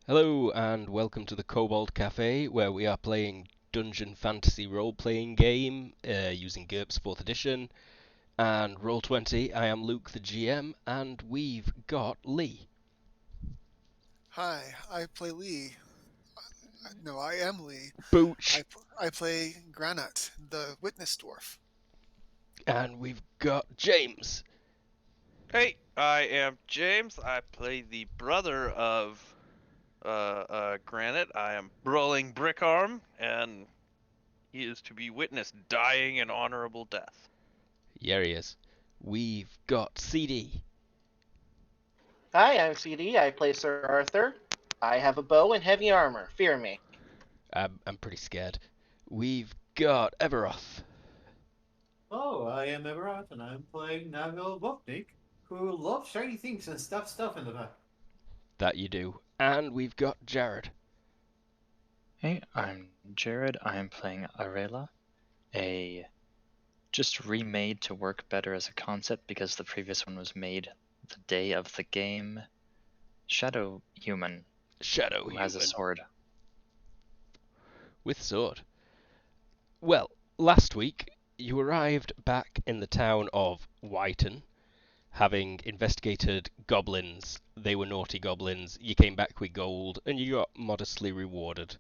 Hello and welcome to the Kobold Cafe, where we are playing Dungeon Fantasy role-playing game using GURPS 4th edition and Roll20. I am Luke, the GM, and we've got Lee. Hi, I play Lee. No, I am Lee. Booch. I play Granite, the witness dwarf. And we've got James. Hey, I am James. I play the brother of Granite. I am Brawling Brickarm, and he is to be witnessed dying an honorable death. Here he is. We've got CD. Hi, I'm CD. I play Sir Arthur. I have a bow and heavy armor. Fear me. I'm pretty scared. We've got Everoth. Oh, I am Everett, and I'm playing Navel Vopnik, who loves shiny things and stuff in the back. That you do. And we've got Jared. Hey, I'm Jared. I am playing Arela, a just remade to work better as a concept because the previous one was made the day of the game. Shadow human Shadow who has a sword. With sword. Well, last week you arrived back in the town of Whiten, having investigated goblins. They were naughty goblins. You came back with gold, and you got modestly rewarded.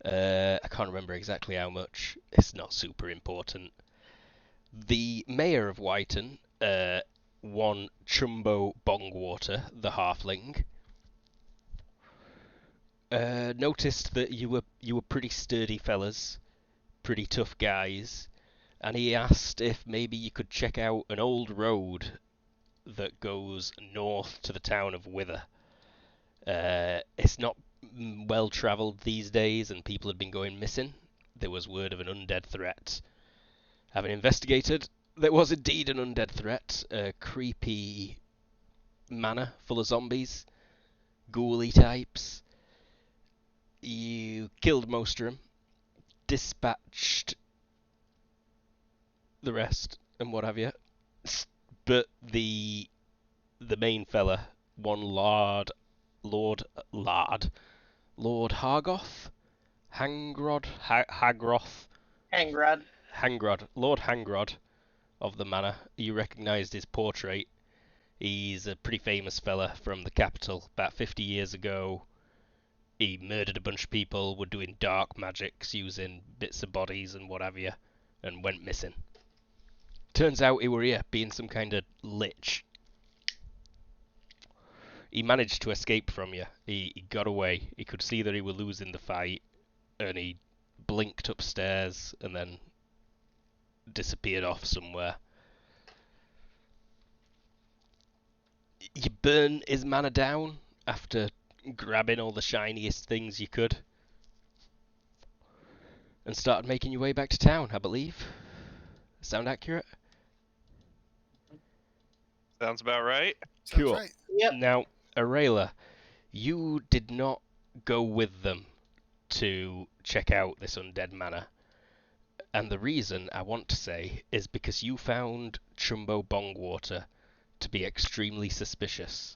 I can't remember exactly how much. It's not super important. The mayor of Whiten, one Chumbo Bongwater, the halfling, noticed that you were pretty sturdy fellas, pretty tough guys, and he asked if maybe you could check out an old road that goes north to the town of Wither. It's not well travelled these days, and people had been going missing. There was word of an undead threat. Having investigated, there was indeed an undead threat, a creepy manor full of zombies, ghouly types. You killed most of them, dispatched the rest, and what have you. But the main fella, one Lord Hargoth, Hagroth, Hangrod. Lord Hangrod of the manor. You recognised his portrait. He's a pretty famous fella from the capital. About 50 years ago, he murdered a bunch of people, were doing dark magics using bits of bodies and what have you, and went missing. Turns out he were here, being some kind of lich. He managed to escape from you. He got away. He could see that he were losing the fight, and he blinked upstairs and then disappeared off somewhere. You burn his manor down after grabbing all the shiniest things you could, and started making your way back to town, I believe. Sound accurate? Sounds about right. Sounds Cool. right. Yep. Now, Arela, you did not go with them to check out this undead manor. And the reason, I want to say, is because you found Chumbo Bongwater to be extremely suspicious.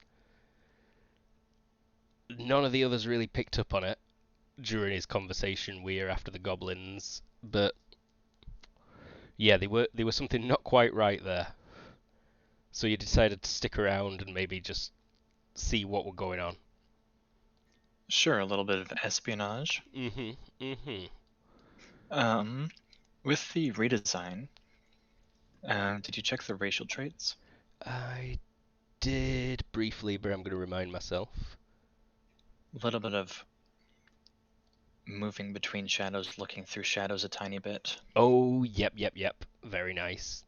None of the others really picked up on it during his conversation with you after the goblins, but yeah, they were something not quite right there. So you decided to stick around and maybe just see what were going on. Sure, a little bit of espionage. Mm-hmm. With the redesign, did you check the racial traits? I did briefly, but I'm going to remind myself. A little bit of moving between shadows, looking through shadows a tiny bit. Oh, yep. Very nice.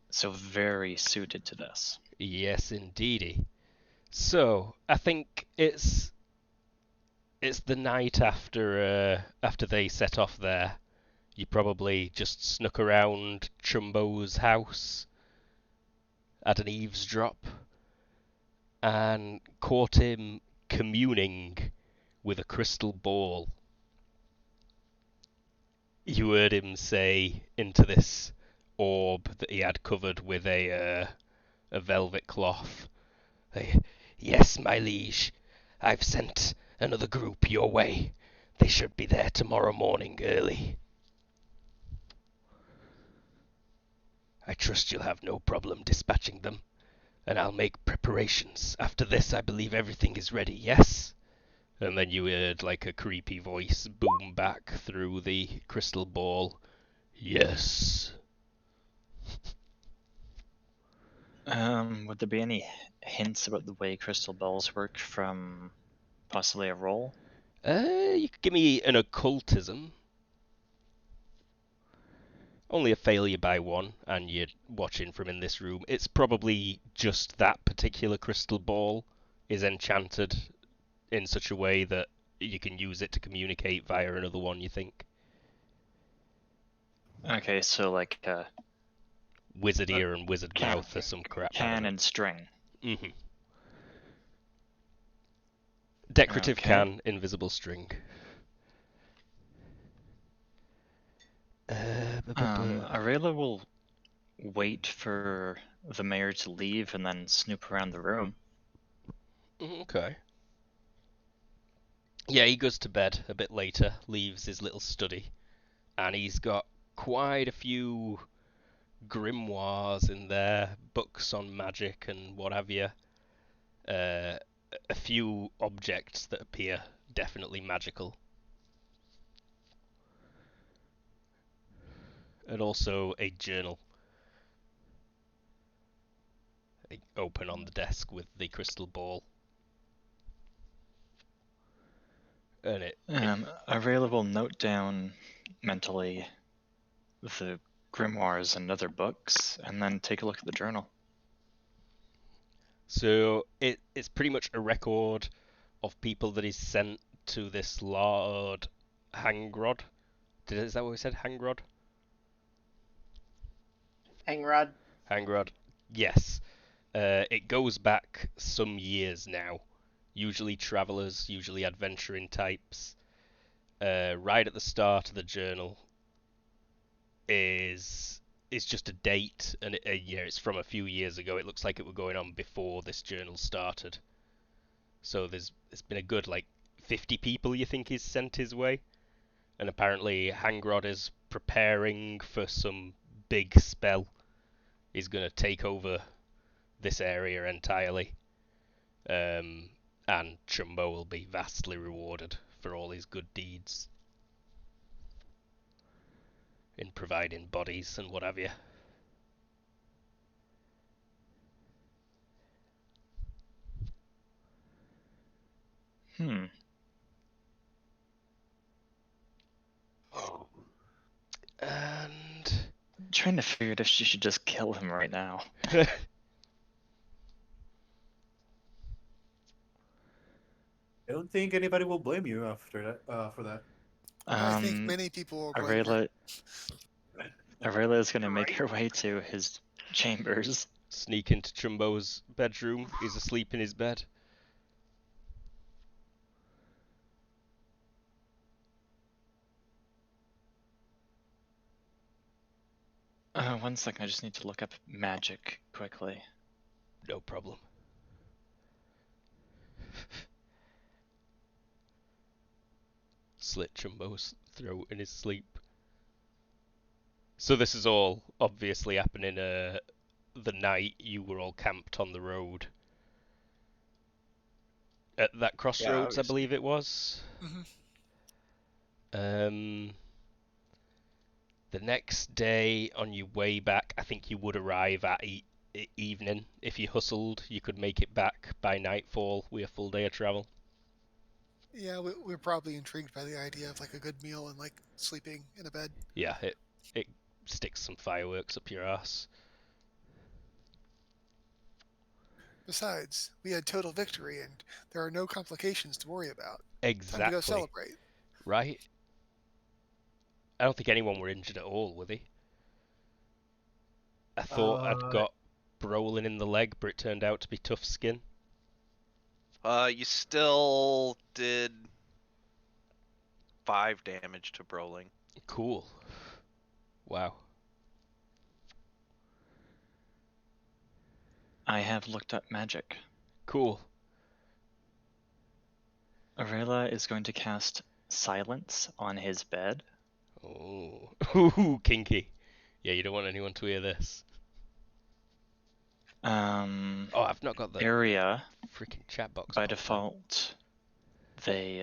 So very suited to this. Yes, indeedy. So, I think it's the night after they set off there. You probably just snuck around Chumbo's house at an eavesdrop and caught him communing with a crystal ball. You heard him say into this orb that he had covered with a velvet cloth, "Yes, my liege, I've sent another group your way. They should be there tomorrow morning early. I trust you'll have no problem dispatching them, and I'll make preparations. After this, I believe everything is ready, yes? And then you heard like a creepy voice boom back through the crystal ball. Yes. Would there be any hints about the way crystal balls work from possibly a roll? You could give me an occultism. Only a failure by one, and you're watching from in this room. It's probably just that particular crystal ball is enchanted in such a way that you can use it to communicate via another one, you think? Okay, so like Wizard ear and wizard can, mouth or some crap. can and string. Mm-hmm. Decorative Okay. can, invisible string. Arela will wait for the mayor to leave and then snoop around the room. Okay. Yeah, he goes to bed a bit later, leaves his little study, and he's got quite a few grimoires in there, books on magic and what have you. A few objects that appear definitely magical. And also a journal open on the desk with the crystal ball. And Arela will note down mentally the grimoires and other books, and then take a look at the journal. So it's pretty much a record of people that is sent to this Lord Hangrod. Is that what we said? Hangrod? Hangrod. Hangrod. Yes. It goes back some years now. Usually travellers, usually adventuring types. Right at the start of the journal is just a date, and yeah, it's from a few years ago. It looks like it was going on before this journal started. So there's been a good like 50 people you think is sent his way, and apparently Hangrod is preparing for some big spell. He's going to take over this area entirely. And Chumbo will be vastly rewarded for all his good deeds in providing bodies and what have you. And I'm trying to figure out if she should just kill him right now. I don't think anybody will blame you after that. For that. I think many people will blame Arela is going to make her way to his chambers. Sneak into Chumbo's bedroom. He's asleep in his bed. One second, I just need to look up magic quickly. No problem. Slit Chumbo's throat in his sleep. So this is all obviously happening the night you were all camped on the road. At that crossroads, I believe it was. Mm-hmm. The next day on your way back, I think you would arrive at evening. If you hustled, you could make it back by nightfall with a full day of travel. Yeah, we're probably intrigued by the idea of like a good meal and like sleeping in a bed. Yeah, it sticks some fireworks up your ass. Besides, we had total victory and there are no complications to worry about. Exactly. Time to go celebrate. Right? I don't think anyone were injured at all, were they? I thought I'd got Brolin in the leg, but it turned out to be tough skin. You still did 5 damage to Broling. Cool. Wow. I have looked up magic. Cool. Arela is going to cast Silence on his bed. Oh, ooh, kinky. Yeah, you don't want anyone to hear this. Um, Oh, I've not got the area, freaking chat box. by popped up. default, they,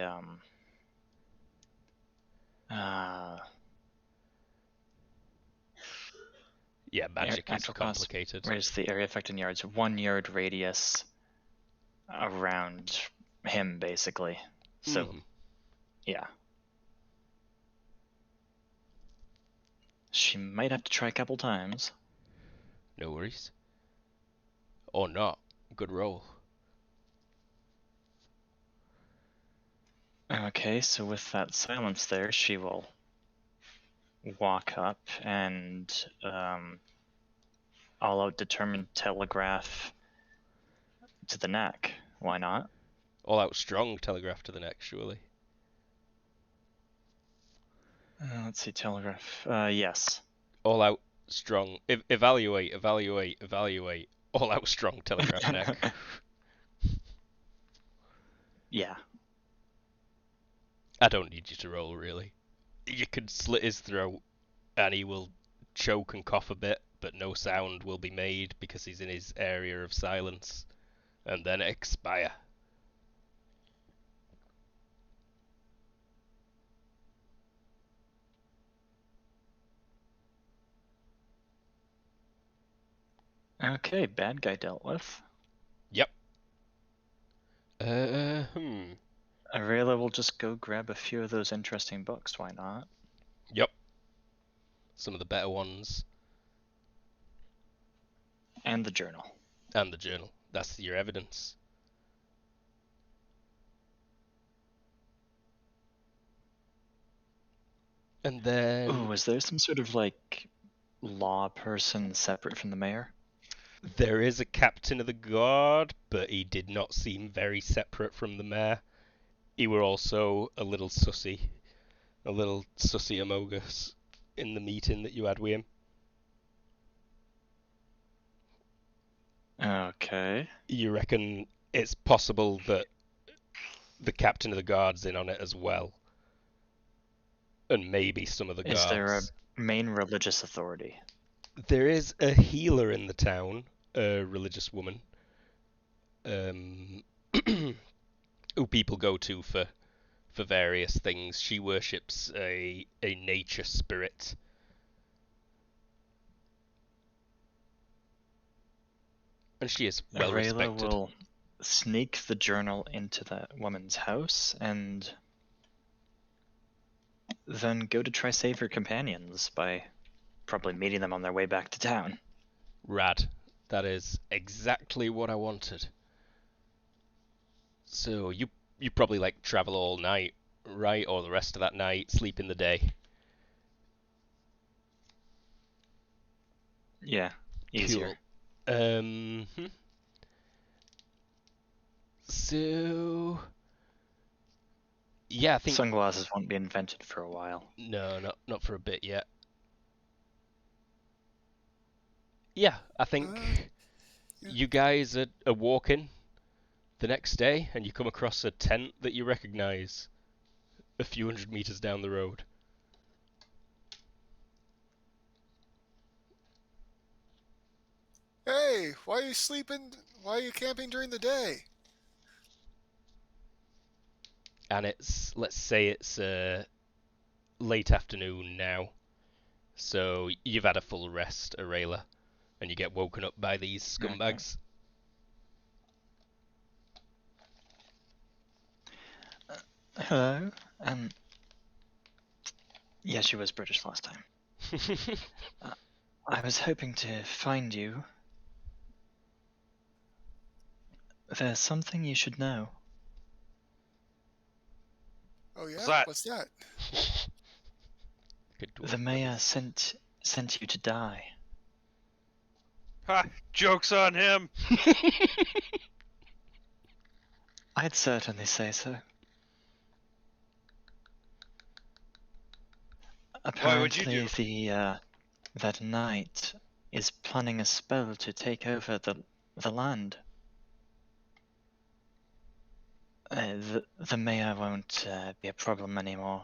Yeah, magic is actual class complicated. raise the area effect in yards, 1 yard radius around him, basically. So, Mhm. yeah. She might have to try a couple times. No worries. Or not. Good roll. Okay, so with that silence there, she will walk up and all out determined telegraph to the neck. Why not? All out strong telegraph to the neck, surely. Let's see, telegraph. Yes. All out strong. Evaluate. All out strong telegraph neck. Yeah. I don't need you to roll, really. You can slit his throat and he will choke and cough a bit, but no sound will be made because he's in his area of silence, and then expire. Okay, bad guy dealt with. Yep. Arela will just go grab a few of those interesting books. Why not? Yep. Some of the better ones. And the journal. And the journal. That's your evidence. And then Ooh, is there some sort of like law person separate from the mayor? there is a captain of the guard, but he did not seem very separate from the mayor. He were also a little sussy amogus in the meeting that you had with him. Okay. You reckon it's possible that the captain of the guard's in on it as well? And maybe some of the guards. Is there a main religious authority? There is a healer in the town, a religious woman, who people go to for various things. She worships a nature spirit. And she is well Arela respected. will sneak the journal into that woman's house and then go to try save her companions by probably meeting them on their way back to town. Rad. That is exactly what I wanted. So you probably like travel all night, right? Or the rest of that night, sleep in the day. Yeah, easier. Cool. So yeah, I think Sunglasses won't be invented for a while. no, not for a bit yet. Yeah, I think Yeah. you guys are walking the next day, and you come across a tent that you recognise a few hundred meters down the road. Hey, why are you sleeping? Why are you camping during the day? And it's, let's say it's late afternoon now, so you've had a full rest, Arela, and you get woken up by these scumbags. Hello? Yeah, she was British last time. I was hoping to find you. There's something you should know. Oh yeah, What's that? what's that? The mayor sent you to die. Ha! Joke's on him! I'd certainly say so. Why would you Apparently do? that knight is planning a spell to take over the land. The mayor won't be a problem anymore.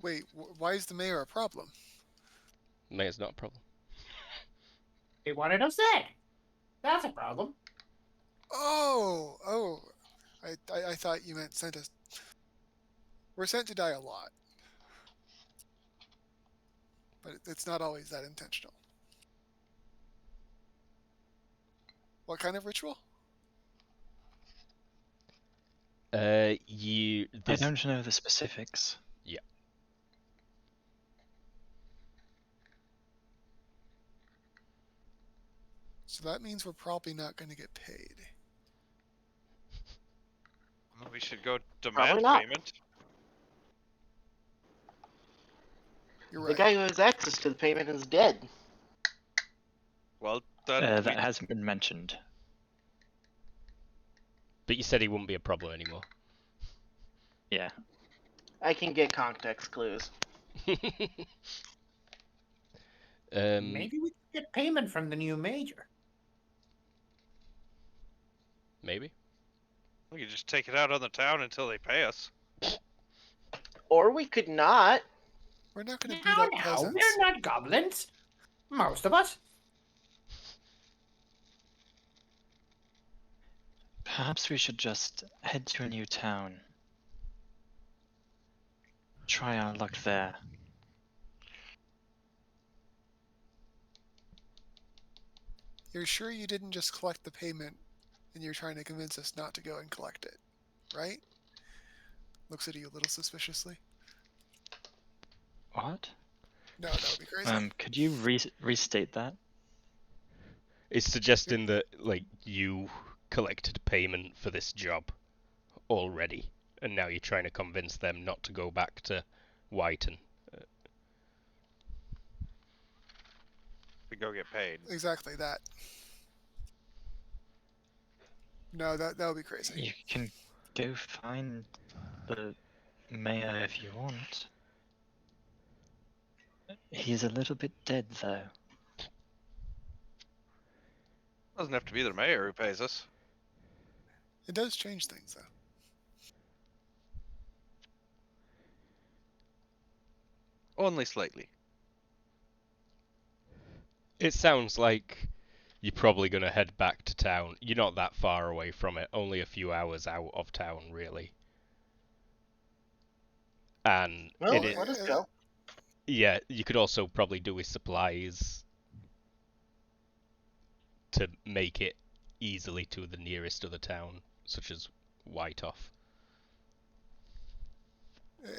Wait, why is the mayor a problem? Mayor's not a problem. He wanted us dead. That's a problem. Oh, I thought you meant sent us. We're sent to die a lot, but it's not always that intentional. What kind of ritual? I This don't know the specifics. So that means we're probably not going to get paid. We should go Probably demand not. payment. You're The right. guy who has access to the payment is dead. Well, then we That hasn't been mentioned. But you said he wouldn't be a problem anymore. Yeah. I can get context clues. Maybe we can get payment from the new major. Maybe. we could just take it out on the town until they pay us. Or we could not. We're not going to beat up peasants. we're not goblins. Most of us. Perhaps we should just head to a new town. Try our luck there. You're sure you didn't just collect the payment and you're trying to convince us not to go and collect it, right? Looks at you a little suspiciously. What? No, that would be crazy. Could you restate that? It's suggesting that like you collected payment for this job already, and now you're trying to convince them not to go back to Whiten. We go get paid. Exactly that. No, that would be crazy. You can go find the mayor if you want. He's a little bit dead, though. Doesn't have to be the mayor who pays us. It does change things, though. Only slightly. It sounds like you're probably going to head back to town. You're not that far away from it, only a few hours out of town, really. And Well, it is, let us go. yeah, you could also probably do with supplies to make it easily to the nearest other town, such as Whiteoff.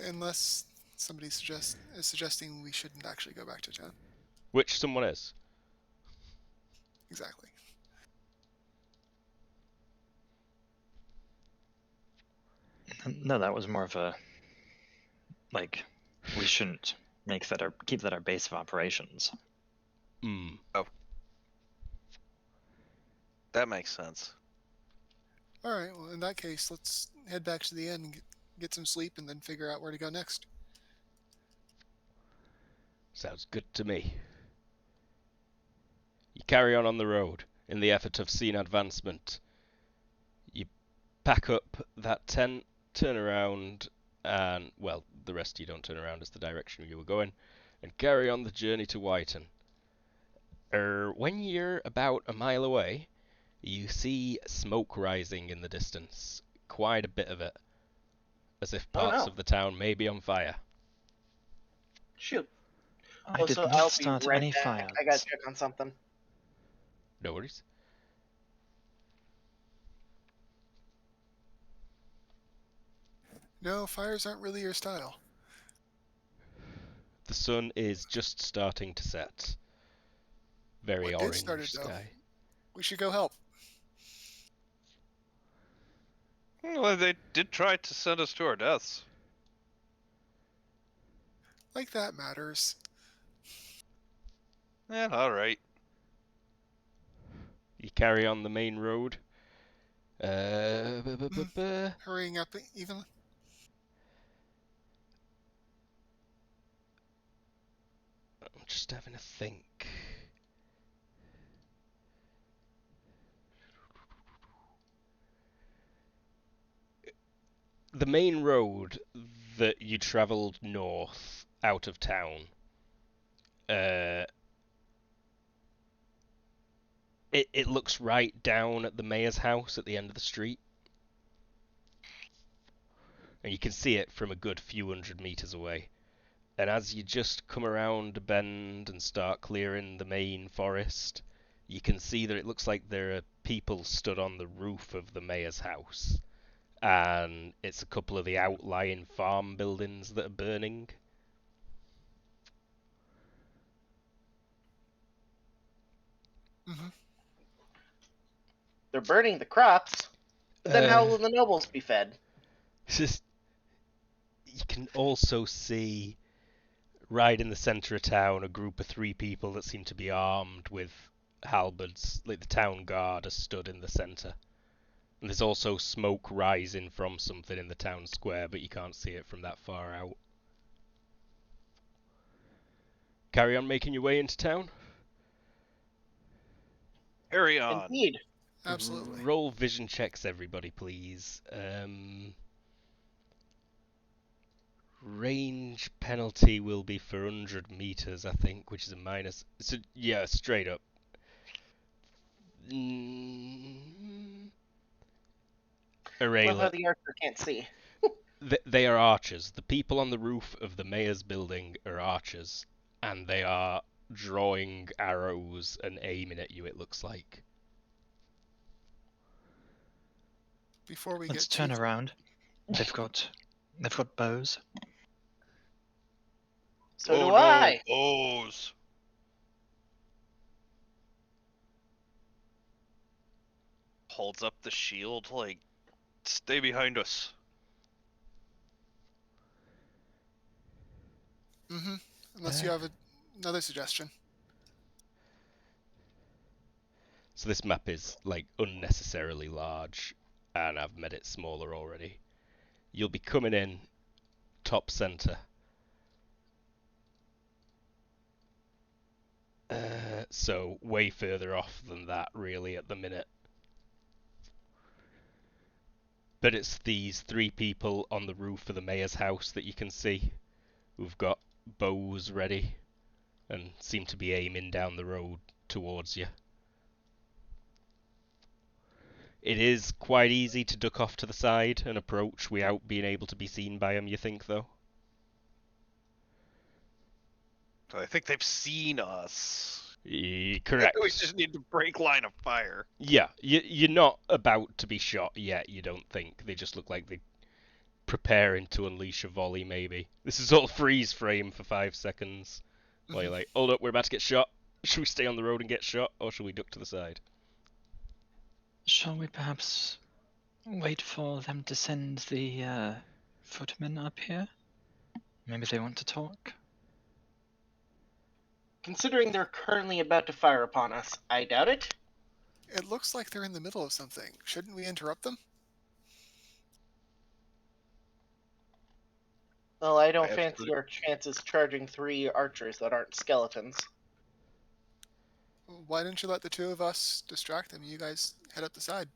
Unless somebody is suggesting we shouldn't actually go back to town. Which someone is. Exactly. No, that was more of a like we shouldn't keep that our base of operations. Hmm. That makes sense. All right. Well, in that case, let's head back to the inn and get some sleep, and then figure out where to go next. Sounds good to me. You carry on the road in the effort of seeing advancement. You pack up that tent, turn around, and, well, the rest of you don't turn around as the direction you were going, and carry on the journey to Whiten. When you're about a mile away, you see smoke rising in the distance. Quite a bit of it. As if Oh, parts no. of the town may be on fire. Shoot. I Oh, did so not I'll start be right any back. fires. I gotta check on something. No worries. No, fires aren't really your style. The sun is just starting to set. Very What did orange start it, though? sky. We should go help. Well, they did try to send us to our deaths. Like that matters. Yeah, alright. You carry on the main road. Hurrying up even. I'm just having a think. the main road that you travelled north out of town, uh, it looks right down at the mayor's house at the end of the street, and you can see it from a good few hundred meters away. And as you just come around a bend and start clearing the main forest, you can see that it looks like there are people stood on the roof of the mayor's house. And it's a couple of the outlying farm buildings that are burning. Mm-hmm. They're burning the crops, but then how Uh, will the nobles be fed? Just you can also see right in the centre of town a group of 3 people that seem to be armed with halberds, like the town guard are stood in the centre. And there's also smoke rising from something in the town square, but you can't see it from that far out. Carry on making your way into town. Carry on. Indeed. Absolutely. Roll vision checks, everybody, please. Range penalty will be for 100 meters, I think, which is a minus. So yeah, straight up. Love how Arayla, the archer can't see. they are archers. The people on the roof of the mayor's building are archers, and they are drawing arrows and aiming at you, it looks like. Before we Let's get turn too around. They've got bows. So oh do no, I. bows. Holds up the shield like, stay behind us. Mm-hmm. Unless you have another suggestion. So this map is like unnecessarily large, and I've made it smaller already. You'll be coming in top center. So way further off than that really at the minute. But it's these 3 people on the roof of the mayor's house that you can see who've got bows ready and seem to be aiming down the road towards you. It is quite easy to duck off to the side and approach without being able to be seen by them, you think, though? I think they've seen us. Correct. We just need to break line of fire. Yeah, you're not about to be shot yet, you don't think. They just look like they're preparing to unleash a volley, maybe. This is all freeze frame for 5 seconds. While you're like, hold up, we're about to get shot. Should we stay on the road and get shot, or should we duck to the side? Shall we perhaps wait for them to send the footmen up here? Maybe they want to talk? Considering they're currently about to fire upon us, I doubt it. It looks like they're in the middle of something. Shouldn't we interrupt them? Well, I don't I have fancy to- our chances charging 3 archers that aren't skeletons. Why didn't you let the 2 of us distract them? You guys head up the side.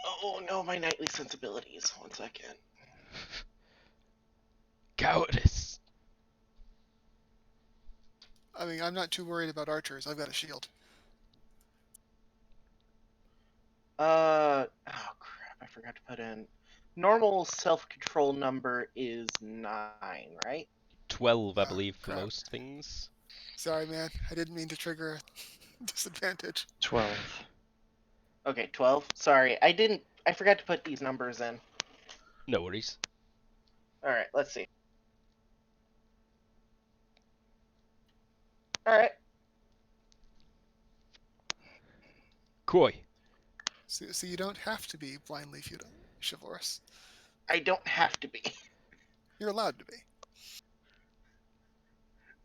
Oh no, my knightly sensibilities. 1 second. Cowardice. I mean, I'm not too worried about archers. I've got a shield. Oh crap, I forgot to put in. Normal self-control number is 9, right? 12, I believe, for crap. most things. Sorry, man. I didn't mean to trigger a disadvantage. 12. Okay, 12. Sorry, I forgot to put these numbers in. No worries. Alright, let's see. Alright. Koi. So you don't have to be blindly feudal, chivalrous. I don't have to be. You're allowed to be.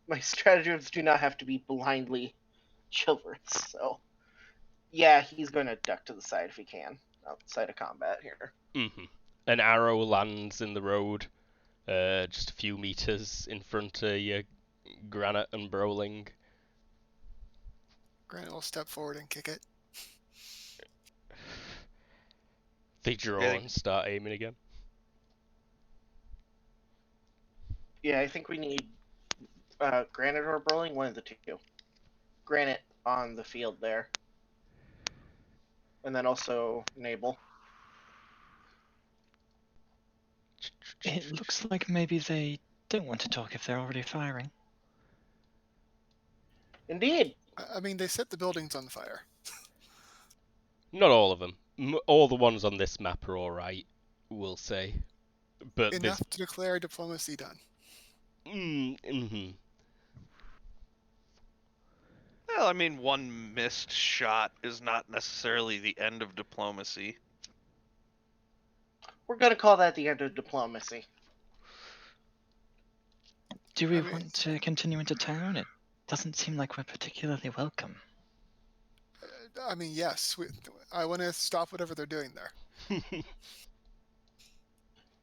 My stratagems do not have to be blindly chivalrous, so... Yeah, he's going to duck to the side if he can. Outside of combat here. An arrow lands in the road, just a few meters in front of you, Granite and Broling. Granite will step forward and kick it. They draw Getting- and start aiming again. Yeah, I think we need Granite or Brawling, one of the two. Granite on the field there. And then also Nabel. It looks like maybe they don't want to talk if they're already firing. Indeed. I mean, they set the buildings on fire. Not all of them. All the ones on this map are alright, we'll say. But Enough to declare diplomacy done. Mm-hmm. Well, I mean, one missed shot is not necessarily the end of diplomacy. We're going to call that the end of diplomacy. Do we I mean- want to continue into town? It doesn't seem like we're particularly welcome. I mean, yes, I want to stop whatever they're doing there.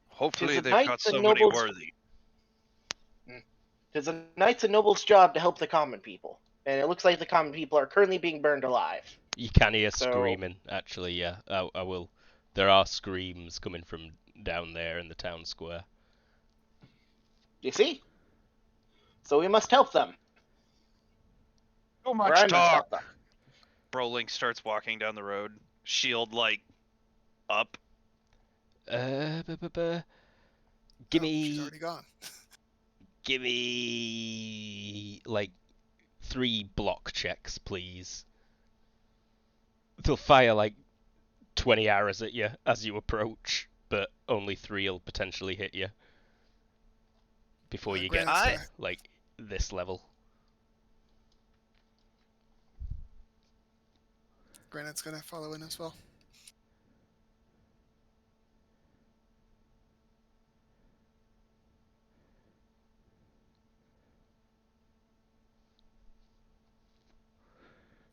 Hopefully, a they've knight got that somebody nobles- worthy. It's a knight's and noble's job to help the common people. And it looks like the common people are currently being burned alive. You can hear So- screaming, actually, yeah. I will. There are screams coming from down there in the town square. You see? So we must help them. Too Or much I must talk. help them. Brolink starts walking down the road, shield like up. Give Oh, she's me, already gone. give me, like, 3 block checks, please. They'll fire, like, 20 arrows at you as you approach, but only 3 will potentially hit you before you get Granite's to, gonna- like, this level. Granite's gonna follow in as well.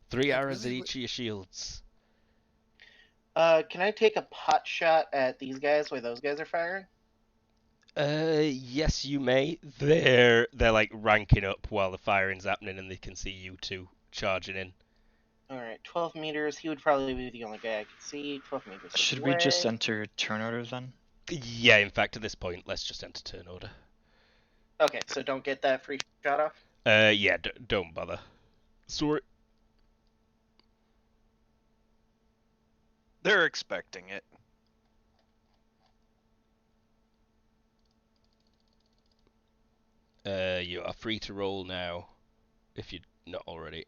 Three I arrows really at would- each of your shields. Can I take a pot shot at these guys while those guys are firing? Yes, you may. They're like ranking up while the firing's happening, and they can see you two charging in. Alright, 12 meters. He would probably be the only guy I could see. 12 meters. Should we just away. enter turn order then? Yeah, in fact, at this point, let's just enter turn order. Okay, so don't get that free shot off? Yeah, don't bother. Sorry. They're expecting it. You are free to roll now, if you're not already.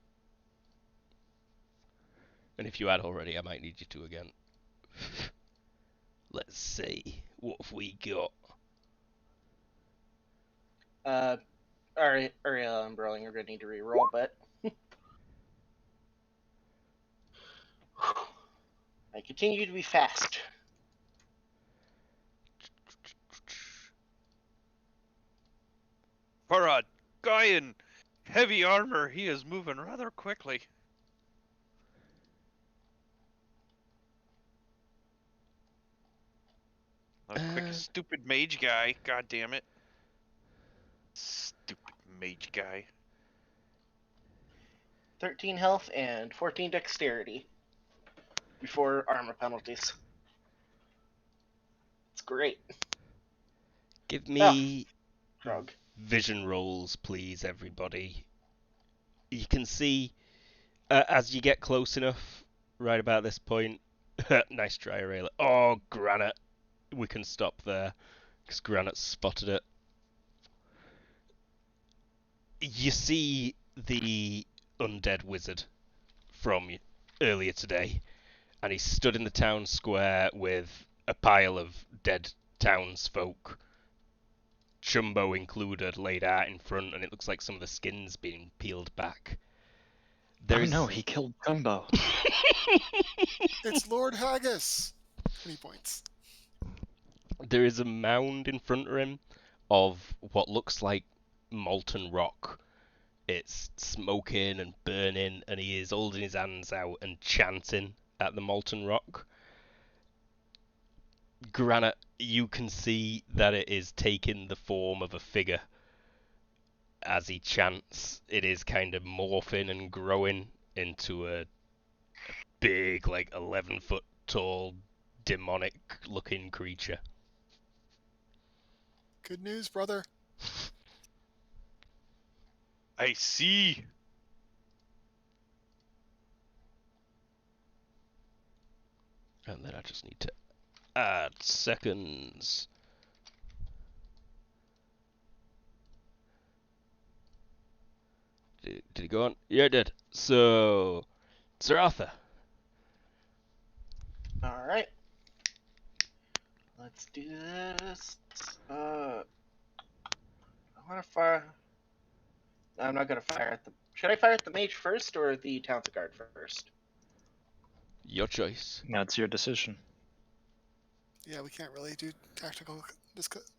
And if you had already, I might need you to again. Let's see. What have we got? Ariel and Brawling are gonna need to re-roll, but I continue to be fast. For a guy in heavy armor, he is moving rather quickly. A quick, stupid mage guy. God damn it. Stupid mage guy. 13 health and 14 dexterity before armor penalties. It's great. Give me Drug. vision rolls, please, everybody. You can see, as you get close enough, right about this point. Nice try, Rayla. Oh, Granite. We can stop there, because Granite spotted it. You see the Undead Wizard from earlier today, and he stood in the town square with a pile of dead townsfolk, Chumbo included, laid out in front, and it looks like some of the skin's being peeled back. Oh no, he killed Jumbo. It's Lord Haggis. 20 points. There is a mound in front of him of what looks like molten rock. It's smoking and burning, and he is holding his hands out and chanting at the molten rock. Granite, you can see that it is taking the form of a figure as he chants. It is kind of morphing and growing into a big, like 11-foot tall demonic-looking creature. Good news, brother. I see. And then I just need to add seconds. Did it go on? Yeah, it did. So, Sir Arthur. All right. Let's do this. I want to fire. I'm not gonna fire at the. Should I fire at the mage first or the Townsend guard first? Your choice. Now it's your decision. Yeah, we can't really do tactical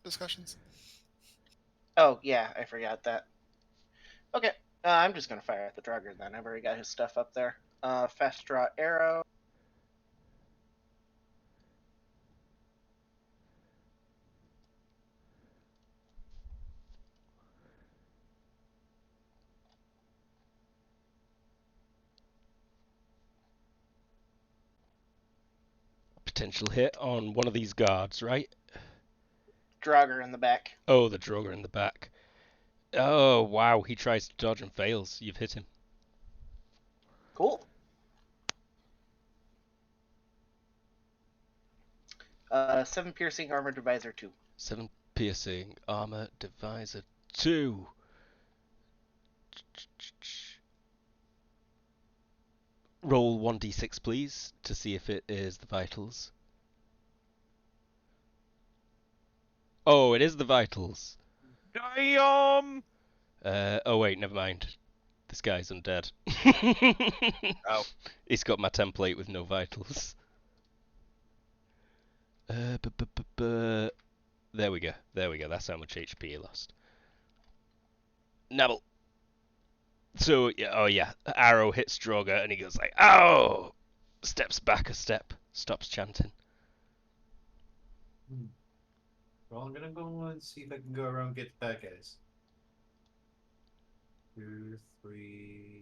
discussions. Oh yeah, I forgot that. Okay, I'm just gonna fire at the Drugger then. I've already got his stuff up there. Fast draw arrow. Potential hit on one of these guards, right? Drugger in the back. Oh, the Droger in the back. Oh, wow, he tries to dodge and fails. You've hit him. Cool. 7 piercing, armor divisor 2. 7 piercing, armor divisor 2. Roll 1d6, please, to see if it is the vitals. Oh, it is the vitals. Damn! Oh, wait, never mind. This guy's undead. Oh. He's got my template with no vitals. There we go. There we go. That's how much HP he lost. Nabble. So, yeah, oh yeah, arrow hits Droga and he goes like, "Oh!" Steps back a step, stops chanting. Well, I'm gonna go and see if I can go around and get the bad guys. 2, 3.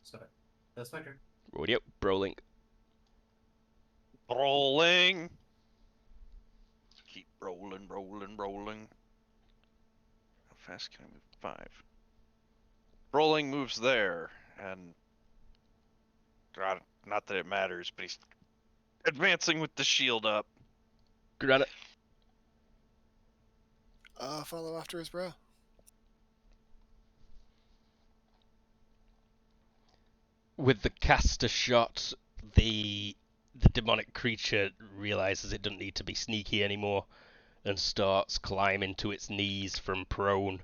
Sorry. That's my turn. Rodeo, Brolink. Rolling. Keep rolling, rolling, rolling. How fast can I move? 5. Rolling moves there, and not that it matters, but he's advancing with the shield up. Granite. Follow after his bro. With the caster shot, the demonic creature realizes it doesn't need to be sneaky anymore and starts climbing to its knees from prone.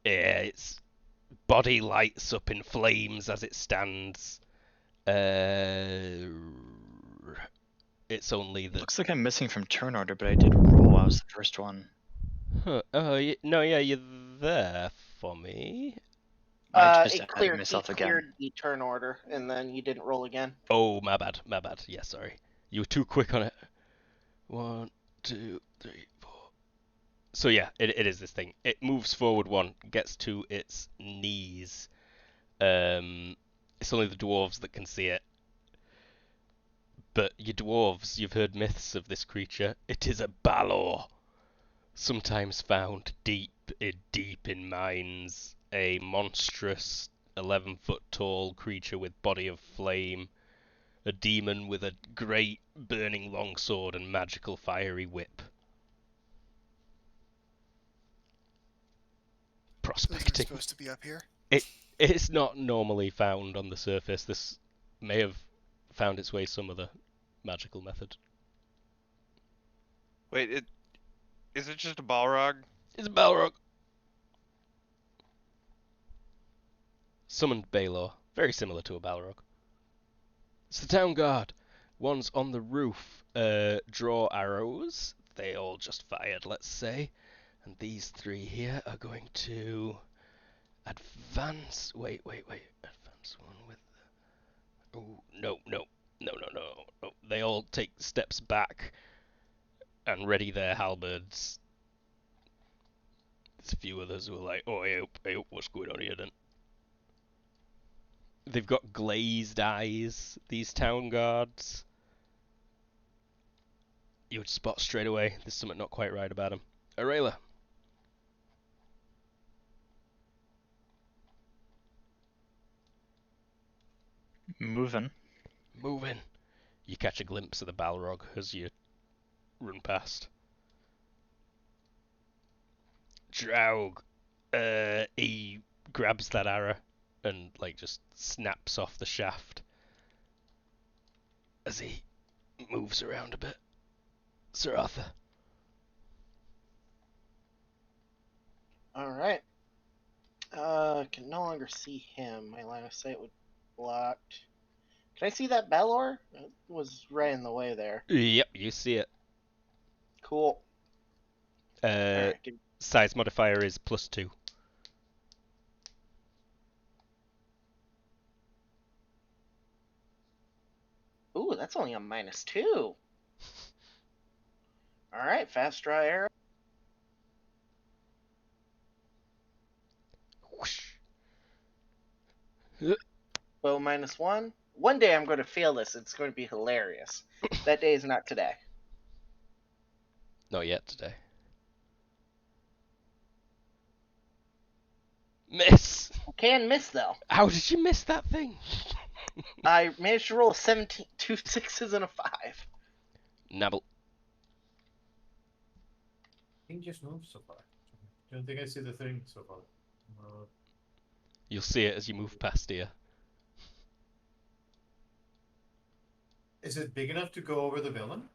Its body lights up in flames as it stands. It's only the... Looks like I'm missing from turn order, but I did roll. I was the first one. Huh. Oh, no, yeah, you're there for me. I just It added cleared, myself he again. cleared the turn order, and then you didn't roll again. Oh, my bad. Yeah, sorry. You were too quick on it. 1, 2, 3, 4. So yeah, it is this thing. It moves forward 1, gets to its knees. It's only the dwarves that can see it. But you dwarves, you've heard myths of this creature. It is a Balor, sometimes found deep in mines. A monstrous 11-foot tall creature with body of flame. A demon with a great burning longsword and magical fiery whip. Those aren't Prospecting. supposed to be up here. It's not normally found on the surface. This may have found its way some other magical method. Wait, is it just a Balrog? It's a Balrog. Summoned Balor. Very similar to a Balrog. It's the town guard. One's on the roof. Draw arrows. They all just fired, let's say. And these 3 here are going to advance. Wait. Advance 1 with... Oh, no. They all take steps back and ready their halberds. There's a few others who are like, "Oh, hey, what's going on here then?" They've got glazed eyes, these town guards. You would spot straight away there's something not quite right about them. Aurelia. Moving. Moving. You catch a glimpse of the Balrog as you run past. Draug, he grabs that arrow and like just snaps off the shaft as he moves around a bit. Sir Arthur. All right. Can no longer see him. My line of sight would be blocked. Can I see that Balor? It was right in the way there. Yep, you see it. Cool. All right. Size modifier is +2. Ooh, that's only a -2. All right, fast draw arrow. Whoosh. Bow -1. One day I'm going to fail this. It's going to be hilarious. That day is not today. Not yet today. Miss! I can miss, though. How did you miss that thing? I managed to roll 2 6s and a 5. Nabble. Thing just moved so far. I don't think I see the thing so far. You'll see it as you move past here. Is it big enough to go over the villain?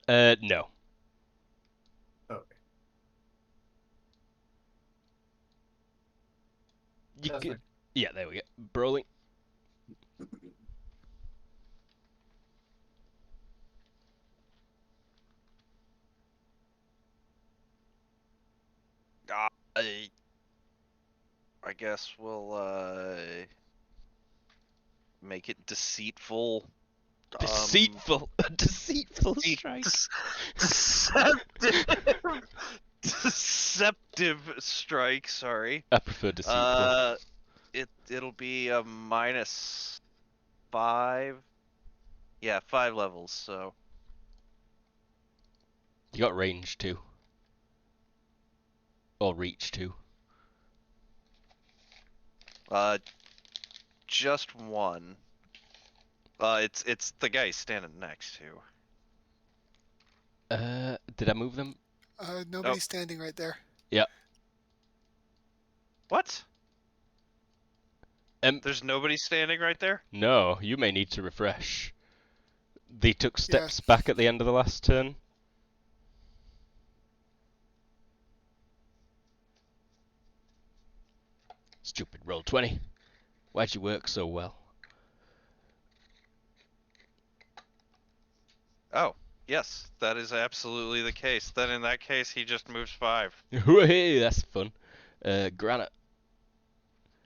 No. Okay. You That's could, fine. yeah, there we go. Brawling. I guess we'll make it deceitful. Deceitful. Deceitful strike. Deceptive strike. Sorry. I prefer deceitful. It'll be a -5. Yeah, 5 levels. So You got range too. Or reach too. just 1. It's the guy standing next to. Did I move them? Nobody's standing right there. What? Um, There's nobody standing right there? No, you may need to refresh. They took steps back at the end of the last turn. Stupid roll 20. Why'd you work so well? Oh, yes, that is absolutely the case. Then in that case, he just moves 5. Hey, that's fun. Granite.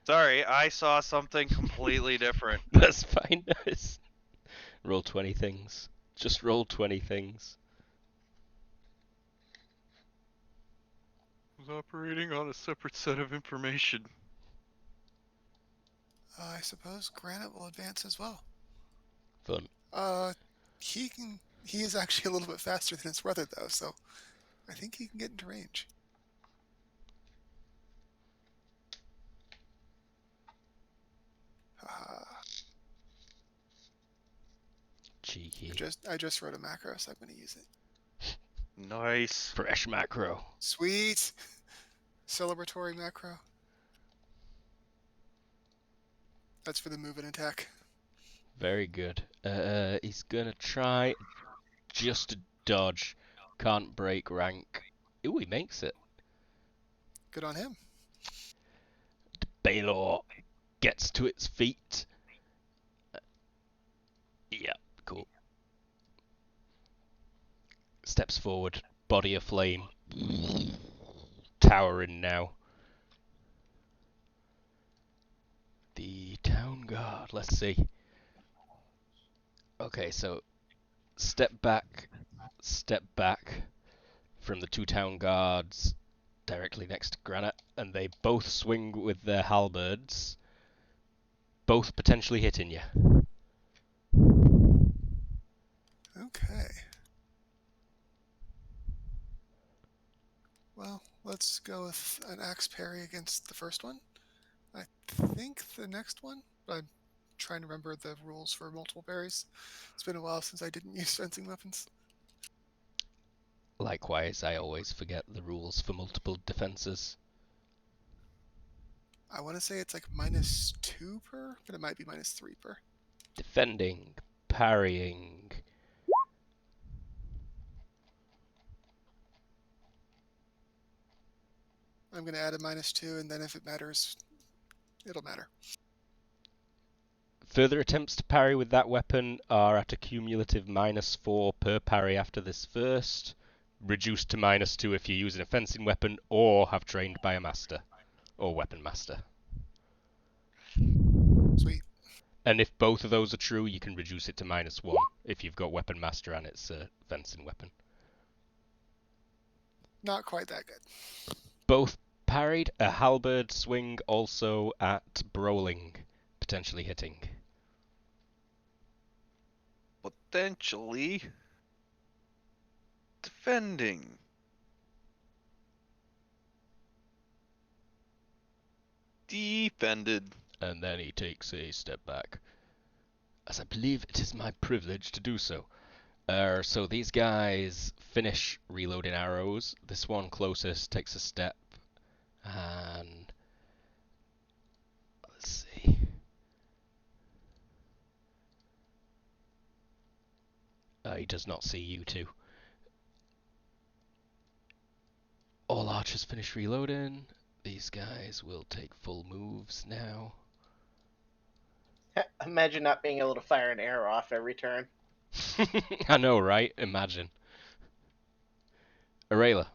Sorry, I saw something completely different. That's fine. Roll 20 things. Just roll 20 things. I was operating on a separate set of information. I suppose Granite will advance as well. Fun. He can. He is actually a little bit faster than his brother, though, so I think he can get into range. Cheeky. I just wrote a macro, so I'm going to use it. Nice. Fresh macro. Sweet! Celebratory macro. That's for the move and attack. Very good. He's gonna try just to dodge. Can't break rank. Ooh, he makes it. Good on him. Balor gets to its feet. Yeah, cool. Steps forward, body aflame. Towering now. The town guard, let's see. Okay, so step back from the 2 town guards directly next to Granite, and they both swing with their halberds. both potentially hitting you. Okay. Well, let's go with an axe parry against the first one. I think the next one, but I'm trying to remember the rules for multiple parries. It's been a while since I didn't use fencing weapons. Likewise, I always forget the rules for multiple defenses. I want to say it's like -2 per, but it might be -3 per. Defending, parrying. I'm going to add a -2, and then if it matters, it'll matter. Further attempts to parry with that weapon are at a cumulative -4 per parry after this first, reduced to -2 if you're using a fencing weapon or have trained by a master or weapon master. Sweet. And if both of those are true, you can reduce it to -1 if you've got weapon master and it's a fencing weapon. Not quite that good. Both parried. A halberd swing also at brawling, potentially hitting. Potentially defending. Defended. And then he takes a step back, as I believe it is my privilege to do so. So these guys finish reloading arrows. This one closest takes a step, and let's see. He does not see you two. All archers finish reloading. These guys will take full moves now. Imagine not being able to fire an arrow off every turn. I know, right? Imagine. Arela.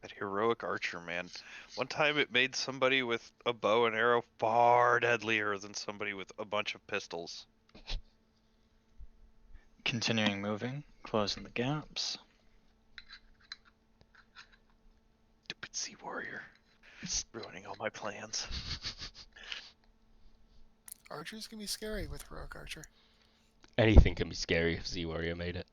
That heroic archer, man. One time it made somebody with a bow and arrow far deadlier than somebody with a bunch of pistols. Continuing moving, closing the gaps. Stupid sea warrior. Ruining all my plans. Archers can be scary with heroic archer. Anything can be scary if Z Warrior made it.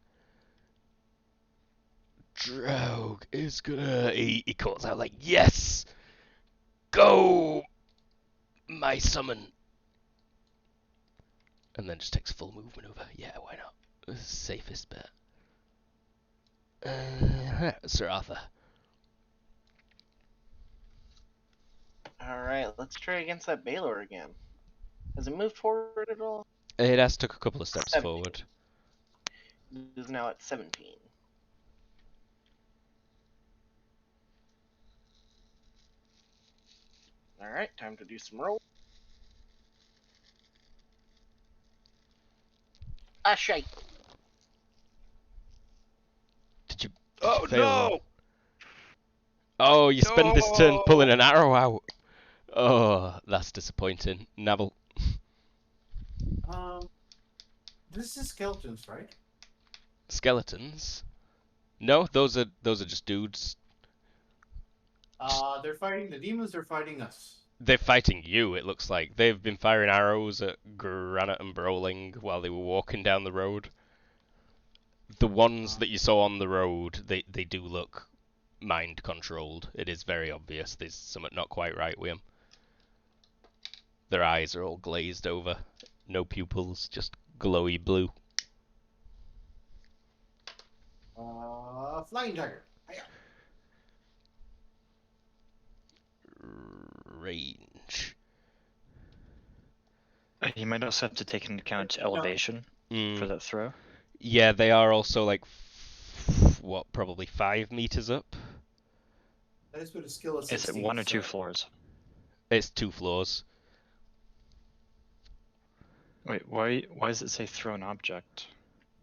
Drogue is gonna... He calls out like, yes! Go! My summon! And then just takes full move maneuver. Yeah, why not? The safest bet. Sir Arthur. Alright, let's try against that Baylor again. Has it moved forward at all? It has took a couple of steps 17. forward. It is now at 17. Alright, time to do some roll. Ah, shite. Did you Oh fail no! that? Oh, you spend this turn No! pulling an arrow out. Oh, that's disappointing. Navel. This is skeletons, right? Skeletons? No, those are just dudes. They're fighting the demons. They're fighting us. They're fighting you, it looks like. They've been firing arrows at Granite and Brawling while they were walking down the road. The ones that you saw on the road, they do look mind-controlled. It is very obvious there's something not quite right with them. Their eyes are all glazed over. No pupils, just glowy blue. Flying dagger. Hiya. Range. You might also have to take into account elevation for that throw. Yeah, they are also like, what, probably 5 meters up? That is with a skill of Is 16. it 1 or 2 so- floors? It's 2 floors. Wait, why does it say throw an object?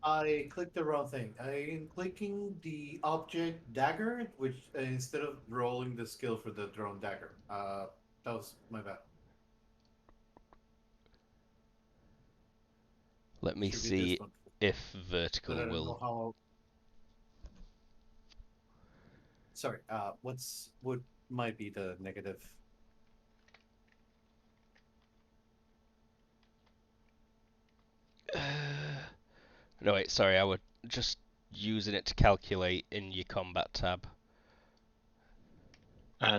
I clicked the wrong thing. I'm clicking the object dagger, which instead of rolling the skill for the thrown dagger. That was my bad. Let me Should be see this one. if But vertical I don't know will... how. Sorry. Would might be the negative. No, wait, sorry, I was just using it to calculate in your combat tab.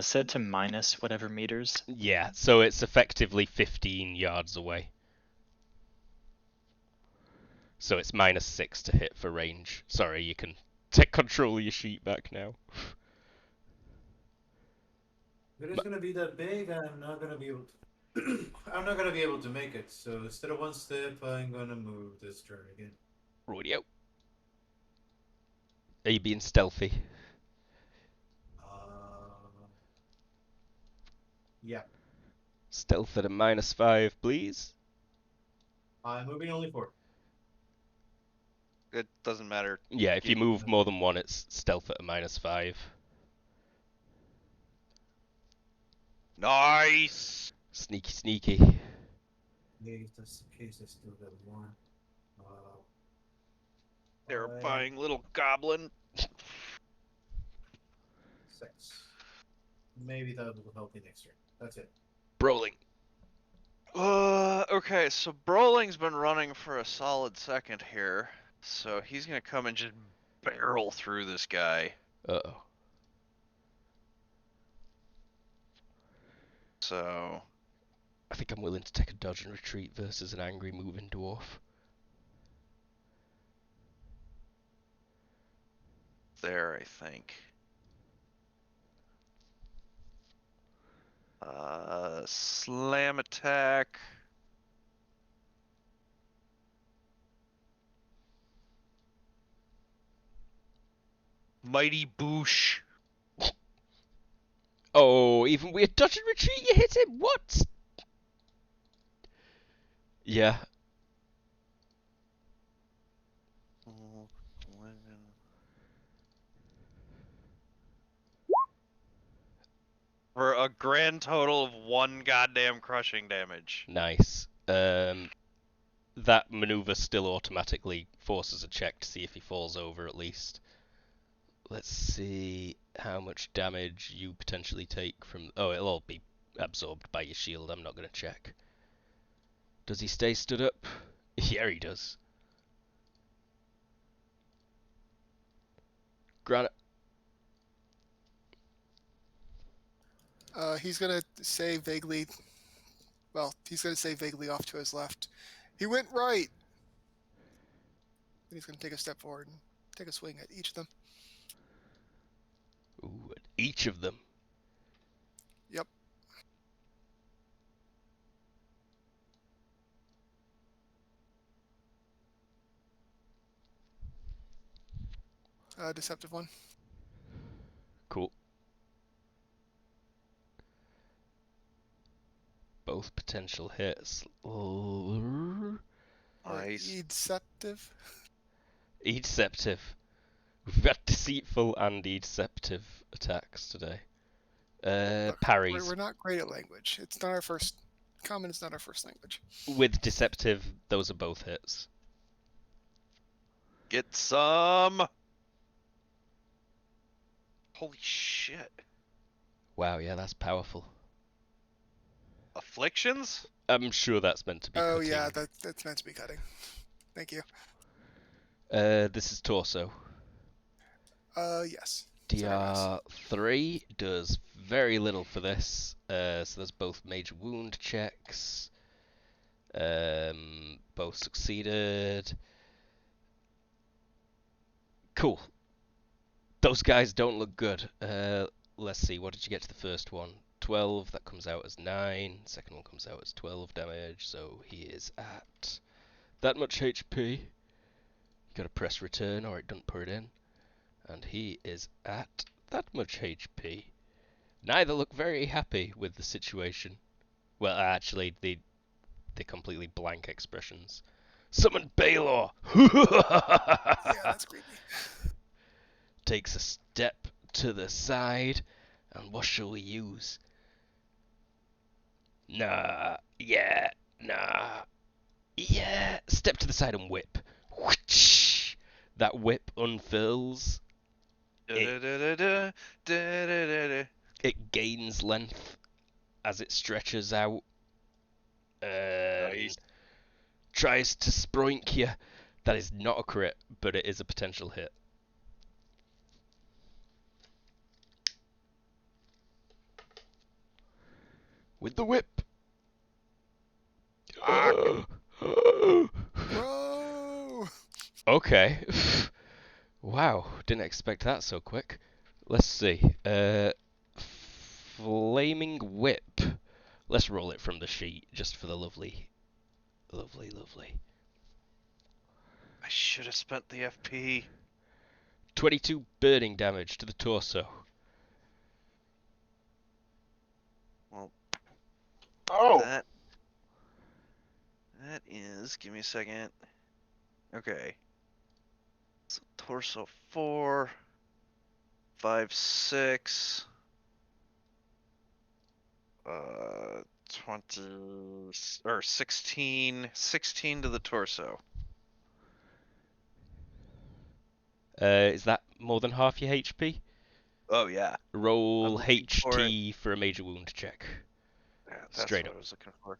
Set to minus whatever meters. Yeah, so it's effectively 15 yards away. So it's -6 to hit for range. Sorry, you can take control of your sheet back now. If it's gonna be that big, I'm not gonna be able to. I'm not gonna be able to make it. So instead of 1 step, I'm gonna move this turn again. Rodeo. Are you being stealthy? Yeah. Stealth at a -5, please. I'm moving only 4. It doesn't matter. Yeah, if you move more than one, it's stealth at a -5. Nice. Sneaky, sneaky. If that's the case, I still got 1. Terrifying little goblin. 6. Maybe that will help me next turn. That's it. Brawling. Okay, so Broling's been running for a solid second here, so he's gonna come and just barrel through this guy. Uh-oh. So I think I'm willing to take a dodge and retreat versus an angry moving dwarf. there, I think. Slam attack. Mighty boosh. Oh, even with dodge and retreat, you hit him? What? Yeah. For a grand total of 1 goddamn crushing damage. Nice. That maneuver still automatically forces a check to see if he falls over at least. Let's see how much damage you potentially take from... Oh, it'll all be absorbed by your shield. I'm not going to check. Does he stay stood up? Yeah, he does. Granite. He's gonna say vaguely. Well, he's gonna say vaguely off to his left. He went right. And he's gonna take a step forward and take a swing at each of them. Ooh, at each of them. Yep. Deceptive one. Cool. Both potential hits. Or Nice. deceptive. Deceptive. We've got deceitful and deceptive attacks today. Look, Parries. We're not great at language. It's not our first. Common is not our first language. With deceptive, those are both hits. Get some. Holy shit. Wow, yeah, that's powerful. Afflictions? I'm sure that's meant to be Oh cutting. yeah, that's meant to be cutting. Thank you. This is torso. Yes. Sorry, guys. DR3 does very little for this. So there's both major wound checks. Both succeeded. Cool. Those guys don't look good. Let's see, what did you get to the first one? 12, that comes out as 9. Second one comes out as 12 damage, so he is at that much HP. Gotta press return or it doesn't put it in. And he is at that much HP. Neither look very happy with the situation. Well, actually, they're completely blank expressions. Summon Baylor! Yeah, that's creepy. Takes a step to the side. And what shall we use? Nah. Yeah. Nah. Yeah. Step to the side and whip. Whoosh! That whip unfurls. Da-da-da-da-da, da-da-da-da. It gains length as it stretches out and Nice. tries to sproink you. That is not a crit, but it is a potential hit. With the whip. Bro! Okay. Wow, didn't expect that so quick. Let's see. Flaming whip. Let's roll it from the sheet, just for the lovely. I should have spent the FP. 22 burning damage to the torso. Well, Oh, that is. Give me a second. Okay. So torso 4, 5, 6. 20 or 16 to the torso. Is that more than half your HP? Oh yeah, Roll I'm looking for it. HT for a major wound check. Yeah, that's Straight what up. I was looking for.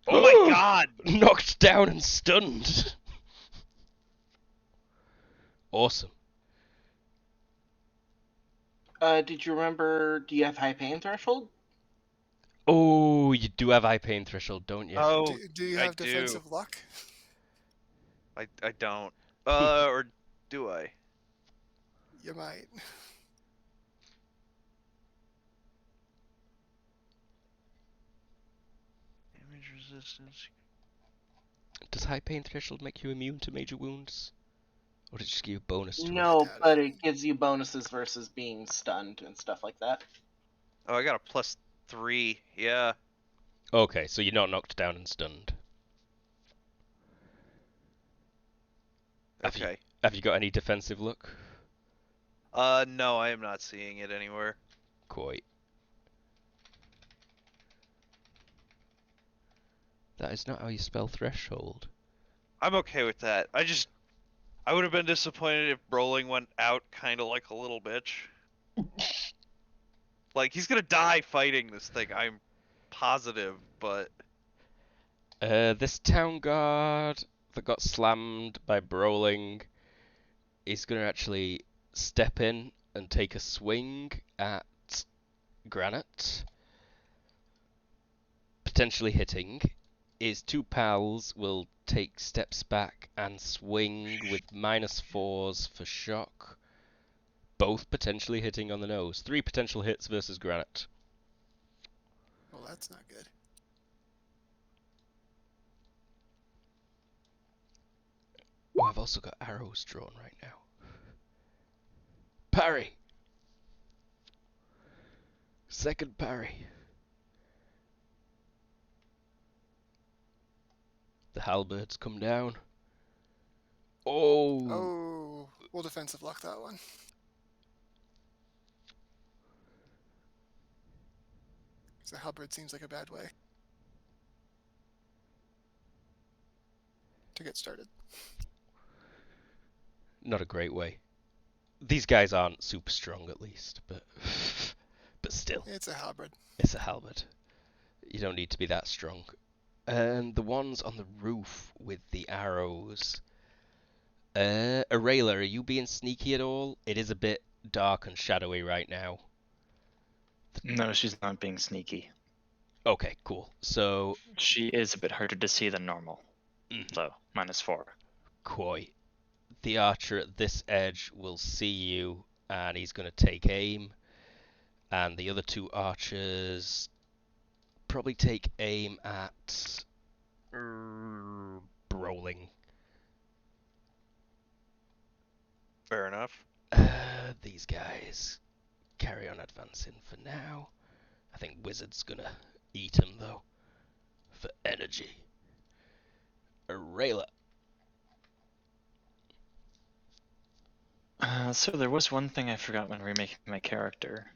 Oh my god! Knocked down and stunned. Awesome. did you remember? Do you have high pain threshold? Oh, you do have eye pain threshold, don't you? Oh, Do you I have do. defensive luck? I don't. Or do I? You might. Damage resistance. Does high pain threshold make you immune to major wounds? Or does it just give you a bonus to it? No, doubt but it. it gives you bonuses versus being stunned and stuff like that. Oh, I got a +3. Yeah. Okay, so you're not knocked down and stunned. Okay. Have you got any defensive luck? No, I am not seeing it anywhere. Quite. That is not how you spell threshold. I'm okay with that. I would have been disappointed if Brolin went out kind of like a little bitch. Like, he's gonna die fighting this thing, I'm positive, but... This town guard that got slammed by Brawling is going to actually step in and take a swing at Granite. Potentially hitting. His two pals will take steps back and swing with -4s for shock. Both potentially hitting on the nose. 3 potential hits versus Granite. Well, that's not good. Oh, I've also got arrows drawn right now. Parry! Second parry. The halberds come down. Oh! Oh, we'll defensive luck that one. Because the halberd seems like a bad way to get started. Not a great way. These guys aren't super strong, at least, but still, It's a halberd. it's a halberd. You don't need to be that strong. And the ones on the roof with the arrows. Arayla, are you being sneaky at all? It is a bit dark and shadowy right now. No, she's not being sneaky. Okay, cool. So, She is a bit harder to see than normal, though. -4. quite. The archer at this edge will see you, and he's going to take aim. And the other 2 archers probably take aim at Brawling. Fair enough. These guys carry on advancing for now. I think Wizard's gonna eat him though, for energy. Arayla. So there was one thing I forgot when remaking my character.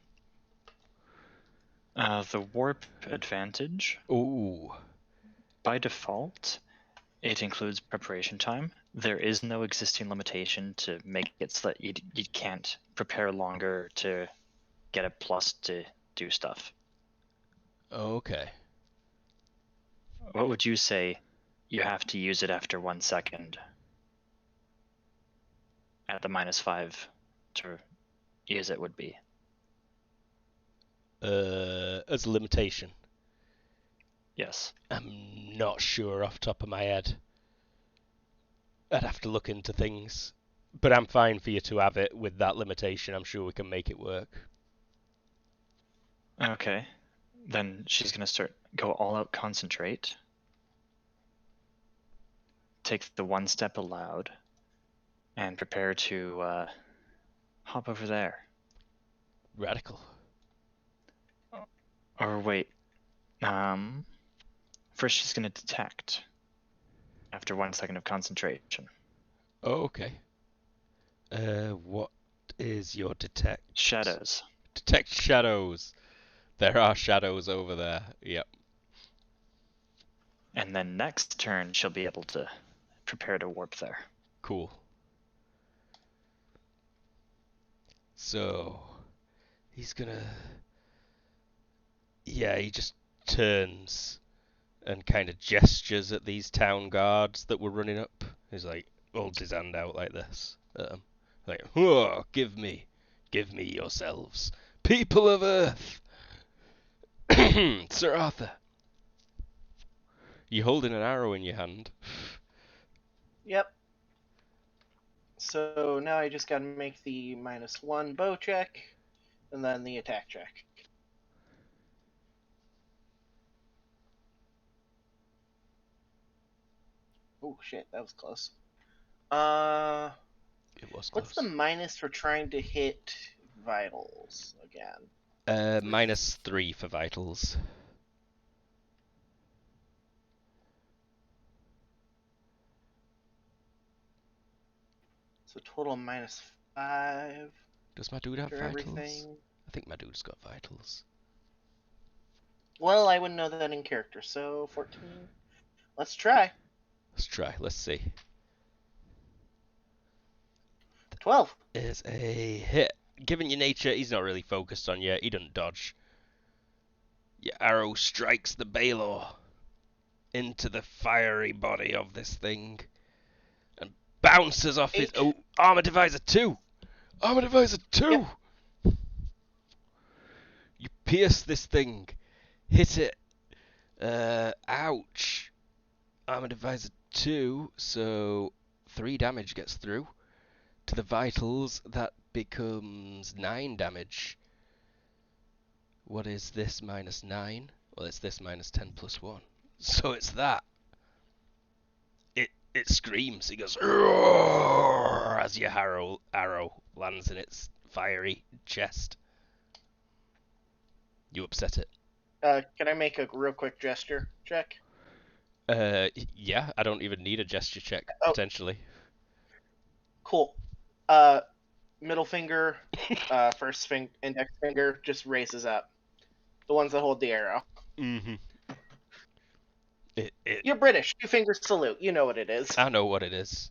The warp advantage. Ooh. By default, it includes preparation time. There is no existing limitation to make it so that you can't prepare longer to get a plus to do stuff. Okay. What would you say you have to use it after 1 second? At the -5 to use it would be. As a limitation. Yes. I'm not sure off the top of my head. I'd have to look into things. But I'm fine for you to have it with that limitation. I'm sure we can make it work. Okay. Then she's going to go all out concentrate. Take the 1 step allowed. And prepare to hop over there. Radical. Or wait. First she's going to detect. After 1 second of concentration. Okay. What is your detect? Shadows. Detect shadows. There are shadows over there. Yep. And then next turn she'll be able to prepare to warp there. Cool. So he's gonna. Yeah, he just turns and kind of gestures at these town guards that were running up. He's like, holds his hand out like this at them. Like, whoa, give me yourselves, people of Earth. Sir Arthur, you holding an arrow in your hand? Yep. So now I just gotta make the -1 bow check, and then the attack check. Oh shit, that was close. It was close. What's the minus for trying to hit vitals again? -3 for vitals. So total -5 Does my dude have for vitals? everything. I think my dude's got vitals. Well, I wouldn't know that in character, so 14. Let's try. Let's try. Let's see. 12. Is a hit. Given your nature, he's not really focused on you. He doesn't dodge. Your arrow strikes the Baylor into the fiery body of this thing and bounces off his. Oh, armor divisor 2! Armor divisor 2! Yep. You pierce this thing. Hit it. Ouch. Armor divisor 2, so 3 damage gets through. To the vitals, that becomes 9 damage. What is this -9? Well, it's this -10 plus 1. So it's that. It screams. It goes roar as your arrow lands in its fiery chest. You upset it. Can I make a real quick gesture check? Yeah, I don't even need a gesture check, Oh. potentially. Cool. Middle finger, first index finger just raises up. The ones that hold the arrow. Mm-hmm. You're British. 2 fingers salute. You know what it is. I know what it is.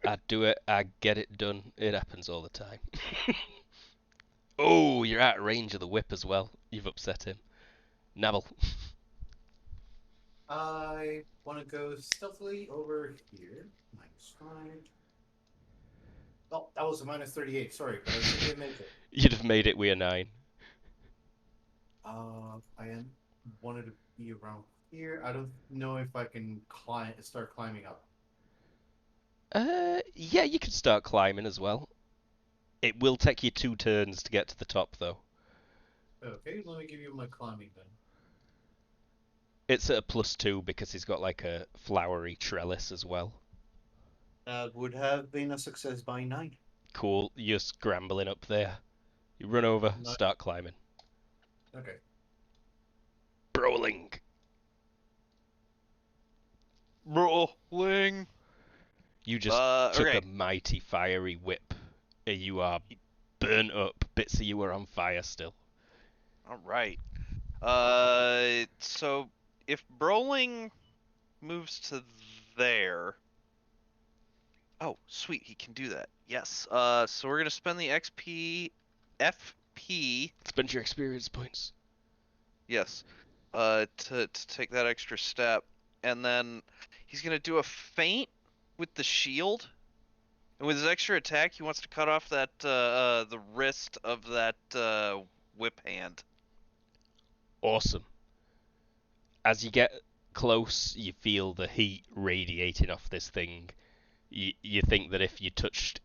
I do it. I get it done. It happens all the time. Oh, you're out of range of the whip as well. You've upset him. Nabble. I want to go stealthily over here. -5. Oh, that was a -38. Sorry, but I didn't make it. You'd have made it with a 9. I wanted to be around here. I don't know if I can start climbing up. Yeah, you can start climbing as well. It will take you 2 turns to get to the top, though. Okay, let me give you my climbing then. It's at a +2 because he's got like a flowery trellis as well. That would have been a success by 9. Cool, you're scrambling up there. You run over, start climbing. Okay. Brawling. Rolling. You just took okay. a mighty fiery whip. You are burnt up. Bits of you are on fire still. All right. So if Brolin moves to there. Oh, sweet, he can do that. Yes. So we're gonna spend the XP HP. Spend your experience points. Yes. To take that extra step, and then he's gonna do a feint with the shield, and with his extra attack, he wants to cut off that the wrist of that whip hand. Awesome. As you get close, you feel the heat radiating off this thing. You think that if you touched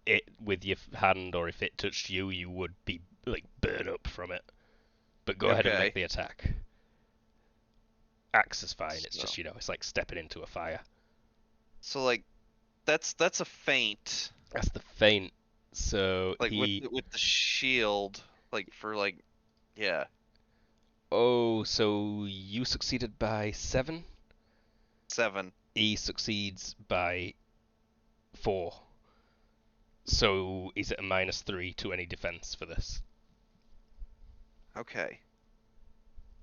it with your hand, or if it touched you, you would be like burn up from it. But go ahead and make Okay. the attack. Axe is fine. It's So- just, it's like stepping into a fire. So like, that's a feint. That's the feint. So Like he. with the shield, yeah. Oh, so you succeeded by 7. 7. He succeeds by 4. So he's at a -3 to any defense for this. Okay.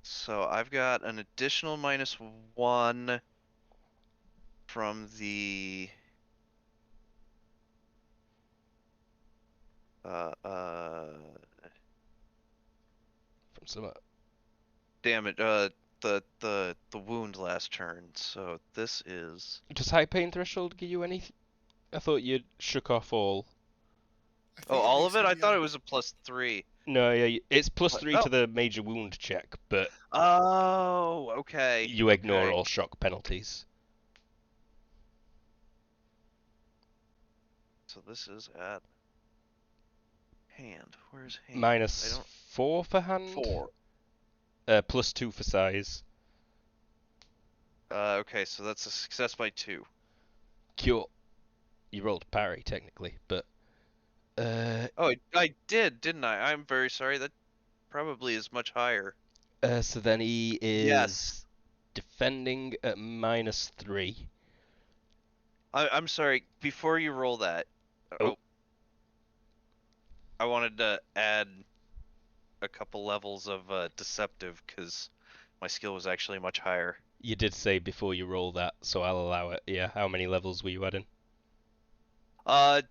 So I've got an additional -1 from the From some. damage the wound last turn. So this is Does high pain threshold give you any? I thought you shook off all. I think all makes of it. I the, thought it was a +3. No, yeah, it's +3 Oh. to the major wound check, but Oh, okay. you ignore Okay. all shock penalties. So this is at hand. Where's hand? -4 for hand. 4. +2 for size. Okay, so that's a success by 2. Cure. You rolled a parry technically, but Oh, I did, didn't I? I'm very sorry. That probably is much higher. so then he is Yes. defending at -3. I'm sorry. Before you roll that, Oh. I wanted to add a couple levels of deceptive because my skill was actually much higher. You did say before you roll that, so I'll allow it. Yeah, how many levels were you adding?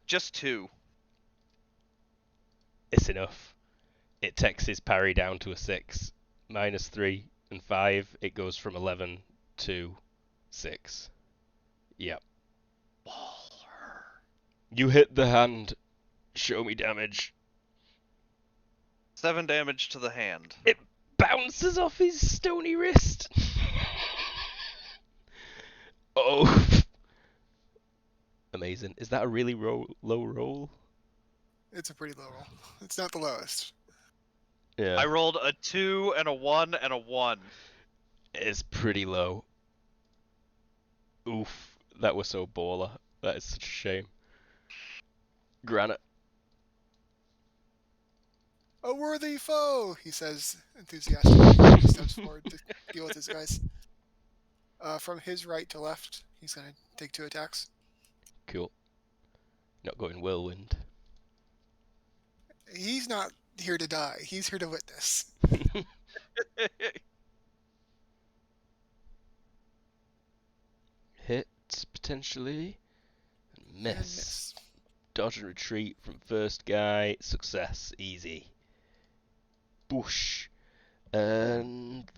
Just 2. It's enough. It takes his parry down to a 6. -3 and 5, it goes from 11 to 6. Yep. Baller. You hit the hand. Show me damage. 7 damage to the hand. It bounces off his stony wrist. Oh. Amazing. Is that a really low roll? It's a pretty low roll. It's not the lowest. Yeah. I rolled a 2 and a 1 and a 1. It's pretty low. Oof. That was so baller. That is such a shame. Granite. A worthy foe, he says enthusiastically. He steps forward to deal with his guys. From his right to left, he's going to take 2 attacks. Cool. Not going whirlwind. He's not here to die. He's here to witness. Hit, potentially. And Miss. Dodge and retreat from first guy. Success. Easy. Bush. And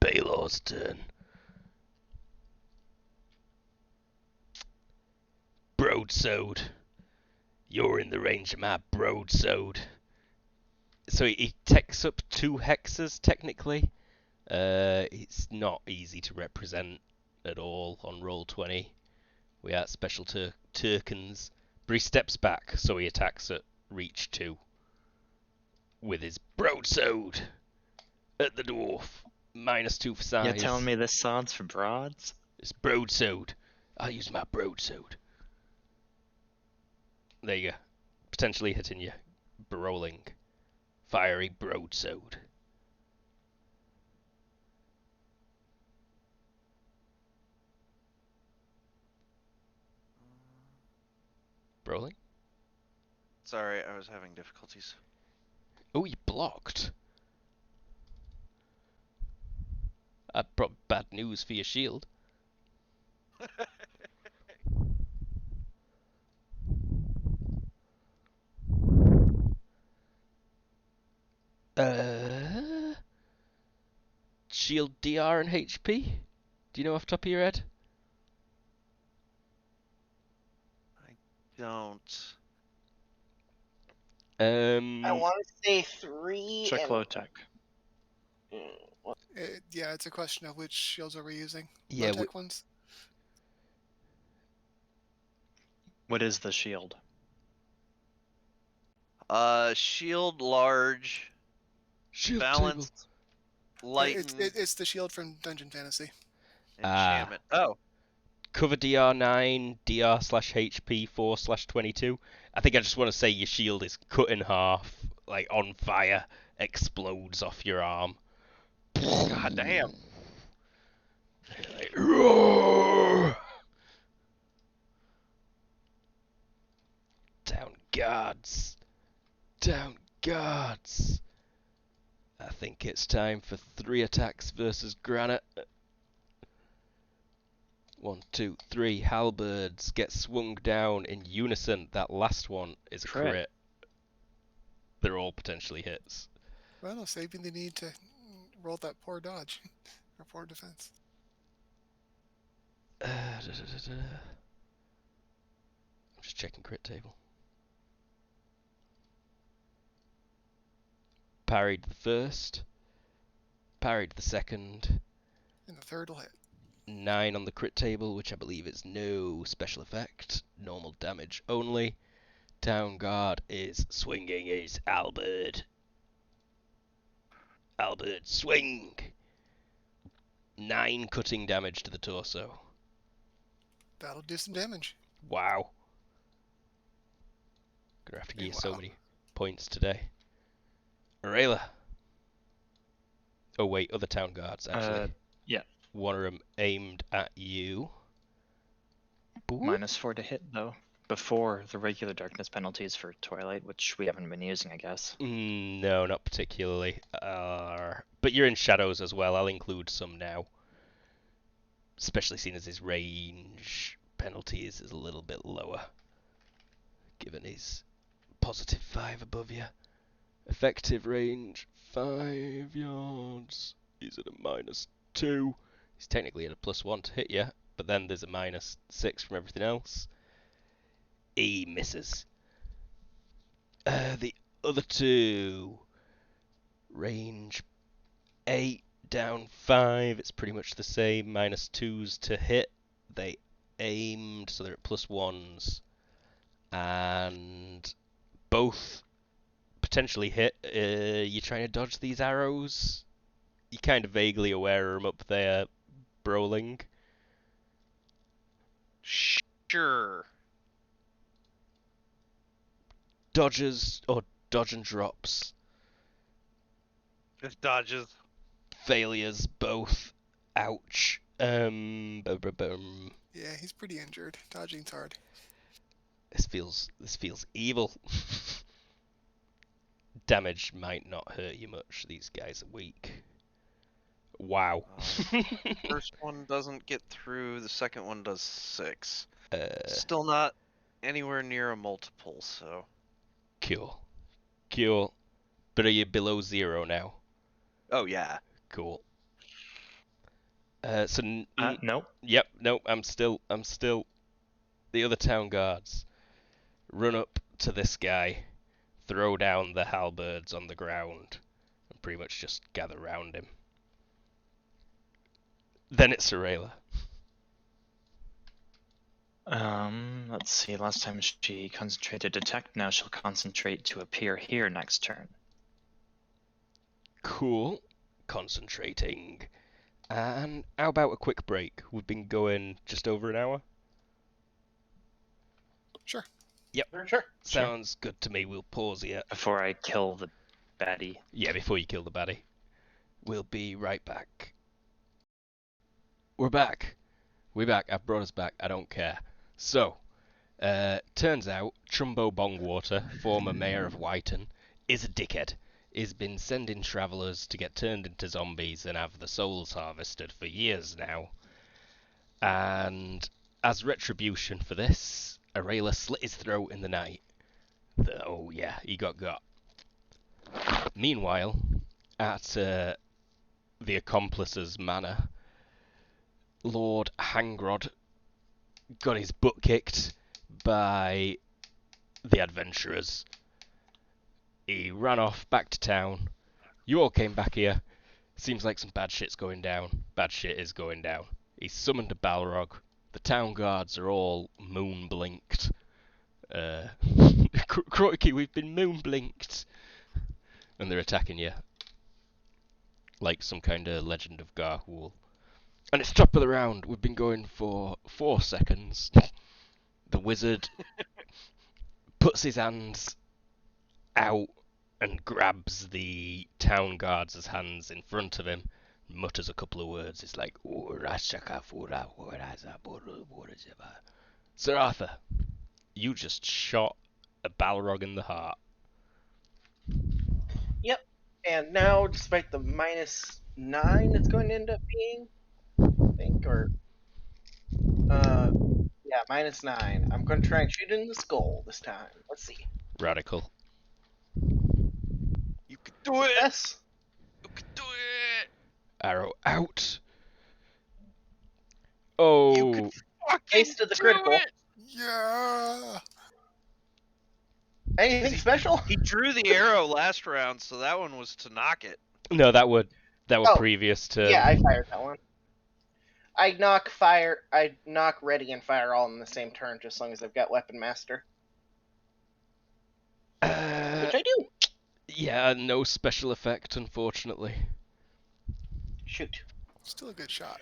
Baylor's turn. Broadsword. You're in the range of my broadsword. So he takes up 2 hexes, technically. It's not easy to represent at all on Roll20. We are special Turkins. But he steps back, so he attacks at reach 2. With his broadsword at the dwarf. -2 for size. You're telling me this sword's for broads? It's broadsword. I'll use my broadsword. There you go. Potentially hitting you. Rolling. Fiery broadsword. Rolling. Sorry, I was having difficulties. Oh, you blocked. I brought bad news for your shield. Shield DR and HP? Do you know off the top of your head? Don't. I want to say 3. Check and low tech. Yeah, it's a question of which shields are we using. Yeah, Low-tech ones? What is the shield? Shield large, Shield balanced, light, It's the shield from Dungeon Fantasy. enchantment. Oh, cover DR9, DR/HP 4/22. I think I just want to say your shield is cut in half, like on fire, explodes off your arm. god damn. Like, roar! Down guards. Down guards. I think it's time for 3 attacks versus Granite. 1, 2, 3. Halberds get swung down in unison. That last one is a crit. They're all potentially hits. Well, no, saving the need to roll that poor dodge or poor defense. I'm just checking crit table. Parried the first. Parried the second. And the third will hit. 9 on the crit table, which I believe is no special effect. Normal damage only. Town guard is swinging his halberd. Halberd swing! 9 cutting damage to the torso. That'll do some damage. Wow. Gonna have to give you so Wow. many points today. Arela. Oh wait, other town guards actually. Yeah. One of them aimed at you. Boop. -4 to hit though. Before the regular darkness penalties for Twilight, which we haven't been using, I guess. No, not particularly. But you're in shadows as well. I'll include some now. Especially seeing as his range penalties is a little bit lower. Given his +5 above you. Effective range 5 yards. He's at a -2. He's technically at a +1 to hit you, but then there's a -6 from everything else. He misses. The other two. Range 8, down 5. It's pretty much the same. -2s to hit. They aimed, so they're at +1s. And both potentially hit. You're trying to dodge these arrows. You're kind of vaguely aware of them up there, brawling. Sure. Dodges or dodge and drops. Just dodges. Failures both. Ouch. Yeah, he's pretty injured. Dodging's hard. This feels evil. Damage might not hurt you much. These guys are weak. Wow. First one doesn't get through. The second one does 6. Uh, Still not anywhere near a multiple, so. Cool. But are you below 0 now? Oh, yeah. Cool. Nope. Yep, nope, I'm still the other town guards run up to this guy, throw down the halberds on the ground, and pretty much just gather round him. Then it's Arela. Let's see. Last time she concentrated detect, now she'll concentrate to appear here next turn. Cool. Concentrating. And how about a quick break? We've been going just over an hour. Sure. Yep. Sure. Sounds good to me. We'll pause here. Before I kill the baddie. Yeah, before you kill the baddie. We'll be right back. We're back. I've brought us back. I don't care. So, turns out Trumbo Bongwater, former mayor of Whiten, is a dickhead. He's been sending travellers to get turned into zombies and have the souls harvested for years now. And as retribution for this, Arela slit his throat in the night. Oh yeah, he got. Meanwhile, at the accomplice's manor, Lord Hangrod got his butt kicked by the adventurers. He ran off back to town. You all came back here. Seems like some bad shit's going down. Bad shit is going down. He's summoned a Balrog. The town guards are all moon blinked. Crikey, we've been moon blinked. And they're attacking you. Like some kind of Legend of Garhool. And it's top of the round. We've been going for 4 seconds. The wizard puts his hands out and grabs the town guards' hands in front of him, mutters a couple of words. It's like, Sir Arthur, you just shot a Balrog in the heart. Yep. And now, despite the -9 it's going to end up being, I think, or yeah, -9. I'm going to try and shoot in the skull this time. Let's see. Radical. You can do it. Yes. You can do it. Arrow out. Oh. You can fucking Taste of the do critical. it. Yeah. Anything special? He drew the arrow last round, so that one was to knock it. No, that were Oh, previous to. Yeah, I fired that one. I knock ready and fire all in the same turn, just as long as I've got weapon master, which I do. Yeah, no special effect, unfortunately. Shoot. Still a good shot.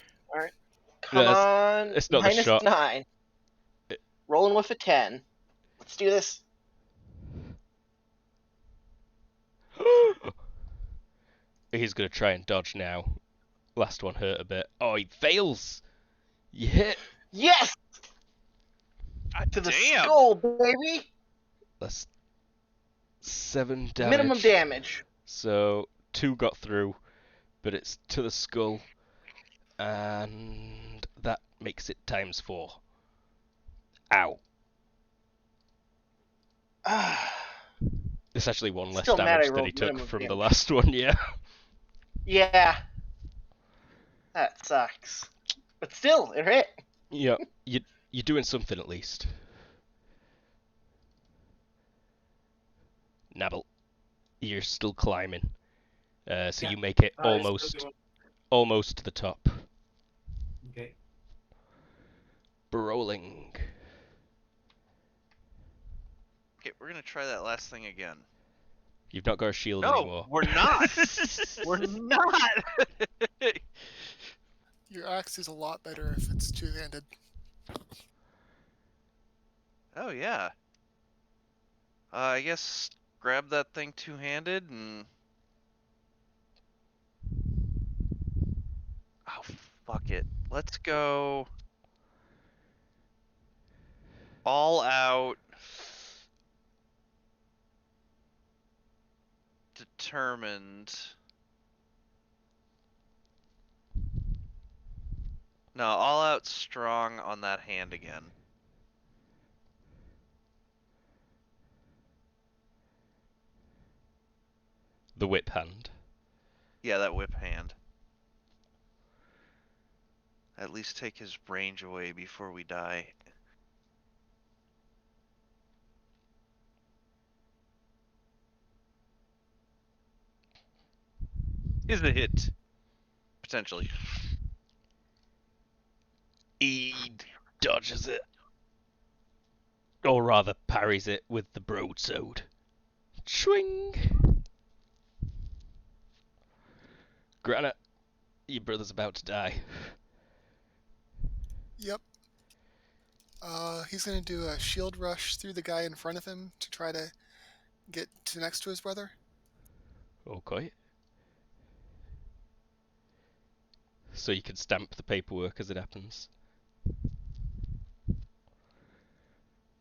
Come No, on. it's not the shot. -9. Rolling with a 10. Let's do this. He's gonna try and dodge now. Last one hurt a bit. Oh, he fails. You hit. Yes! To the skull, baby! That's 7 damage. Minimum damage. So 2 got through, but it's to the skull, and that makes it ×4. Ow. It's actually 1 less Still mad I damage than he rolled took minimum from the damage. last one, yeah. Yeah. That sucks. But still, it hit. Yeah, you're doing something at least. Nabble, you're still climbing. So Yeah. you make it Still almost to the top. Okay. Rolling. Okay, we're gonna try that last thing again. You've not got a shield No, anymore. we're not. We're not. Your axe is a lot better if it's two-handed. Oh yeah. I guess grab that thing two-handed and. Oh fuck it. Let's go. All out. Determined. No, all out strong on that hand again. The whip hand. Yeah, that whip hand. At least take his range away before we die. Is a hit. Potentially. He dodges it. Or rather, parries it with the broadsword. Swing! Granite, your brother's about to die. Yep. He's going to do a shield rush through the guy in front of him to try to get to next to his brother. Okay. So you can stamp the paperwork as it happens.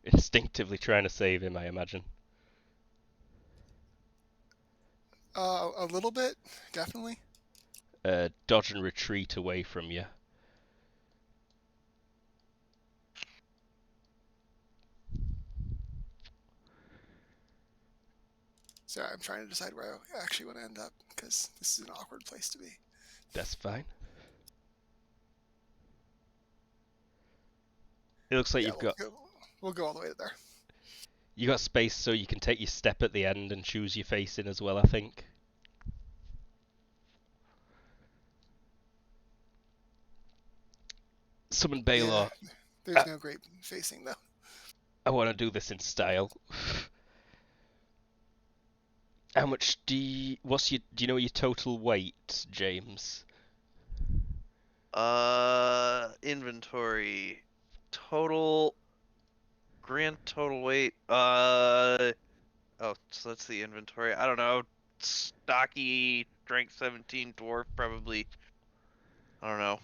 Instinctively trying to save him, I imagine. A little bit, definitely. Dodge and retreat away from you. Sorry, I'm trying to decide where I actually want to end up, because this is an awkward place to be. That's fine. It looks like Yeah, we'll go all the way to there. you got space so you can take your step at the end and choose your facing as well, I think. Summon Baylor. Yeah, there's no great facing, though. I want to do this in style. How much do you know your total weight, James? Inventory. Grand total weight. Oh, so that's the inventory. I don't know. Stocky, strength 17, dwarf, probably. I don't know.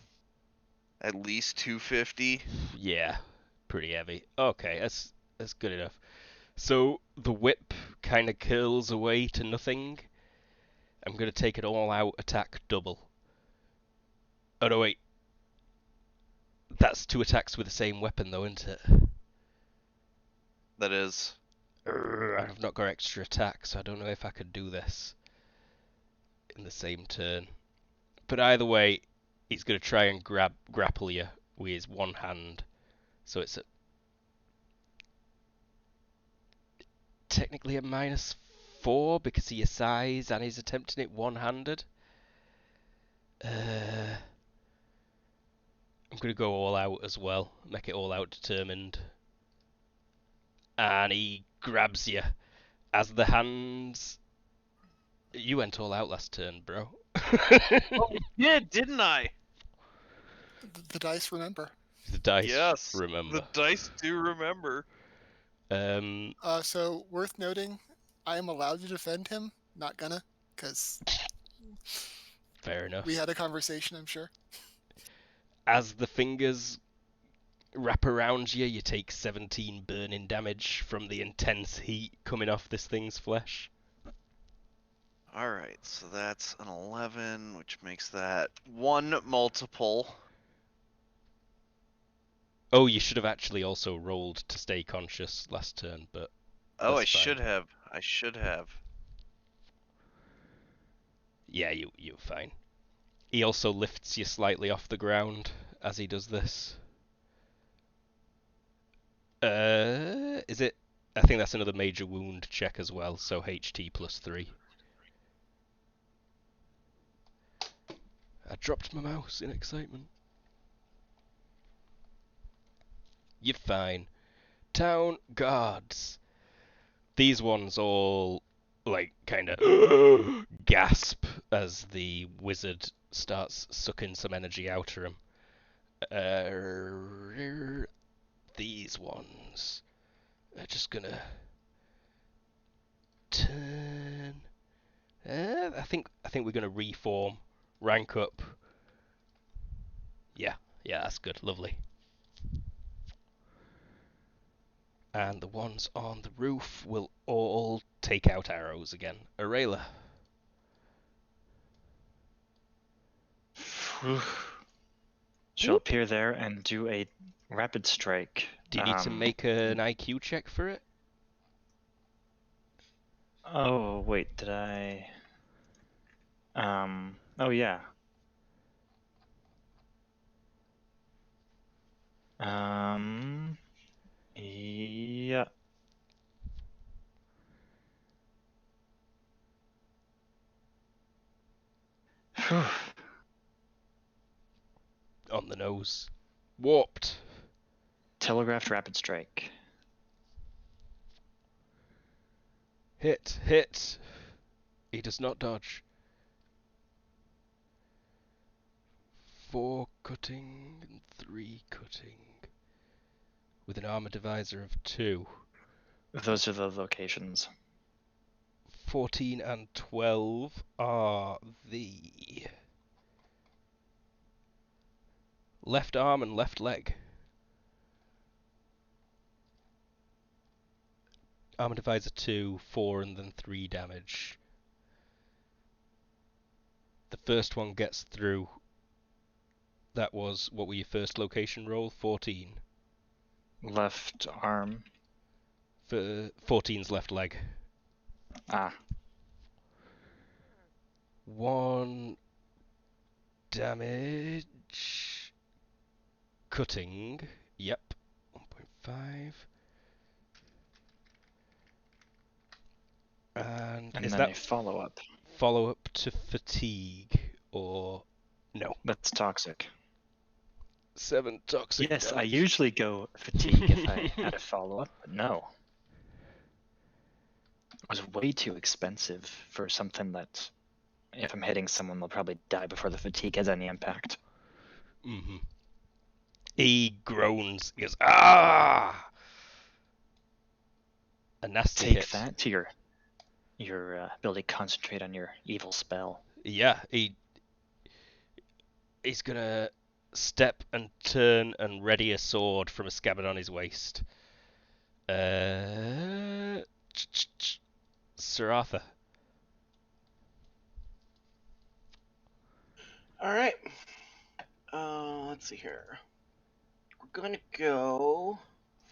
At least 250. Yeah, pretty heavy. Okay, that's good enough. So the whip kind of curls away to nothing. I'm gonna take an all-out attack double. Oh no, wait. That's 2 attacks with the same weapon, though, isn't it? That is. I've not got extra attack, so I don't know if I could do this in the same turn. But either way, he's gonna try and grapple you with his one hand. So it's technically a -4 because of your size, and he's attempting it one-handed. I'm gonna go all out as well, make it all out determined. And he grabs you as the hands. You went all out last turn, bro. Yeah, didn't I? The dice remember. The dice Yes. remember. The dice do remember. So worth noting, I am allowed to defend him. Not gonna, because Fair enough. we had a conversation, I'm sure. As the fingers wrap around you, you take 17 burning damage from the intense heat coming off this thing's flesh. Alright, so that's an 11, which makes that 1 multiple. Oh, you should have actually also rolled to stay conscious last turn, but Oh, I that's fine. should have. I should have. Yeah, you're fine. He also lifts you slightly off the ground as he does this. Is it? I think that's another major wound check as well, so HT +3. I dropped my mouse in excitement. You're fine. Town guards. These ones all, like, kind of gasp as the wizard starts sucking some energy out of them. These ones are just gonna turn. I think we're gonna reform, rank up. Yeah, that's good, lovely. And the ones on the roof will all take out arrows again. Arela. She'll appear there and do a rapid strike. Do you need to make an IQ check for it? Oh, wait, did I? Oh yeah. Yeah. Phew. On the nose. Warped. Telegraphed rapid strike. Hit. He does not dodge. 4 cutting and 3 cutting. With an armor divisor of 2. Those are the locations. 14 and 12 are the left arm and left leg. Armor divisor 2, 4 and then 3 damage. The first one gets through. That was, what were your first location roll? 14. Left arm. For 14's left leg. Ah, 1 damage. Cutting. Yep. 1.5. And and is then that a follow-up. follow-up to fatigue or no? That's toxic. 7 toxic Yes, I damage. usually go fatigue if I had a follow-up, but no. It was way too expensive for something that, if I'm hitting someone, they'll probably die before the fatigue has any impact. Mm-hmm. He groans. He goes, ah! A nasty Take hit. that to your ability to concentrate on your evil spell. Yeah, he's gonna step and turn and ready a sword from a scabbard on his waist. Sir Arthur. All right. Let's see here. We're going to go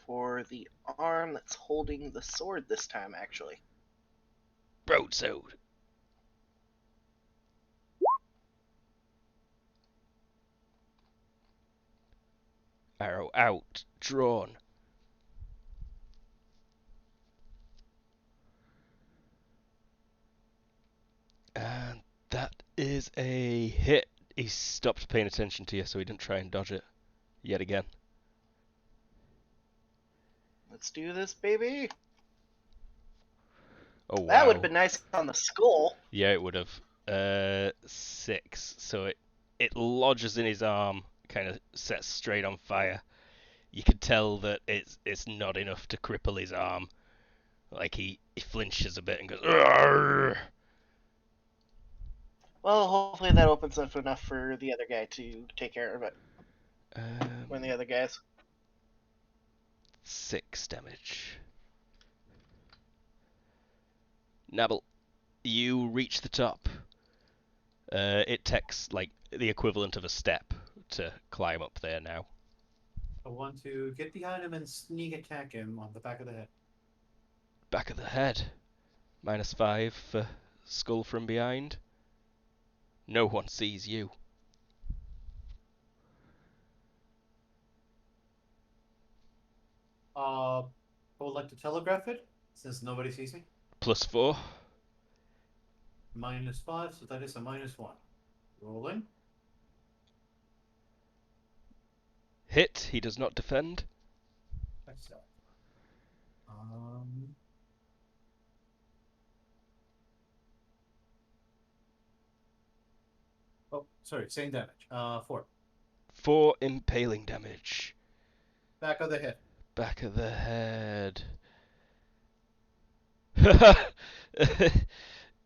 for the arm that's holding the sword this time, actually. Broadsword. Arrow out. Drawn. And that is a hit. He stopped paying attention to you, so he didn't try and dodge it yet again. Let's do this, baby. Oh, wow. That would have been nice on the skull. Yeah, it would have. 6. So it lodges in his arm, kind of sets straight on fire. You can tell that it's not enough to cripple his arm. Like he flinches a bit and goes, "Arrgh!" Well, hopefully that opens up enough for the other guy to take care of it. When the other guys. 6 damage. Nabble, you reach the top. It takes like the equivalent of a step to climb up there now. I want to get behind him and sneak attack him on the back of the head. Back of the head. -5 for skull from behind. No one sees you. I would like to telegraph it, since nobody sees me. +4. -5, so that is a -1. Rolling. Hit. He does not defend. That's that. Oh, sorry, same damage. 4. 4 impaling damage. Back of the head. Back of the head.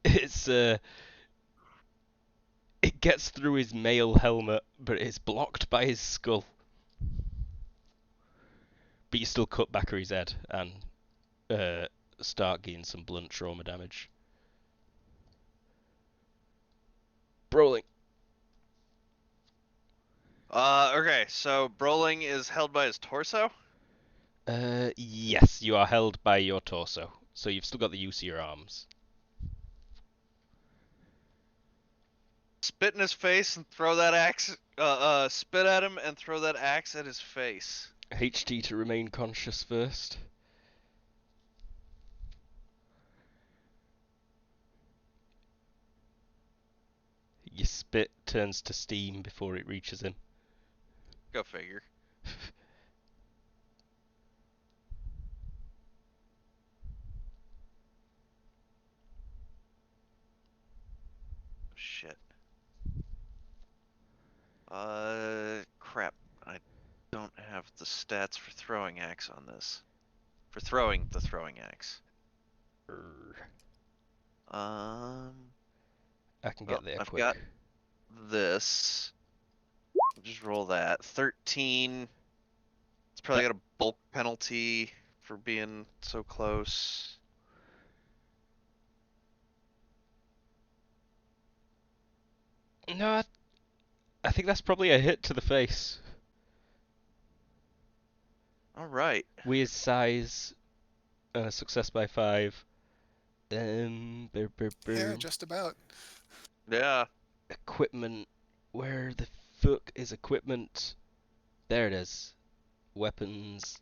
It's it gets through his mail helmet, but it's blocked by his skull. But you still cut back of his head and start getting some blunt trauma damage. Brawling. Okay, so Broling is held by his torso? Yes, you are held by your torso, so you've still got the use of your arms. Spit in his face and throw that axe. Spit at him and throw that axe at his face. HT to remain conscious first. Your spit turns to steam before it reaches him. Go figure. Shit. Crap. I don't have the stats for throwing axe on this. For throwing the throwing axe. I can Well, get there I've quick. got this. Just roll that. 13. It's probably got a bulk penalty for being so close. No, I think that's probably a hit to the face. Alright. Weird size and a success by 5. Yeah, just about. Yeah. Equipment. Where the fuck is equipment? There it is. Weapons.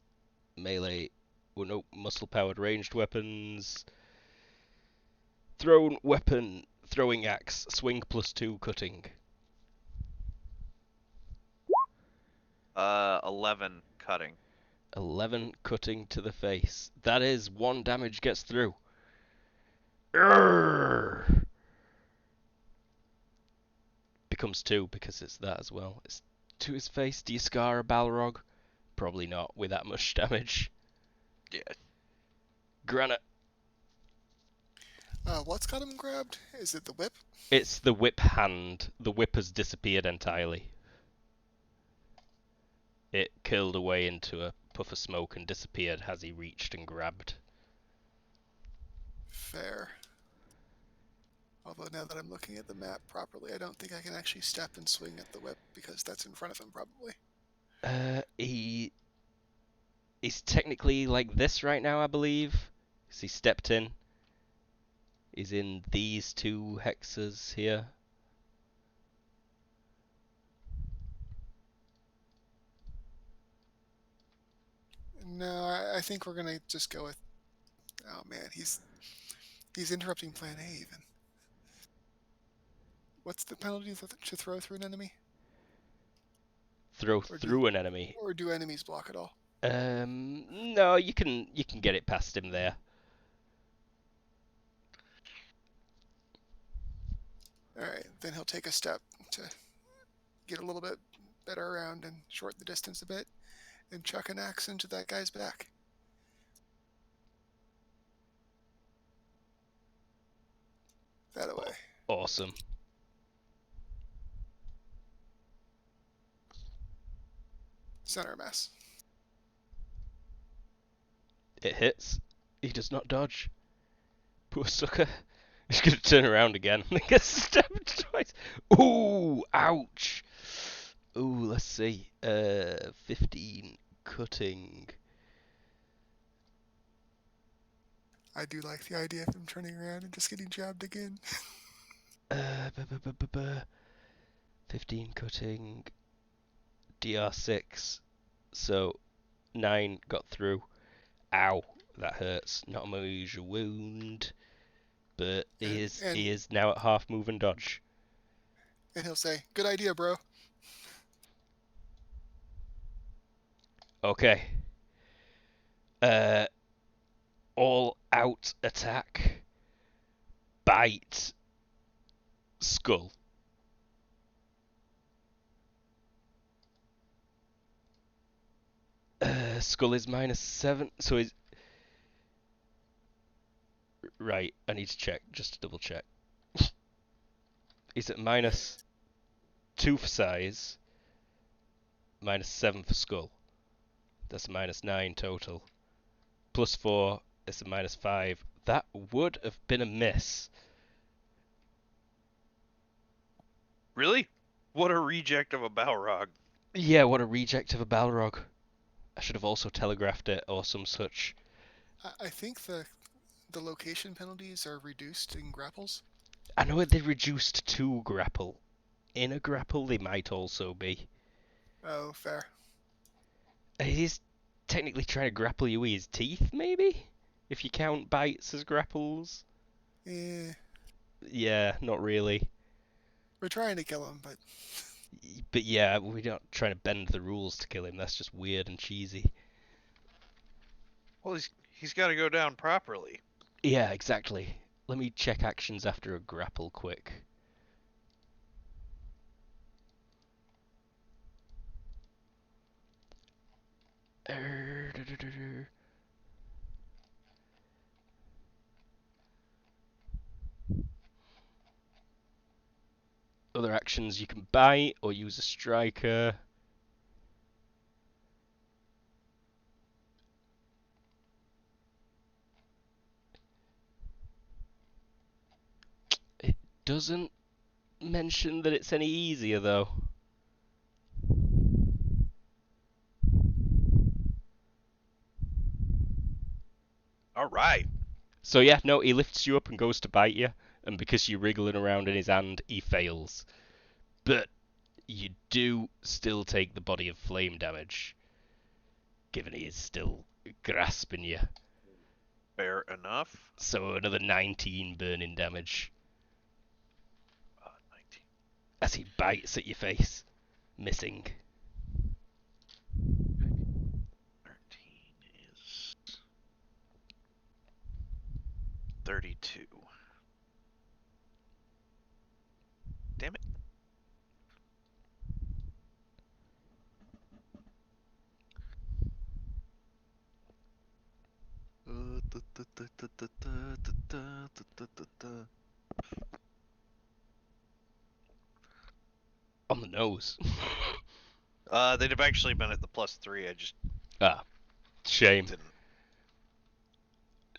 Melee. Well, no, muscle-powered ranged weapons. Thrown weapon. Throwing axe. Swing +2 cutting. 11 cutting. 11 cutting to the face. That is 1 damage gets through. Urgh! Becomes 2 because it's that as well. It's to his face. Do you scar a Balrog? Probably not with that much damage. Yeah. Granite. What's got him grabbed? Is it the whip? It's the whip hand. The whip has disappeared entirely. It curled away into a puff of smoke and disappeared as he reached and grabbed. Fair. Although now that I'm looking at the map properly, I don't think I can actually step and swing at the whip because that's in front of him probably. He's technically like this right now, I believe. 'Cause he stepped in. He's in these 2 hexes here. No, I think we're gonna just go with. Oh man, he's interrupting Plan A even. What's the penalty to throw through an enemy? Throw Or through an enemy. Or do enemies block at all? No, you can get it past him there. Alright, then he'll take a step to get a little bit better around and shorten the distance a bit, and chuck an axe into that guy's back. That away. Awesome. Center mass. It hits. He does not dodge. Poor sucker. He's gonna turn around again and get stabbed twice. Ooh, ouch. Ooh, let's see. 15 cutting. I do like the idea of him turning around and just getting jabbed again. 15 cutting. DR6. So 9 got through. Ow, that hurts. Not a major wound, but he is now at half move and dodge. And he'll say, "Good idea, bro." Okay. All out attack. Bite. Skull. Skull is -7, so he's... Right, I need to check, just to double check. He's at -2 for size, -7 for skull. That's a -9 total. +4, it's a -5. That would have been a miss. Really? What a reject of a Balrog. Yeah, what a reject of a Balrog. I should have also telegraphed it or some such. I think the location penalties are reduced in grapples. I know they reduced to grapple. In a grapple, they might also be. Oh, fair. He's technically trying to grapple you with his teeth, maybe? If you count bites as grapples? Yeah, not really. We're trying to kill him, but... But yeah, we're not trying to bend the rules to kill him. That's just weird and cheesy. Well, he's got to go down properly. Yeah, exactly. Let me check actions after a grapple quick. Other actions, you can bite or use a striker. It doesn't mention that it's any easier though. All right. So yeah, no, he lifts you up and goes to bite you, and because you're wriggling around in his hand, he fails. But you do still take the body of flame damage, given he is still grasping you. Fair enough. So another 19 burning damage 19. as he bites at your face, missing. 13 is 32. Damn it. On the nose. They'd have actually been at the +3. I just Shame. didn't.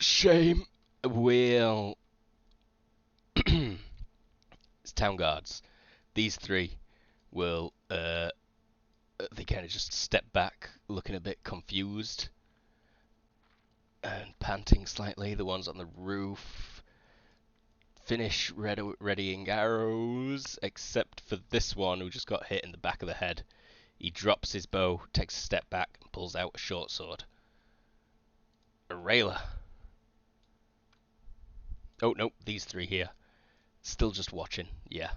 Shame. Will. It's town guards. These three will, they kind of just step back, looking a bit confused and panting slightly. The ones on the roof finish readying arrows, except for this one who just got hit in the back of the head. He drops his bow, takes a step back, and pulls out a short sword. Rayla. Oh no, these three here, still just watching. Yeah,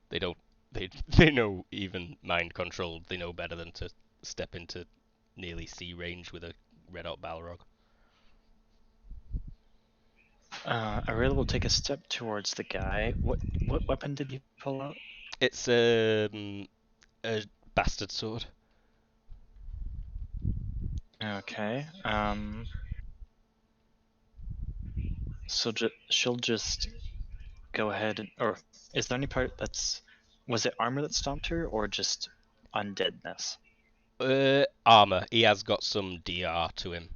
they don't. They know, even mind controlled, they know better than to step into nearly sea range with a red hot Balrog. Aurelia will take a step towards the guy. What weapon did you pull out? It's a bastard sword. Okay. So she'll just go ahead and, or is there any part that's, was it armor that stopped her or just undeadness? Armor. He has got some DR to him.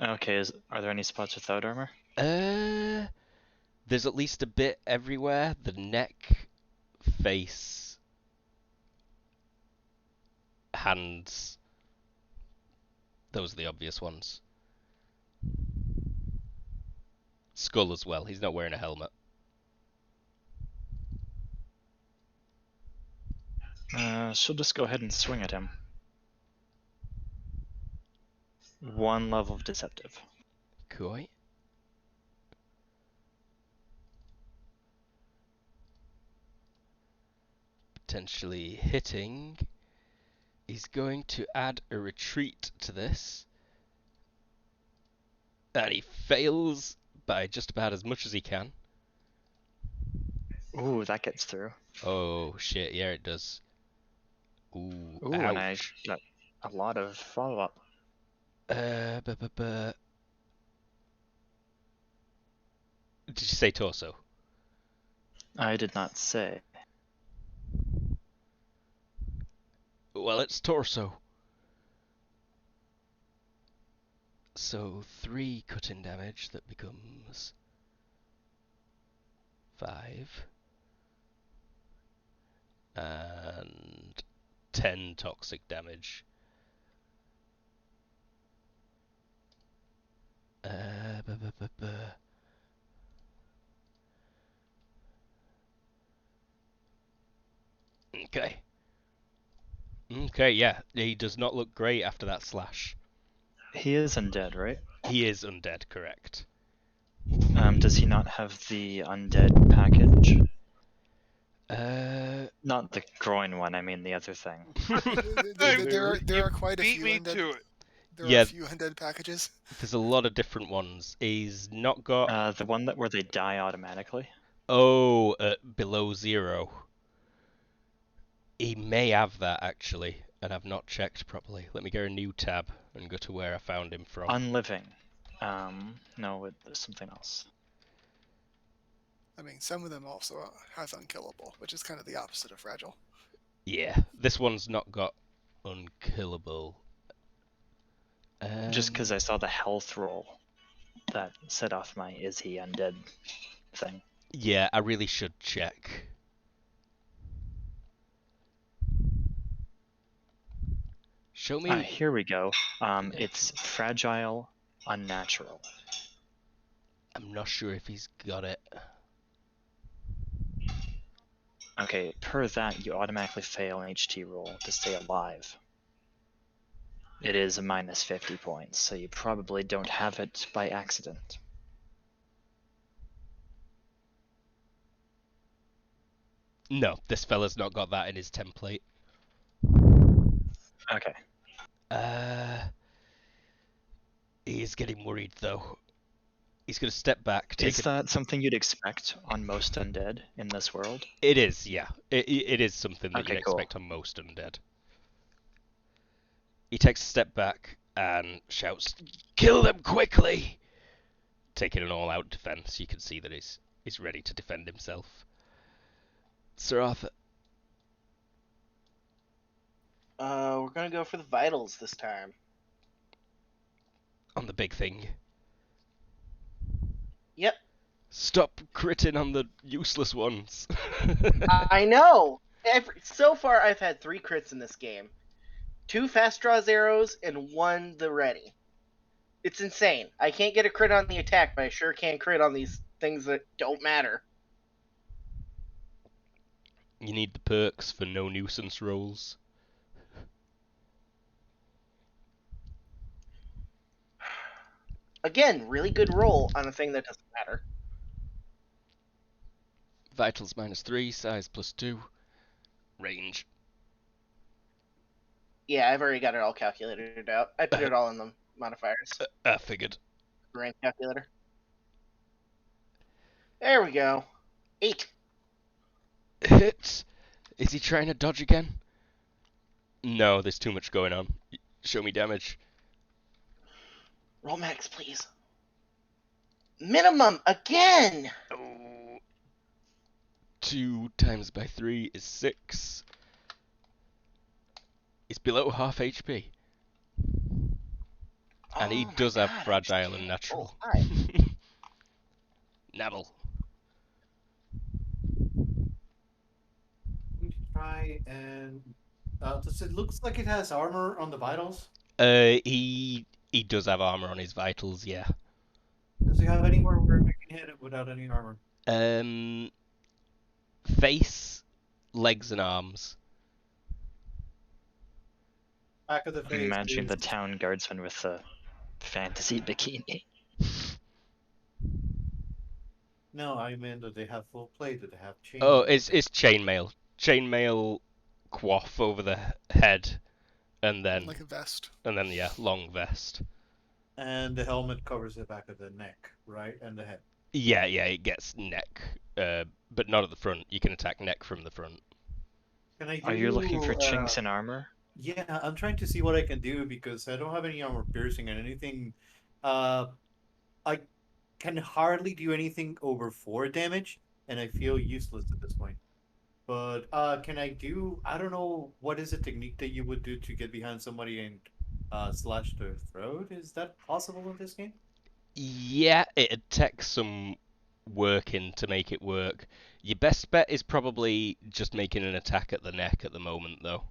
Okay. Are there any spots without armor? There's at least a bit everywhere. The neck, face, hands. Those are the obvious ones. Skull as well. He's not wearing a helmet. She'll just go ahead and swing at him. 1 level of deceptive. Cool. Potentially hitting. He's going to add a retreat to this. And he fails by just about as much as he can. Ooh, that gets through. Oh shit, yeah it does. Ooh, Ooh, ouch. and I got a lot of follow-up. Did you say torso? I did not say. Well, it's torso. So 3 cutting damage, that becomes 5. And 10 toxic damage. Okay. Okay, yeah. He does not look great after that slash. He is undead, right? He is undead, correct. Does he not have the undead package? Not the groin one, I mean the other thing. There are quite a Beat few me undead. to it. There Yeah. are a few undead packages. There's a lot of different ones. He's not got... The one where they die automatically? Below 0. He may have that, actually, and I've not checked properly. Let me go a new tab and go to where I found him from. Unliving. No, there's something else. I mean, some of them also has unkillable, which is kind of the opposite of fragile. Yeah, this one's not got unkillable. Just because I saw the health roll that set off my is he undead thing. Yeah, I really should check. Show me... Here we go. It's fragile, unnatural. I'm not sure if he's got it. Okay, per that, you automatically fail an HT roll to stay alive. It is a minus 50 points, so you probably don't have it by accident. No, this fella's not got that in his template. Okay. He's getting worried though. He's gonna step back. Is that something you'd expect on most undead in this world? It is, yeah. It is something that Okay, you'd cool. expect on most undead. He takes a step back and shouts, "Kill them quickly!" Taking an all-out defense. You can see that he's ready to defend himself. Sir Arthur. We're gonna go for the vitals this time. On the big thing. Yep. Stop critting on the useless ones. I know. So far, I've had 3 crits in this game. 2 fast draws arrows and 1 the ready. It's insane. I can't get a crit on the attack, but I sure can crit on these things that don't matter. You need the perks for no nuisance rolls. Again, really good roll on a thing that doesn't matter. Vitals -3, size +2, range. Yeah, I've already got it all calculated out. I put it all in the modifiers. I figured. Range calculator. There we go. 8. Hit! Is he trying to dodge again? No, there's too much going on. Show me damage. Roll max, please. Minimum again! Oh. 2 times by 3 is 6. He's below half HP. And he does have fragile and natural. Nabble. We should try and. Does it looks like it has armor on the vitals? He does have armor on his vitals, yeah. Does he have anywhere where we can hit it without any armor? Face, legs, and arms. Back of the I'm face. imagining the town guardsman with a fantasy bikini. No, I meant that they have full plate. That they have chain. Oh, it's chainmail. Chainmail, coif over the head, and then Like a vest. yeah, long vest. And the helmet covers the back of the neck, right, and the head. Yeah, it gets neck, but not at the front. You can attack neck from the front. Can I do, Are you looking for chinks in armor? Yeah, I'm trying to see what I can do because I don't have any armor piercing and anything. I can hardly do anything over 4 damage, and I feel useless at this point. But can I do? I don't know. What is a technique that you would do to get behind somebody and slash their throat? Is that possible in this game? Yeah, it'd take some working to make it work. Your best bet is probably just making an attack at the neck at the moment, though.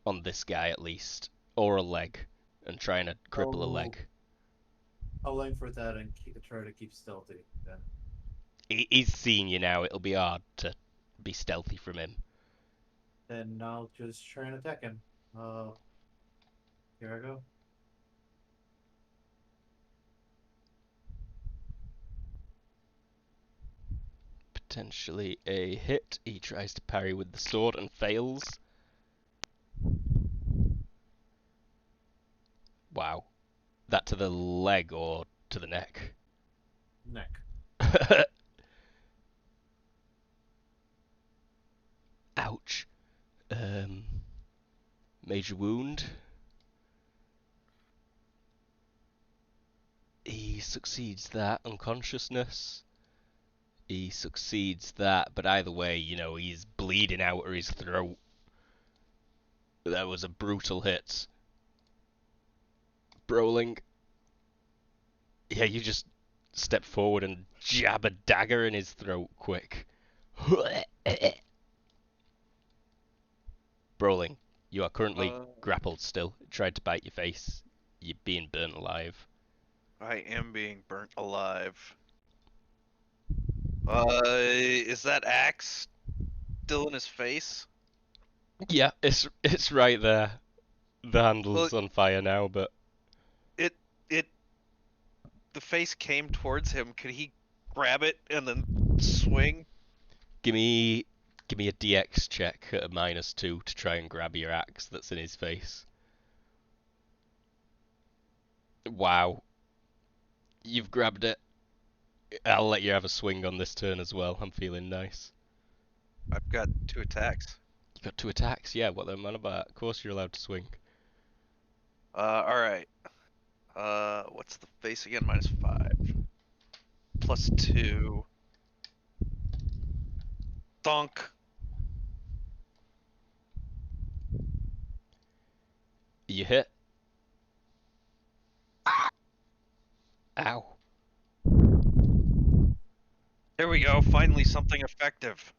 On this guy, at least. Or a leg. And trying to cripple a leg. I'll aim for that and try to keep stealthy then. He's seeing you now. It'll be hard to be stealthy from him. Then I'll just try and attack him. Here I go. Potentially a hit. He tries to parry with the sword and fails. Wow. That to the leg or to the neck? Neck. Ouch. Major wound. He succeeds that. Unconsciousness. He succeeds that, but either way, you know, he's bleeding out of his throat. That was a brutal hit. Brawling. Yeah, you just step forward and jab a dagger in his throat quick. Brawling. You are currently grappled still. It tried to bite your face. You're being burnt alive. I am being burnt alive. Is that axe still in his face? Yeah, it's right there. The handle's Well, on fire now, but it it the face came towards him. Could he grab it and then swing? give me a DX check at a -2 to try and grab your axe that's in his face. Wow, you've grabbed it. I'll let you have a swing on this turn as well. I'm feeling nice. I've got 2 attacks. You got 2 attacks, yeah. What the man about? Of course you're allowed to swing. All right. What's the face again? -5. +2. Thunk. You hit. Ow. There we go. Finally something effective.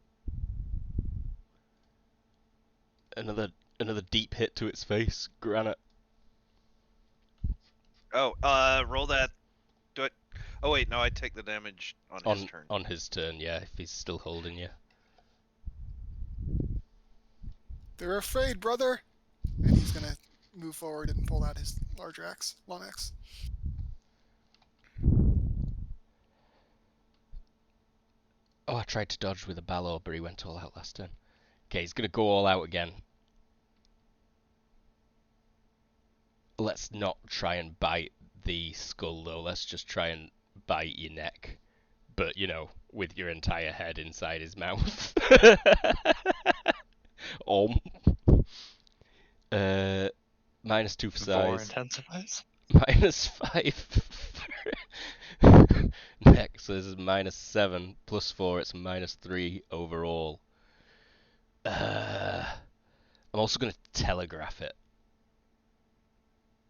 Another deep hit to its face. Granite. Oh, roll that. Do it. Oh wait, no, I take the damage on his turn. On his turn, yeah, if he's still holding you. They're afraid, brother. And he's gonna move forward and pull out his larger axe, long axe. Oh, I tried to dodge with a Balor, but he went all out last turn. Okay, he's gonna go all out again. Let's not try and bite the skull though. Let's just try and bite your neck. But, you know, with your entire head inside his mouth. Om. -2 for Vor size. intensifies. -5 neck, so this is -7 +4. It's -3 overall. I'm also going to telegraph it.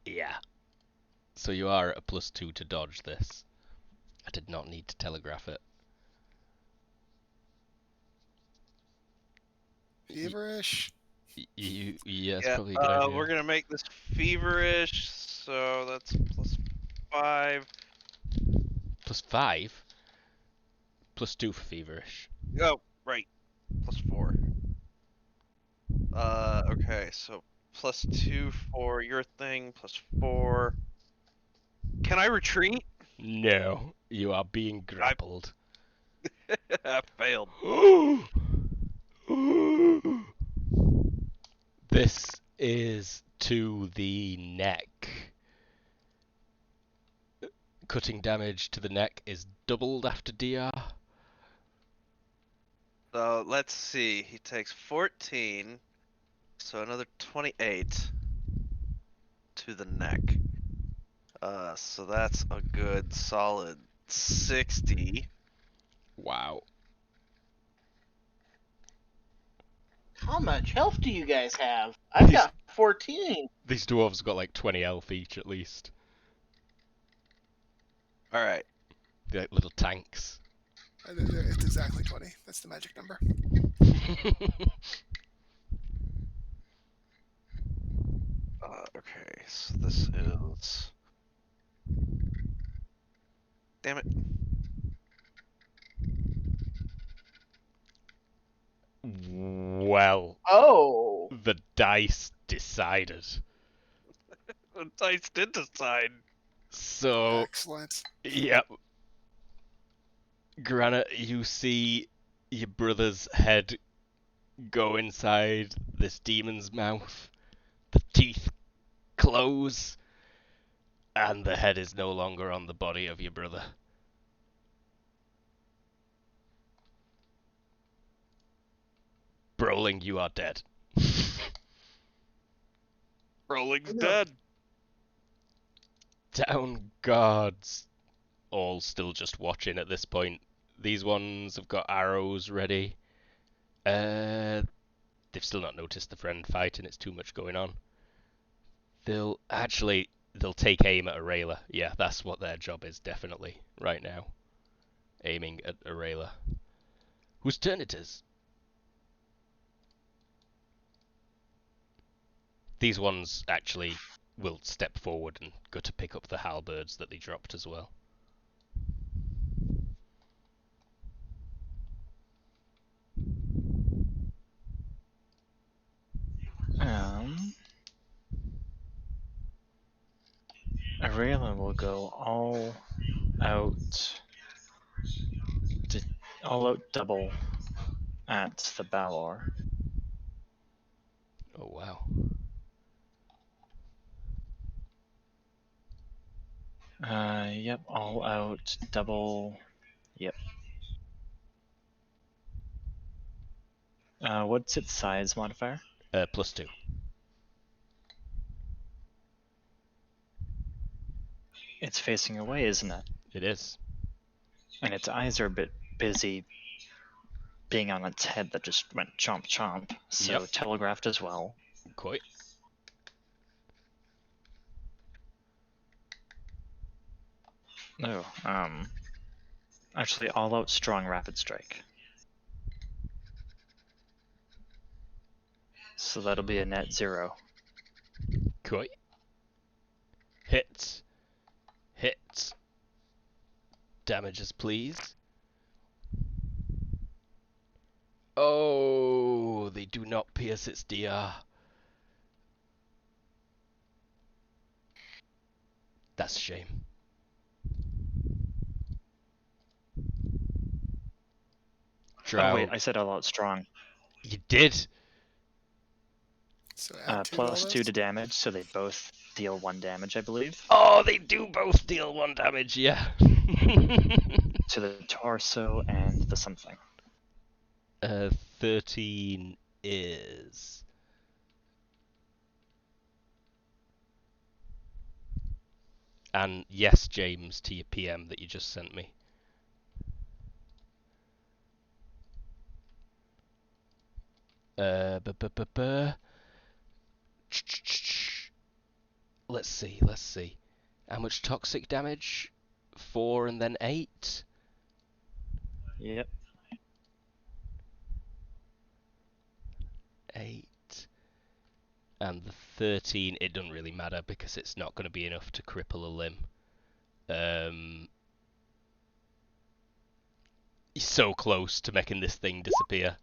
Yeah. So you are at a +2 to dodge this. I did not need to telegraph it. Feverish. Yeah, it's Yeah, probably a good idea. we're gonna make this feverish, so that's +5. +5? +2 for feverish. Oh, right. +4. Okay, so +2 for your thing, +4. Can I retreat? No, you are being grappled. I failed. This is to the neck. Cutting damage to the neck is doubled after DR. So let's see. He takes 14, so another 28 to the neck. So that's a good solid 60. Wow. How much health do you guys have? I've got 14. These dwarves got like 20 health each at least. All right. They're like little tanks. It's exactly 20. That's the magic number. Okay, so this is. Damn it. Well, Oh. the dice decided. The dice did decide. So, Excellent. yep. Granite, you see your brother's head go inside this demon's mouth. The teeth close, and the head is no longer on the body of your brother. Brawling, you are dead. Rolling's No. dead. Town guards, all still just watching at this point. These ones have got arrows ready. They've still not noticed the friend fighting. It's too much going on. They'll take aim at Aurelia. Yeah, that's what their job is, definitely, right now. Aiming at Aurelia. Whose turn it is? These ones actually will step forward and go to pick up the halberds that they dropped as well. Aurelia will go all out double at the Balor. Oh wow. Yep, all out double. Yep. What's its size modifier? +2. It's facing away, isn't it? It is. And its eyes are a bit busy being on its head that just went chomp chomp, so Yep. telegraphed as well. Quite. No, actually all out strong rapid strike. So that'll be a net 0. Quite. Hits. Hits. Damages, please. Oh, they do not pierce its DR. That's a shame. Drow. Oh wait, I said all out strong. You did? So add 2 to all Plus those. 2 to damage, so they both deal 1 damage, I believe. Oh, they do both deal 1 damage, yeah. To the torso and the something. 13 is... And yes, James, to your PM that you just sent me. Let's see. How much toxic damage? 4 and then 8? Yep. 8. And the 13, it doesn't really matter because it's not going to be enough to cripple a limb. He's so close to making this thing disappear.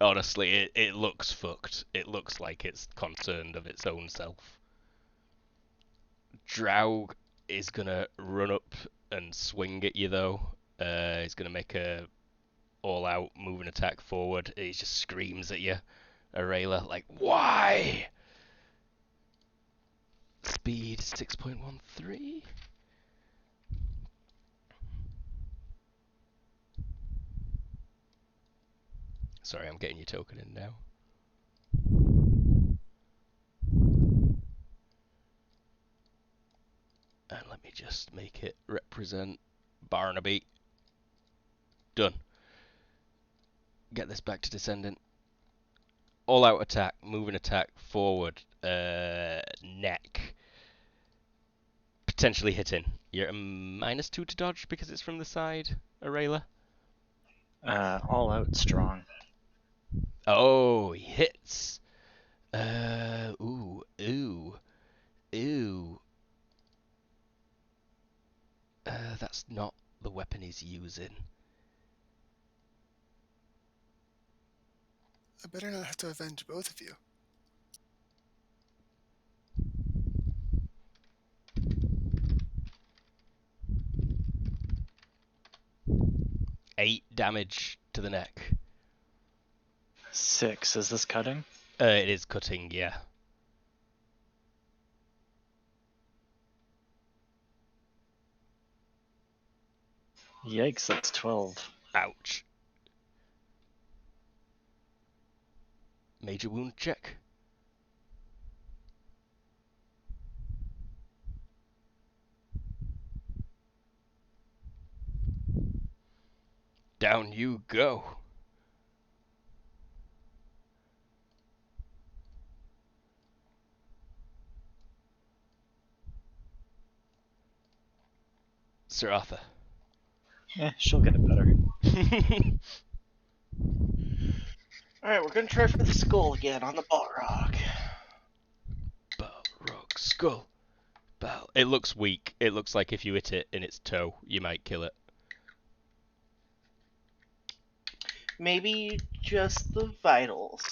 Honestly, it looks fucked. It looks like it's concerned of its own self. Draug is going to run up and swing at you, though. He's going to make a all-out moving attack forward. He just screams at you, Aurelia, like, why? Speed 6.13. Sorry, I'm getting your token in now. And let me just make it represent Barnaby. Done. Get this back to descendant. All out attack, moving attack, forward, neck. Potentially hitting. You're at a -2 to dodge because it's from the side, Aurelia. All out strong. Oh, he hits. Ooh. That's not the weapon he's using. I better not have to avenge both of you. Eight damage to the neck. 6. Is this cutting? It is cutting, yeah. Yikes, that's 12. Ouch. Major wound check. Down you go. Sir Arthur. She'll get it better. Alright, we're gonna try for the skull again on the Balrog. Balrog skull. Bell. It looks weak. It looks like if you hit it in its toe, you might kill it. Maybe just the vitals.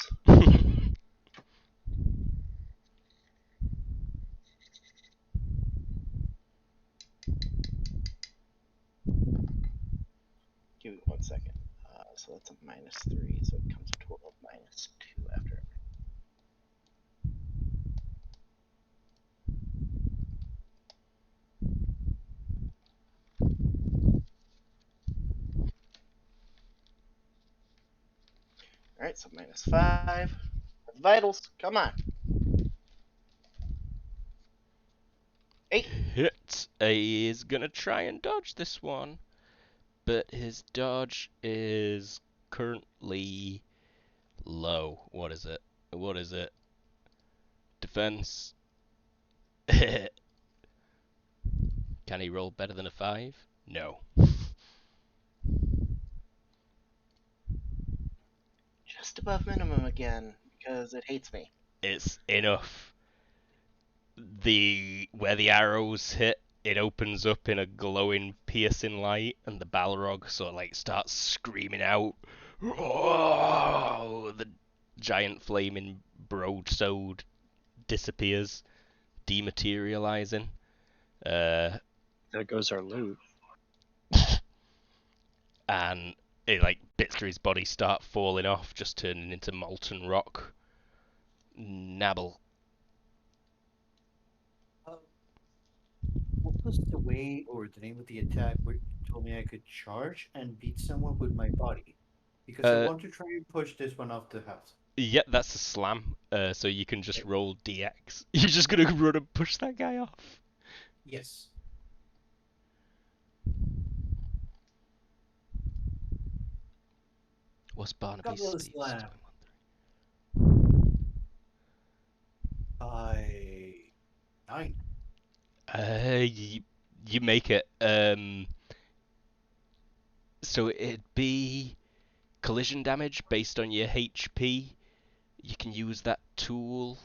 Give me 1 second. So that's a -3, so it becomes a total of -2 after. Alright, so -5. Vitals, come on. 8. Hit. He's gonna try and dodge this one, but his dodge is currently low. What is it? What is it? Defense. Can he roll better than a 5? No. Just above minimum again, because it hates me. It's enough. Where the arrows hit, it opens up in a glowing, piercing light, and the Balrog sort of like starts screaming out. Oh! The giant flaming broadsword disappears, dematerializing. There goes our loot. And it like bits through his body start falling off, just turning into molten rock. Nabble. What was the way or the name of the attack where you told me I could charge and beat someone with my body? Because I want to try and push this one off the house. Yep, that's a slam. So you can just roll DX. You're just gonna run and push that guy off. Yes. What's Barnaby's Couple of speed? slam. I 9. You make it. So it'd be collision damage based on your HP. You can use that tool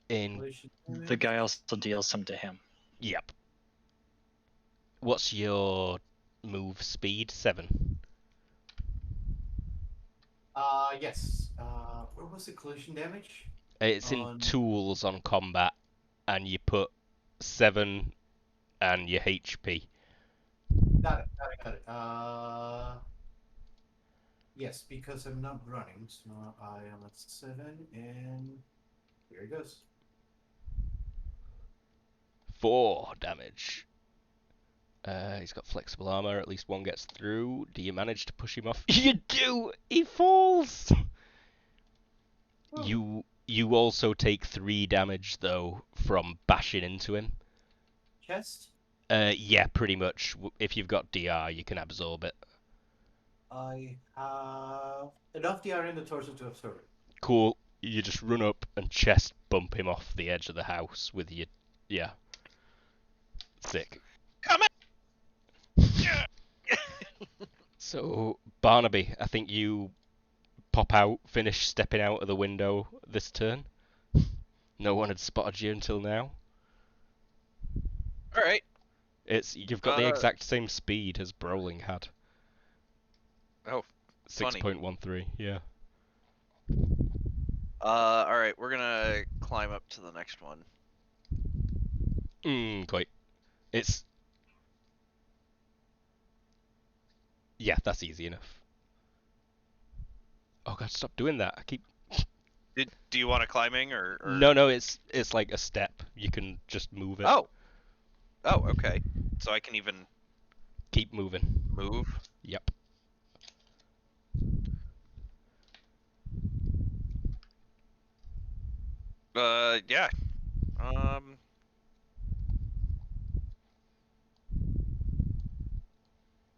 in. The guy also deals some to him. Yep. What's your move speed? 7. Yes. Where was the collision damage? It's in tools on combat, and you put 7 and your HP. Got it. Yes, because I'm not running, so I am at 7, and here it goes. 4 damage. He's got flexible armor. At least one gets through. Do you manage to push him off? You do. He falls. Oh. You also take 3 damage though from bashing into him. Chest? Yeah, pretty much. If you've got DR, you can absorb it. I have enough DR in the torso to absorb it. Cool. You just run up and chest bump him off the edge of the house with your... Yeah. Sick. Come on! So, Barnaby, I think you pop out, finish stepping out of the window this turn. No one had spotted you until now. Alright. You've got the exact same speed as Brolin had. Oh, 6.13, yeah. Alright, we're gonna climb up to the next one. Quite. It's... Yeah, that's easy enough. Oh god, stop doing that. I keep... Do you want a climbing or... No, it's like a step. You can just move it. Oh, okay. So I can even... Keep moving. Move? Yep. Yeah.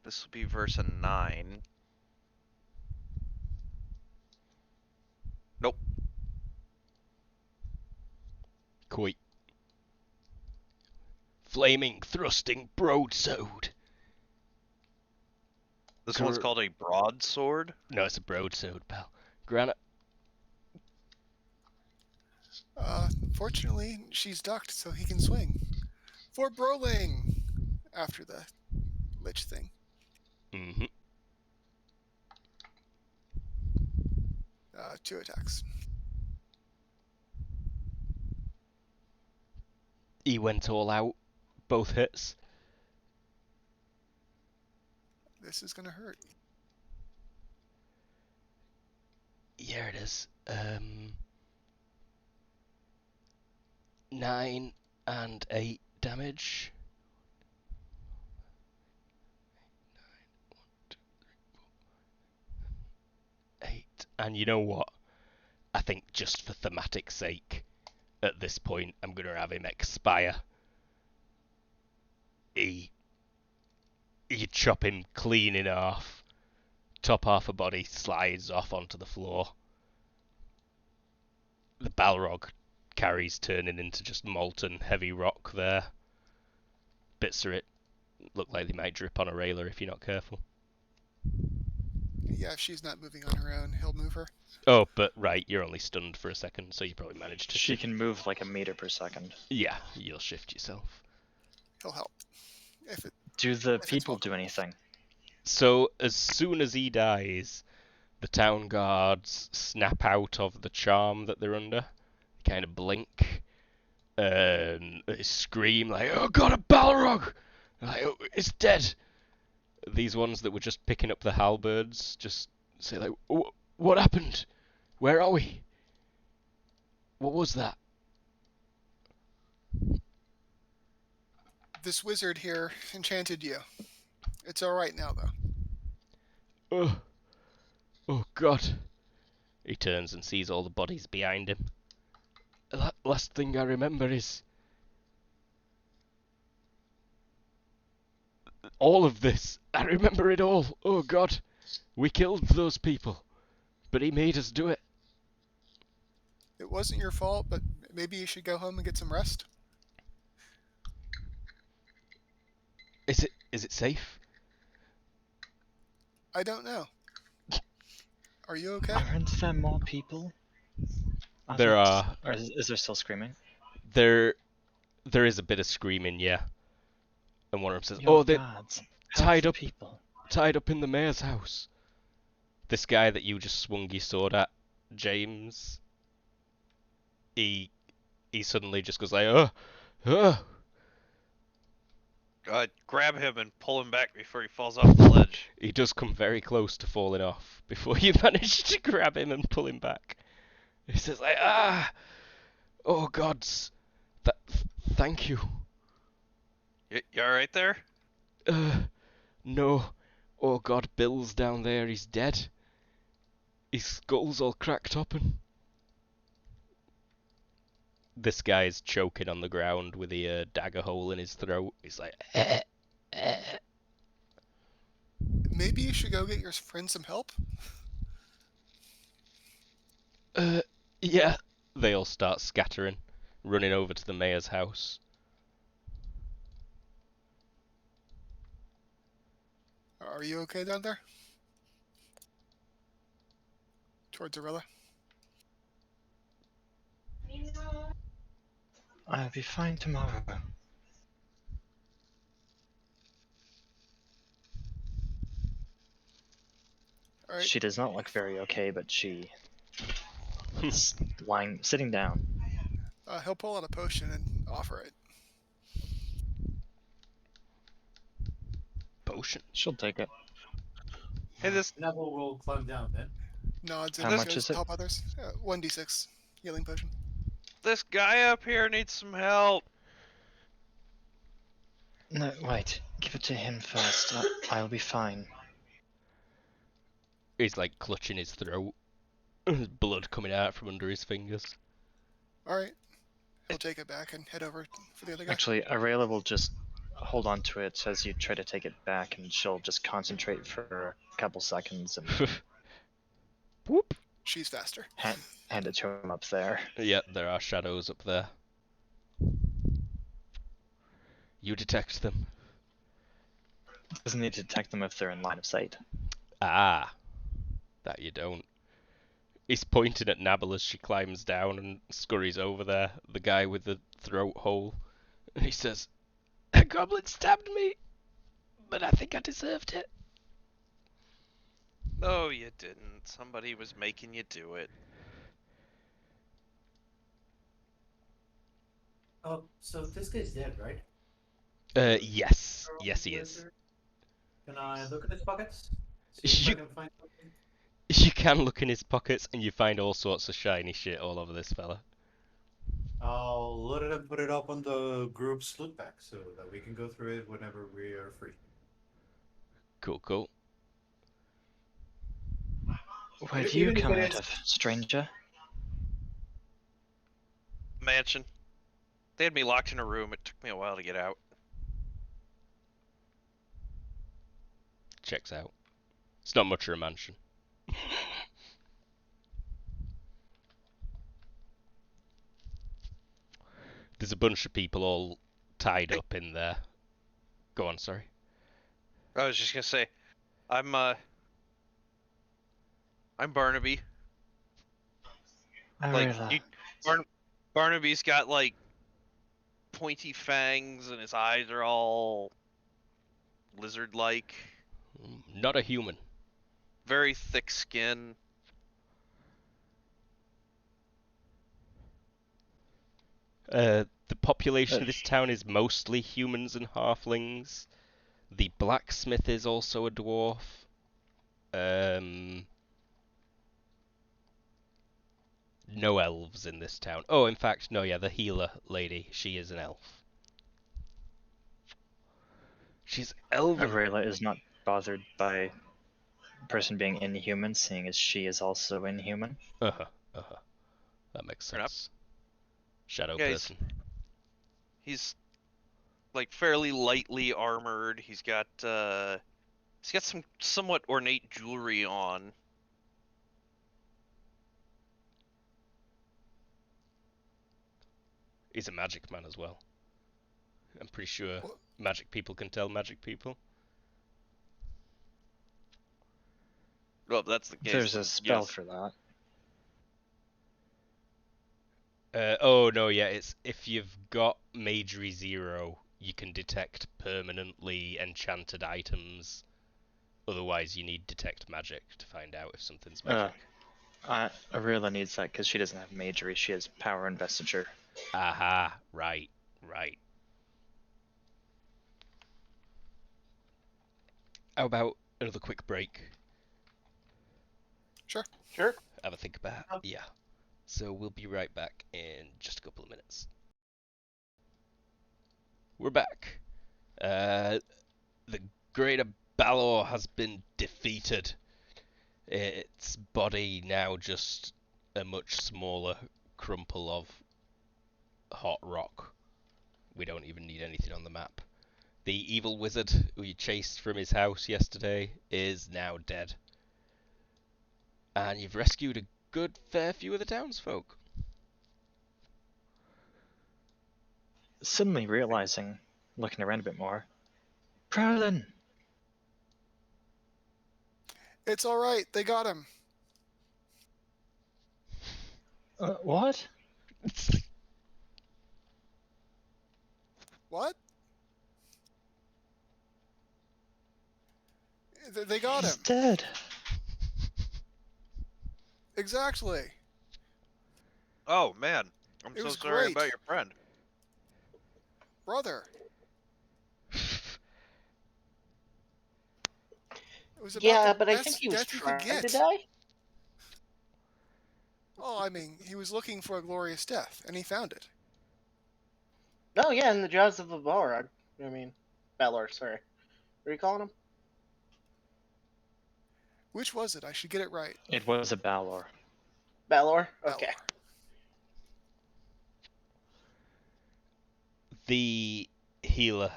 This will be verse 9. Nope. Quite. Flaming, thrusting broadsword. This one's called a broadsword? No, it's a broadsword, pal. Granite. Fortunately, she's ducked, so he can swing. For brawling! After the lich thing. Mm-hmm. 2 attacks. He went all out. Both hits. This is gonna hurt. Yeah, it is. 9 and 8 damage. 8. And you know what? I think just for thematic sake, at this point, I'm going to have him expire. You chop him clean in half. Top half of body slides off onto the floor. The Balrog carries turning into just molten heavy rock there. Bits of it look like they might drip on a railer if you're not careful. Yeah, if she's not moving on her own, he'll move her. Oh, but right, you're only stunned for a second, so you probably managed to She shift. can move like a meter per second. Yeah, you'll shift yourself. He'll help. Do the it's people welcome. do anything? So, as soon as he dies, the town guards snap out of the charm that they're under, kind of blink, and they scream like, "Oh god, a Balrog! Like, oh, it's dead!" These ones that were just picking up the halberds just say like, "What happened? Where are we? What was that?" This wizard here enchanted you. It's alright now, though. Oh, oh god. He turns and sees all the bodies behind him. The last thing I remember is all of this. I remember it all. Oh god. We killed those people. But he made us do it. It wasn't your fault, but maybe you should go home and get some rest. Is it safe? I don't know. Are you okay? Aren't there more people? There are. Or is there still screaming? There is a bit of screaming, yeah. And one of them says, Your "Oh, they're gods, tied help up, the people." tied up in the mayor's house." This guy that you just swung your sword at, James, he suddenly just goes like, "Oh." Grab him and pull him back before he falls off the ledge. He does come very close to falling off before you manage to grab him and pull him back. He says like, "Ah, oh gods, thank you." You alright there? No. Oh god, Bill's down there, he's dead. His skull's all cracked open. This guy's choking on the ground with a dagger hole in his throat. He's like, Maybe you should go get your friend some help? Yeah. They all start scattering, running over to the mayor's house. Are you okay down there? Towards Arilla. I'll be fine tomorrow. Alright. She does not look very okay, but she is sitting down. He'll pull out a potion and offer it. Potion. She'll take it. Hey, this Neville will climb down then. Nods How and much goes is it? help others. 1d6 healing potion. this guy up here needs some help. No, wait. Give it to him first. I'll be fine. He's like clutching his throat. Blood coming out from under his fingers. Alright. He'll take it back and head over for the other guy. Actually, Arela will just hold on to it as you try to take it back, and she'll just concentrate for a couple seconds and Whoop. She's faster. hand it to him up there. Yeah, there are shadows up there. You detect them. Doesn't need to detect them if they're in line of sight. Ah, that you don't. He's pointing at Nabble as she climbs down and scurries over there, the guy with the throat hole. And he says, "A goblin stabbed me, but I think I deserved it." No, you didn't. Somebody was making you do it. Oh, so this guy's dead, right? Yes. Yes, he is. Wizard. Can I look at his pockets? See if I You, can find something? you can look in his pockets and you find all sorts of shiny shit all over this fella. I'll load it and put it up on the group's loot pack so that we can go through it whenever we are free. Cool, cool. Where'd you Even if come it out is- of, stranger? Mansion. They had me locked in a room. It took me a while to get out. Checks out. It's not much of a mansion. There's a bunch of people all tied up in there. Go on, sorry. I was just gonna say, I'm Barnaby. Like Arela. Barnaby's got like pointy fangs and his eyes are all lizard-like. Not a human. Very thick skin. The population of this town is mostly humans and halflings. The blacksmith is also a dwarf. No elves in this town. Oh, in fact, no, yeah, the healer lady, she is an elf. She's elven. Arela is not bothered by a person being inhuman, seeing as she is also inhuman. Uh-huh, uh-huh. That makes Fair enough. sense. Shadow Yeah, person. He's like fairly lightly armored. He's got some somewhat ornate jewelry on. He's a magic man as well. I'm pretty sure What? magic people can tell magic people. Well, if that's the case. There's then a spell yes. for that. Oh no, yeah, it's if you've got Magery 0, you can detect permanently enchanted items. Otherwise, you need detect magic to find out if something's magic. Arela needs that because she doesn't have magery, she has power investiture. Aha, right, right. How about another quick break? Sure. Have a think about it. Yeah. So we'll be right back in just a couple of minutes. We're back. The Greater Balor has been defeated. Its body now just a much smaller crumple of hot rock. We don't even need anything on the map. The evil wizard who you chased from his house yesterday is now dead. And you've rescued a good fair few of the townsfolk. Suddenly realizing, looking around a bit more, Prowlin! It's all right. They got him. What? What? They got He's him. dead. Exactly. Oh man, I'm It so was sorry great. about your friend. Brother. It was about Yeah, the but I best think he was death you could trying to get. die. Oh, I mean, he was looking for a glorious death, and he found it. No, yeah, in the jaws of the Balrog. I mean, Balor, sorry. What are you calling him? Which was it? I should get it right. It was a Balor. Balor? Okay. Balor. The healer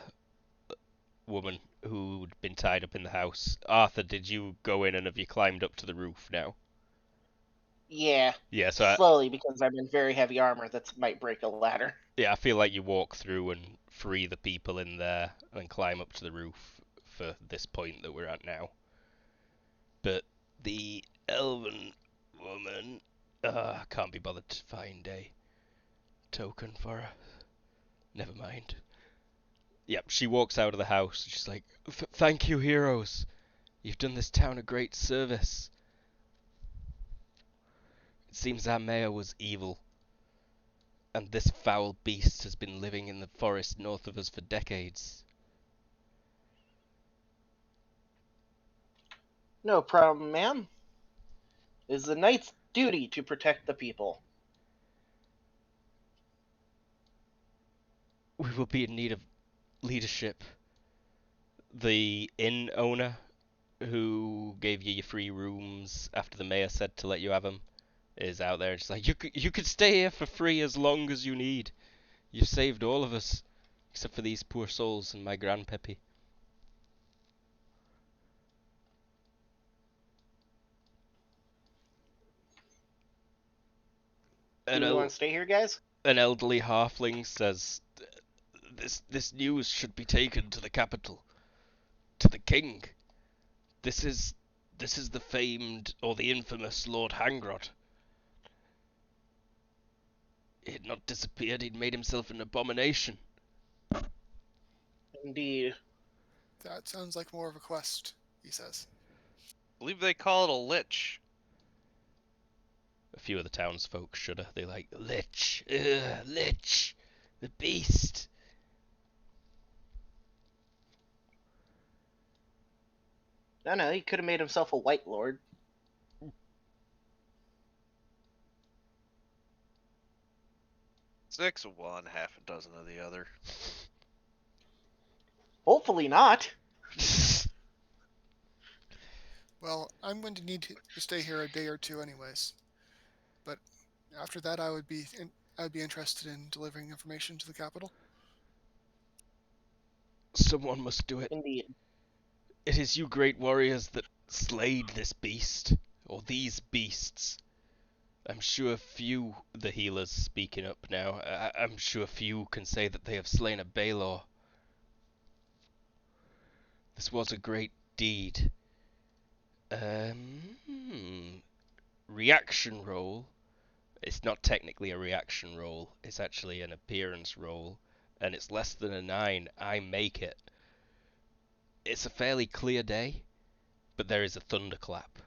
woman who'd been tied up in the house. Arthur, did you go in and have you climbed up to the roof now? Yeah, Yeah, so slowly because I'm in very heavy armor that might break a ladder. I feel like you walk through and free the people in there and climb up to the roof for this point that we're at now. But the elven woman I can't be bothered to find a token for her. Never mind. Yep, she walks out of the house. She's like, "Thank you, heroes. You've done this town a great service. It seems our mayor was evil, and this foul beast has been living in the forest north of us for decades." No problem, ma'am. It is the knight's duty to protect the people. We will be in need of leadership. The inn owner who gave you your free rooms after the mayor said to let you have them is out there. She's like, you could stay here for free as long as you need. You've saved all of us, except for these poor souls and my grandpappy. Do we want to stay here, guys? An elderly halfling says, This news should be taken to the capital, to the king. This is the famed or the infamous Lord Hangrod. He had not disappeared. He'd made himself an abomination. Indeed. That sounds like more of a quest, he says. I believe they call it a lich. A few of the townsfolk shudder. They like, Lich, Lich, the beast. No, he could have made himself a white lord. Six of one, half a dozen of the other. Hopefully not. Well, I'm going to need to stay here a day or two anyways. But after that, I would be interested in delivering information to the capital. Someone must do it. Indeed. It is you great warriors that slayed this beast, or these beasts. I'm sure few, the healers speaking up now, I'm sure few can say that they have slain a Baelor. This was a great deed. Reaction roll. It's not technically a reaction roll, it's actually an appearance roll, and it's less than a 9. I make it. It's a fairly clear day, but there is a thunderclap.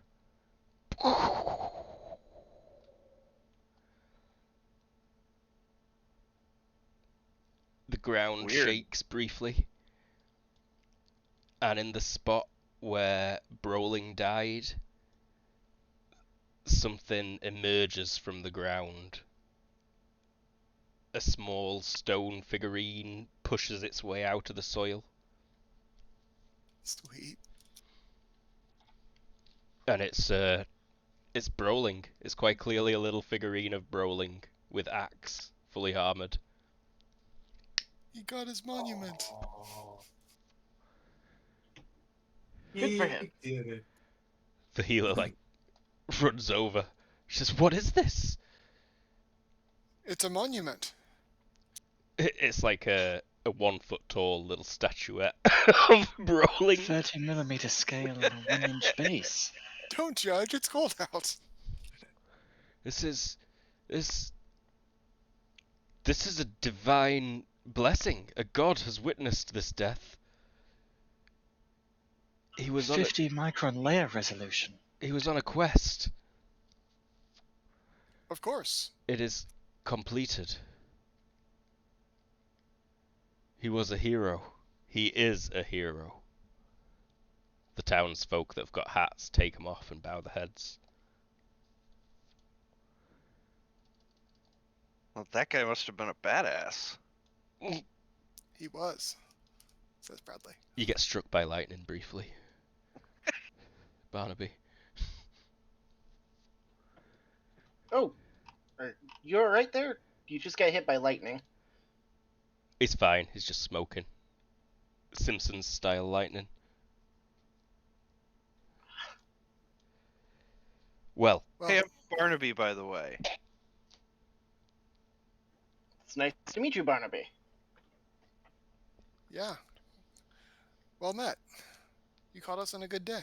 The ground Weird. shakes briefly, and in the spot where Brawling died, something emerges from the ground. A small stone figurine pushes its way out of the soil, Sweet. and it's Brawling. It's quite clearly a little figurine of Brawling with axe, fully armored. He got his monument. Good for him. He did it. The healer runs over. She says, "What is this?" It's a monument. It's like a 1 foot tall little statuette of Brawling. 30mm scale on a 1-inch base. Don't judge, it's cold out. This is a divine blessing. A god has witnessed this death. He was on 50 micron layer resolution. he was on a quest. Of course. It is completed. He was a hero. He is a hero. The townsfolk that have got hats take them off and bow their heads. Well, that guy must have been a badass. He was, says Bradley. You get struck by lightning briefly. Barnaby. Oh, you alright there? You just got hit by lightning. He's fine. He's just smoking. Simpsons style lightning. Well, Hey, I'm Barnaby, by the way. It's nice to meet you, Barnaby. Yeah. Well met. You caught us on a good day.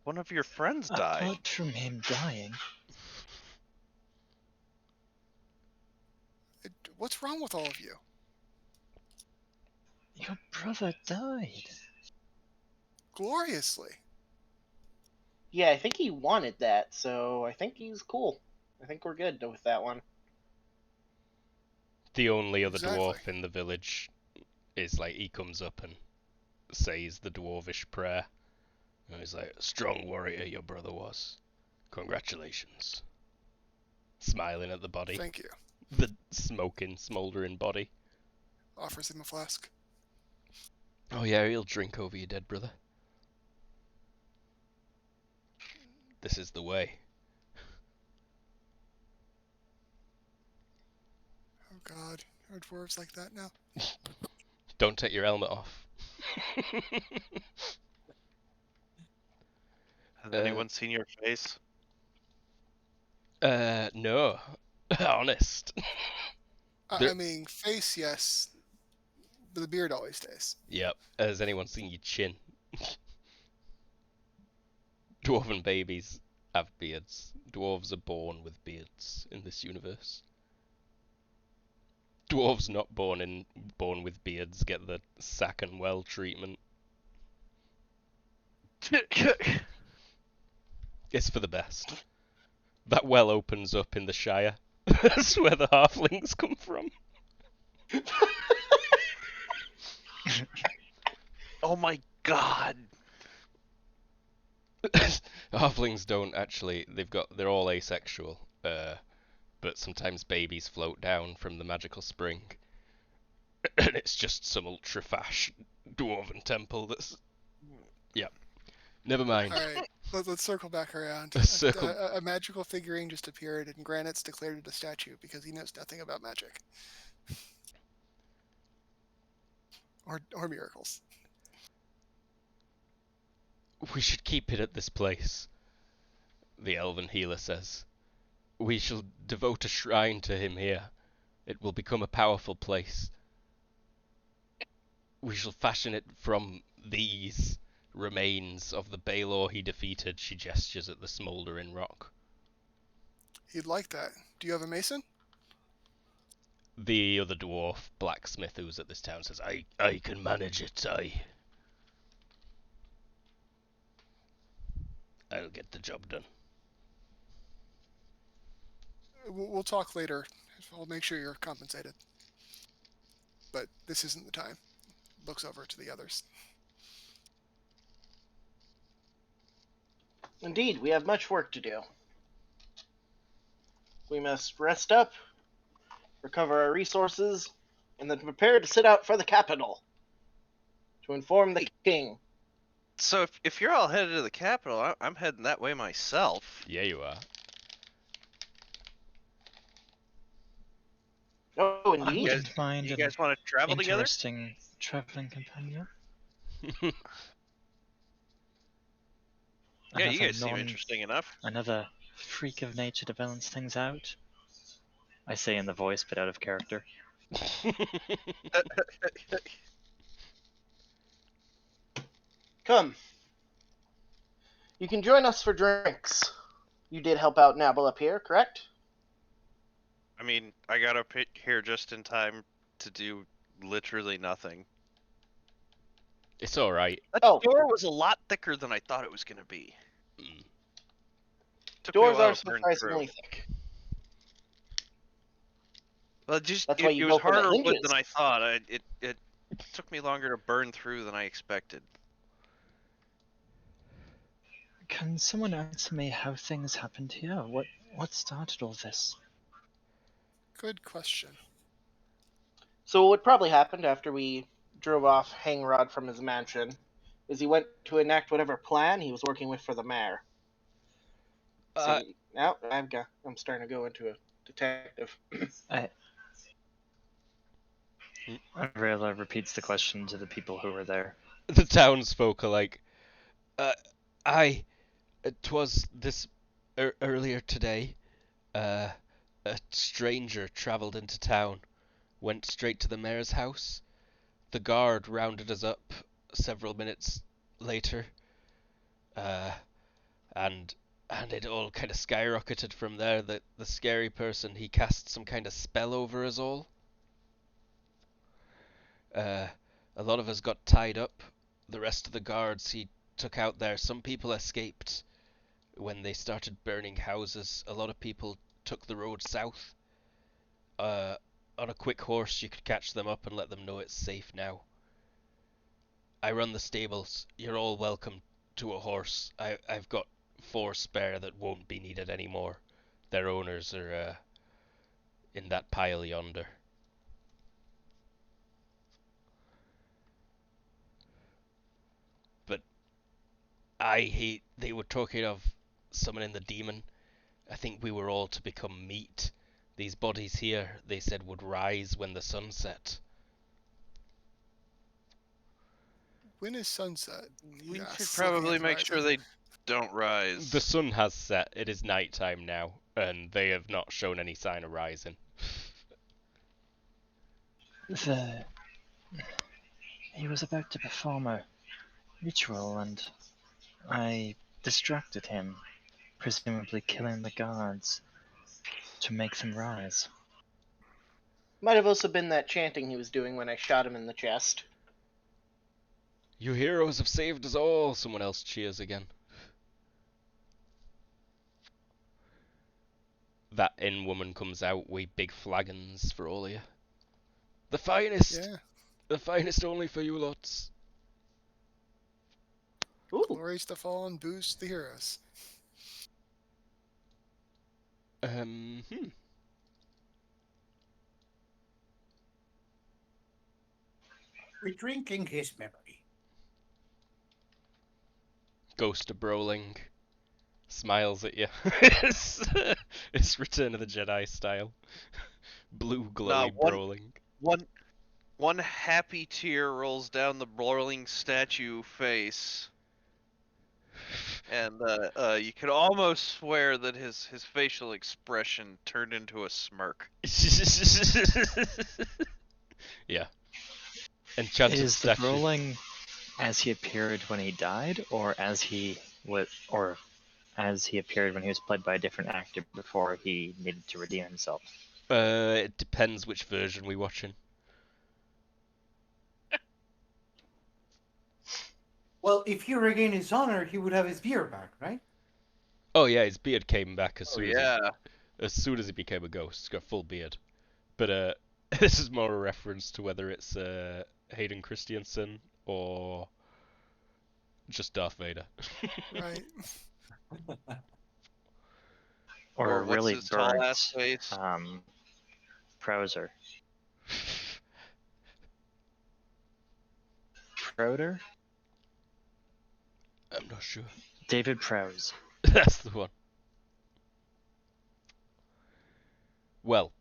one of your friends die. Apart from him dying, What's wrong with all of you? your brother died. Gloriously. Yeah, I think he wanted that, so I think he's cool. I think we're good with that one. The only other Exactly. dwarf in the village is like, he comes up and says the dwarvish prayer. And he's like, strong warrior your brother was. Congratulations. Smiling at the body. Thank you. The smoking, smouldering body. Offers him a flask. Oh yeah, he'll drink over your dead brother. This is the way. Oh God, are dwarves like that now? Don't take your helmet off. Has anyone seen your face? No. Honest. I mean, face, yes, but the beard always stays. Yep. Has anyone seen your chin? Dwarven babies have beards. Dwarves are born with beards in this universe. Dwarves not born with beards get the sack and well treatment. It's for the best. That well opens up in the Shire. That's where the halflings come from. Oh my god. Halflings don't actually. They're all asexual. But sometimes babies float down from the magical spring. And it's just some ultra fash dwarven temple that's. Yep. Never mind. All right, let's circle back around. Let's circle- A magical figurine just appeared, and Granite's declared it a statue because he knows nothing about magic or miracles. We should keep it at this place, the elven healer says. We shall devote a shrine to him here. It will become a powerful place. We shall fashion it from these remains of the Baelor he defeated. She gestures at the smouldering rock. He'd like that. Do you have a mason? The other dwarf, blacksmith, who's at this town, says, I can manage it, I'll get the job done. We'll talk later. I'll make sure you're compensated. But this isn't the time. Looks over to the others. Indeed, we have much work to do. We must rest up, recover our resources, and then prepare to set out for the capital to inform the king. So if you're all headed to the capital, I'm heading that way myself. Yeah, you are. Oh, I indeed. guys- wouldn't mind You an guys want to travel together? interesting traveling companion. Yeah, you Another guys seem interesting enough. Another freak of nature to balance things out. I say in the voice, but out of character. Come. You can join us for drinks. You did help out Nabble up here, correct? I mean, I got up here just in time to do literally nothing. It's alright. That Oh. door was a lot thicker than I thought it was going to be. Mm. Took me a Doors while are to burn surprisingly through. thick. Well, just That's why it you was go for the harder wood hinges. than I thought. It took me longer to burn through than I expected. Can someone answer me how things happened here? What started all this? Good question. So what probably happened after we drove off Hangrod from his mansion is he went to enact whatever plan he was working with for the mayor. See, now I'm starting to go into a detective. Rayla repeats the question to the people who were there. The townsfolk are like, "'Twas this earlier today. A stranger travelled into town, went straight to the mayor's house. The guard rounded us up several minutes later. and it all kind of skyrocketed from there. The scary person, he cast some kind of spell over us all. A lot of us got tied up. The rest of the guards he took out there. Some people escaped when they started burning houses. A lot of people took the road south. On a quick horse, you could catch them up and let them know it's safe now. I run the stables. You're all welcome to a horse. I've got 4 spare that won't be needed anymore. Their owners are in that pile yonder. But they were talking of summoning the demon. I think we were all to become meat. These bodies here, they said, would rise when the sun set. When is sunset? We Yes, should looking probably at the make sure horizon. they don't rise. The sun has set. It is night time now, and they have not shown any sign of rising. He was about to perform a ritual, and I distracted him, presumably killing the guards to make them rise. Might have also been that chanting he was doing when I shot him in the chest. You heroes have saved us all! Someone else cheers again. That inn woman comes out with big flagons for all of you. The finest! Yeah. The finest only for you lots. Ooh. Glories to fallen, boost the heroes. We're drinking his memory. Ghost of Brawling smiles at you. It's Return of the Jedi style. Blue glowy brawling. One happy tear rolls down the broiling statue face, and you could almost swear that his facial expression turned into a smirk. Yeah. Enchanted Is the statue. brawling as he appeared when he died, or as he appeared when he was played by a different actor before he needed to redeem himself? It depends which version we're watching. Well, if he regained his honor, he would have his beard back, right? Oh yeah, his beard came back as Oh soon yeah. as soon as he became a ghost. He's got full beard. But this is more a reference to whether it's Hayden Christensen or just Darth Vader. Right. Or what's really his tall burnt ass face? Prowser. Prouder? I'm not sure. David Prowse. That's the one. Well,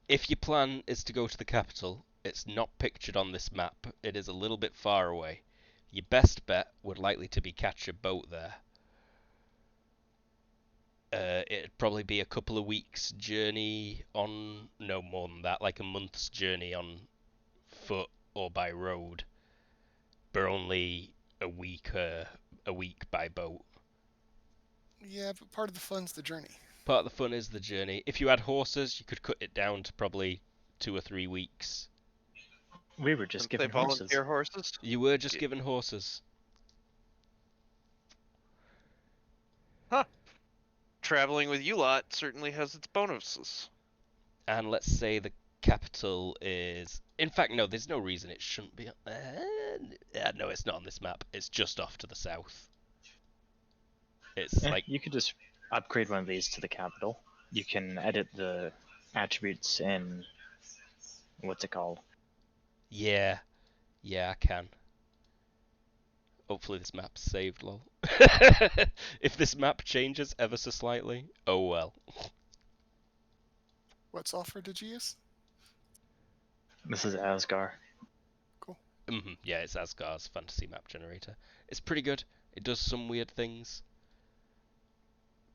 if your plan is to go to the capital, it's not pictured on this map. It is a little bit far away. Your best bet would likely to be catch a boat there. It'd probably be a couple of weeks journey on, no more than that, like a month's journey on foot or by road, but only a week by boat. Yeah, but part of the fun's the journey. Part of the fun is the journey. If you had horses, you could cut it down to probably 2 or 3 weeks. We were just Didn't they given horses. volunteer horses? You were just Yeah. given horses. Huh. Traveling with you lot certainly has its bonuses. And let's say the capital is... In fact, no, there's no reason it shouldn't be... no, it's not on this map. It's just off to the south. It's like... You could just upgrade one of these to the capital. You can edit the attributes in... what's it called? Yeah, I can. Hopefully this map's saved, lol. If this map changes ever so slightly, oh well. What software did you use? This is Asgar. Cool. Yeah, it's Asgar's fantasy map generator. It's pretty good. It does some weird things.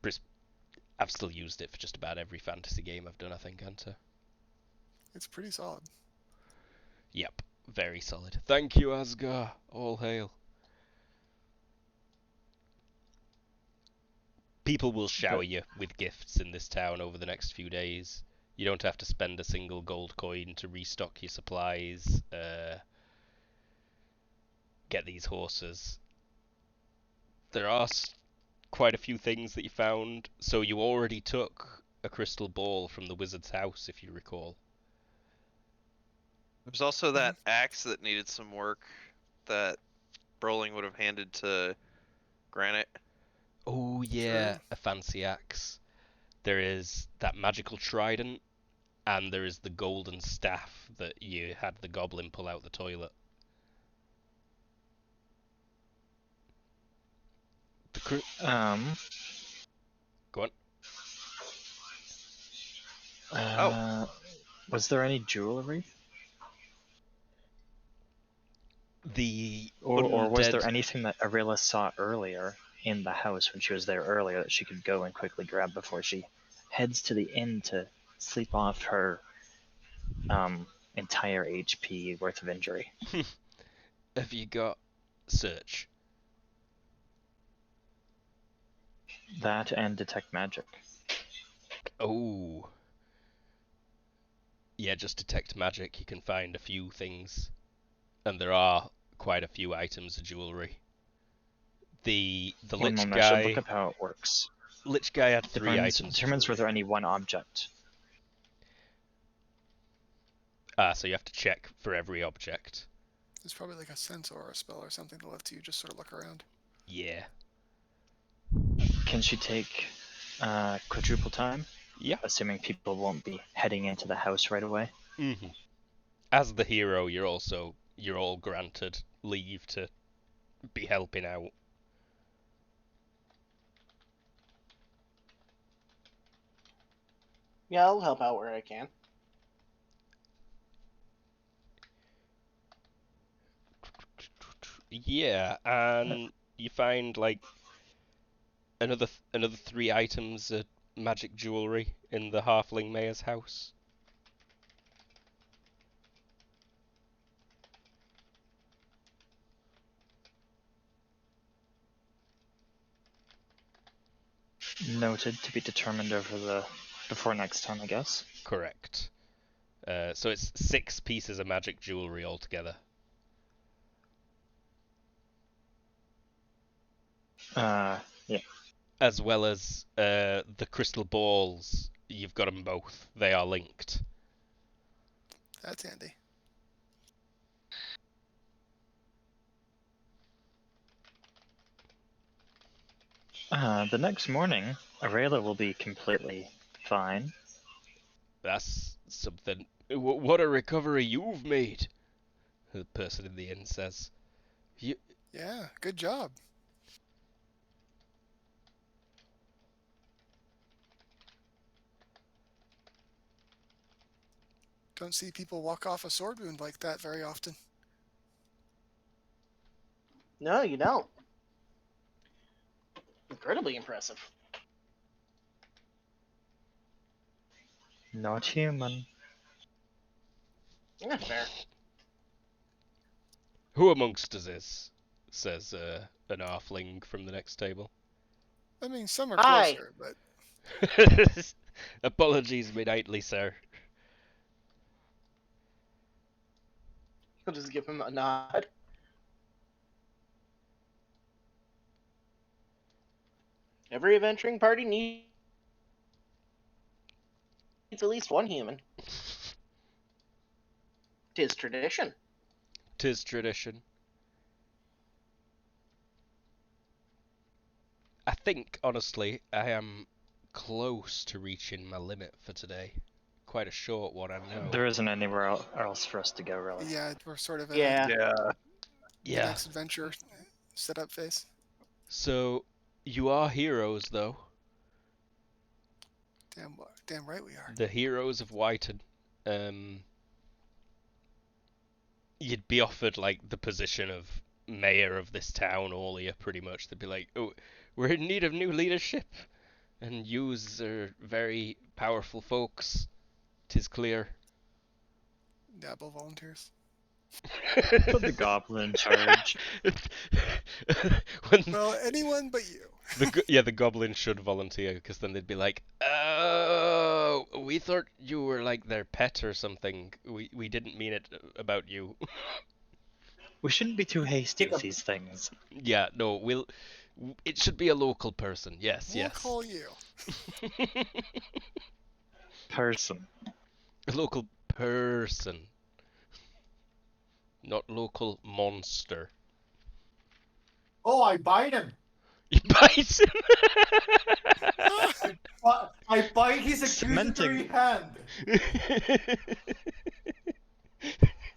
But I've still used it for just about every fantasy game I've done, I think, Hunter. It's pretty solid. Yep, very solid. Thank you, Asgar. All hail. People will shower you with gifts in this town over the next few days. You don't have to spend a single gold coin to restock your supplies, get these horses. There are quite a few things that you found. So you already took a crystal ball from the wizard's house, if you recall. There's also that axe that needed some work that Brolin would have handed to Granite. Oh yeah, True. a fancy axe. There is that magical trident, and there is the golden staff that you had the goblin pull out the toilet. Go on. Was there any jewelry? The Or was there undead. anything that Arilla saw earlier in the house when she was there earlier that she could go and quickly grab before she heads to the inn to sleep off her entire HP worth of injury? Have you got search? That and detect magic. Oh. Yeah, just detect magic. You can find a few things. And there are quite a few items of jewelry. The One lich moment, I should look guy. up how it works. Lich guy had 3 items of Determines jewelry. whether any one object. So you have to check for every object. There's probably like a sensor or a spell or something that lets you just sort of look around. Yeah. Can she take quadruple time? Yeah. Assuming people won't be heading into the house right away. Mm-hmm. As the hero, you're all granted leave to be helping out. Yeah, I'll help out where I can. Yeah, and you find like another 3 items of magic jewelry in the halfling mayor's house. Noted, to be determined before next time, I guess. Correct. So it's 6 pieces of magic jewelry altogether. Yeah. As well as the crystal balls. You've got them both. They are linked. That's handy. The next morning, Aurelia will be completely fine. That's something. What a recovery you've made, the person in the inn says. Yeah, good job. Don't see people walk off a sword wound like that very often. No, you don't. Incredibly impressive. Not human. Yeah, fair. Who amongst us is? Says an halfling from the next table. I mean, some are Hi. closer, but Apologies, midnightly, sir. I'll just give him a nod. Every adventuring party needs at least one human. 'Tis tradition. 'Tis tradition. I think, honestly, I am close to reaching my limit for today. Quite a short one, I know. There isn't anywhere else for us to go, really. yeah, we're sort of Yeah. the Yeah. next adventure setup phase. So, you are heroes, though. Damn right we are. The heroes of Whiten. You'd be offered, like, the position of mayor of this town, all of you, pretty much. They'd be like, oh, we're in need of new leadership. And yous are very powerful folks. 'Tis clear. Dabble volunteers. Put the goblin in charge. When Well, anyone but you. the goblin should volunteer, because then they'd be like, "Oh, we thought you were like their pet or something. We didn't mean it about you." We shouldn't be too hasty Take with a- these things. Yeah, no, it should be a local person. Yes, We'll yes. call you. Person. A local person, not local monster. Oh, I bite him. You bite him. I bite his Cementing. accusatory hand.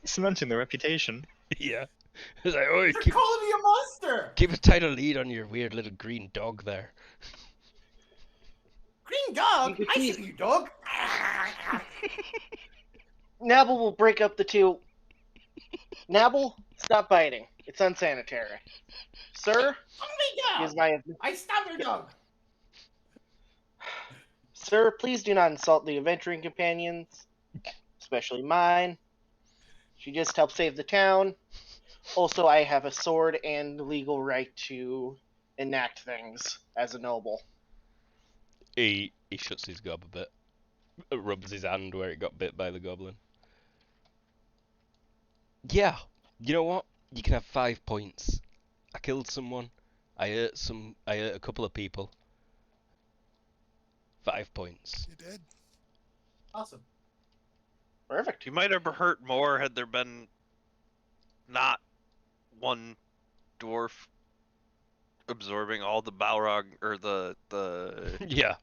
Cementing the reputation. Yeah. It's like, oh, You're calling me a monster. keep a tighter lead on your weird little green dog there. Green dog. You could I see- see you, dog. Nabble will break up the two. Nabble, stop biting. It's unsanitary. Sir, Oh is my my dog. I stabbed your dog. Sir, please do not insult the adventuring companions, especially mine. She just helped save the town. Also, I have a sword and legal right to enact things as a noble. He shuts his gob a bit, rubs his hand where it got bit by the goblin. Yeah, you know what? You can have 5 points. I killed someone. I hurt a couple of people. 5 points. You did. Awesome. Perfect. You might have hurt more had there been not one dwarf absorbing all the Balrog or the Yeah.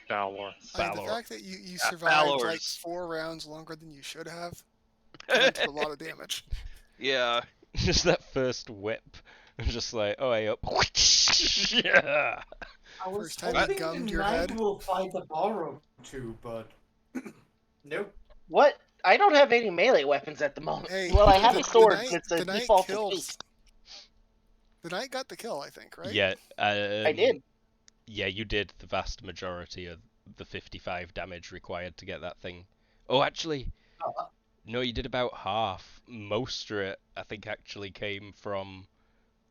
Balor. I mean, the Balor. fact that you Yeah, survived like Balors. 4 rounds longer than you should have prevented a lot of damage. Yeah. Just that first whip. Just like, oh, hey up. Yeah. I was First time you hoping gummed the your knight head. will fight the Balrog too, but nope. What? I don't have any melee weapons at the moment. Hey, Well, I have the- a sword, the but it's a knight default killed- haste. The knight got the kill, I think, right? Yeah. I did. Yeah, you did the vast majority of the 55 damage required to get that thing. Oh, actually, no, you did about half. Most of it, I think, actually came from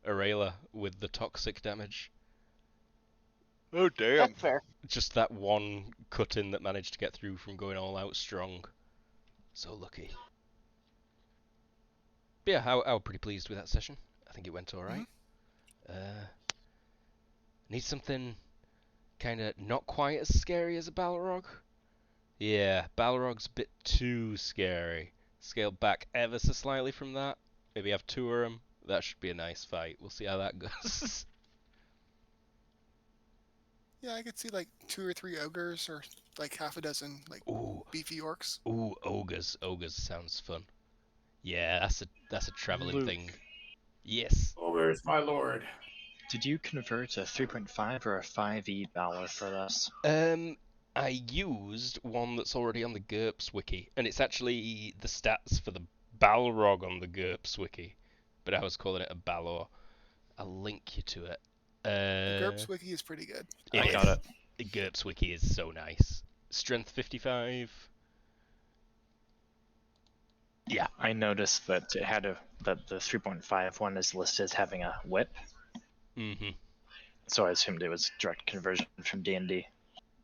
Aurelia with the toxic damage. Oh damn. That's fair. Just that one cut-in that managed to get through from going all out strong. So lucky. But yeah, I was pretty pleased with that session. I think it went alright. Need something kind of not quite as scary as a Balrog. Yeah, Balrog's a bit too scary. Scale back ever so slightly from that. Maybe have 2 of them. That should be a nice fight. We'll see how that goes. Yeah, I could see like 2 or 3 ogres or like half a dozen like Ooh, beefy orcs. ooh, ogres. Ogres sounds fun. Yeah, that's a traveling Luke. thing. Yes. Oh, where's my lord? Did you convert a 3.5 or a 5e Balor for this? I used one that's already on the GURPS wiki, and it's actually the stats for the Balrog on the GURPS wiki, but I was calling it a Balor. I'll link you to it. The GURPS wiki is pretty good. I got it. The GURPS wiki is so nice. Strength 55. Yeah. I noticed that it had that the 3.5 one is listed as having a whip, Mm-hmm. so I assumed it was direct conversion from D&D.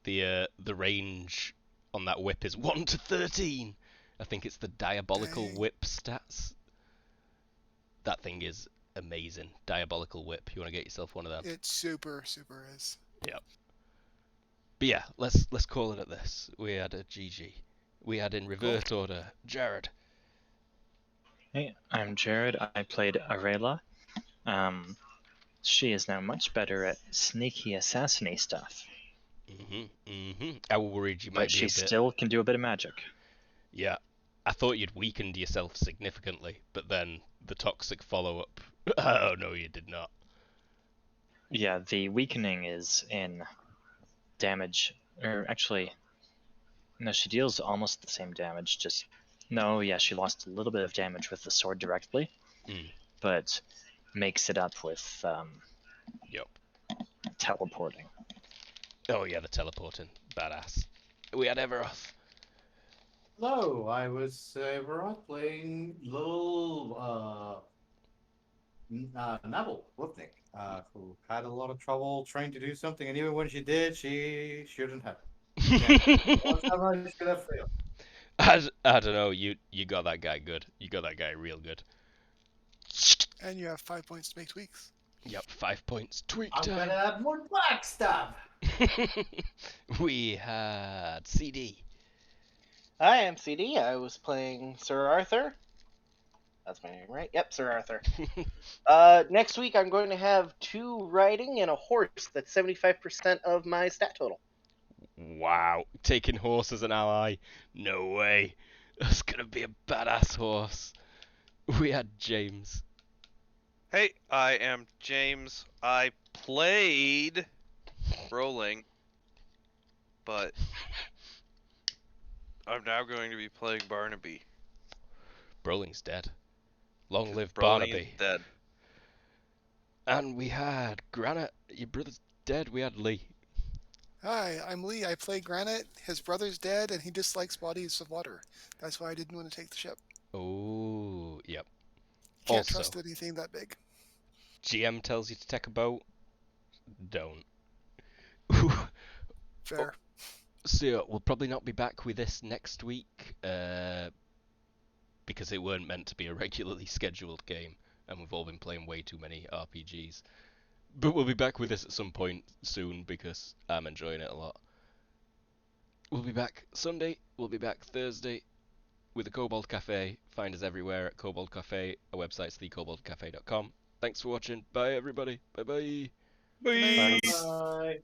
The range on that whip is 1 to 13. I think it's the diabolical Dang. whip stats. That thing is amazing. Diabolical whip. You want to get yourself one of them. It super is. But yeah, let's call it at this. We had a GG. We had in revert order Jared. Hey, I'm Jared. I played Aurelia. She is now much better at sneaky assassinate stuff, I was worried you might but be she a bit. still can do a bit of magic. Yeah, I thought you'd weakened yourself significantly, but then the toxic follow-up. Oh no, you did not. Yeah, the weakening is in damage, or actually, no, she deals almost the same damage, just, no, yeah, she lost a little bit of damage with the sword directly, but makes it up with Yep. teleporting. Oh yeah, the teleporting, badass. We had Everoth. No, I was we're out playing little Neville Lipnick, who had a lot of trouble trying to do something, and even when she did, she shouldn't have. Damn it! Once I should have failed. I don't know. You got that guy good. You got that guy real good. And you have 5 points to make tweaks. Yep, 5 points. Tweak I'm time. gonna have more black stuff. We had CD. Hi, I'm CD. I was playing Sir Arthur. That's my name, right? Yep, Sir Arthur. Next week I'm going to have 2 riding and a horse. That's 75% of my stat total. Wow, taking horse as an ally? No way. That's gonna be a badass horse. We had James. Hey, I am James. I played rolling, but I'm now going to be playing Barnaby. Broling's dead. Long live Brolin is Barnaby. dead. And we had Granite. Your brother's dead. We had Lee. Hi, I'm Lee. I play Granite. His brother's dead, and he dislikes bodies of water. That's why I didn't want to take the ship. Oh, yep. Can't Also, trust anything that big. GM tells you to take a boat. Don't. Fair. So we'll probably not be back with this next week, because it weren't meant to be a regularly scheduled game, and we've all been playing way too many RPGs. But we'll be back with this at some point soon because I'm enjoying it a lot. We'll be back Sunday. We'll be back Thursday with the Kobold Cafe. Find us everywhere at Kobold Cafe. Our website's thekoboldcafe.com. Thanks for watching. Bye, everybody. Bye-bye. Good night. Bye.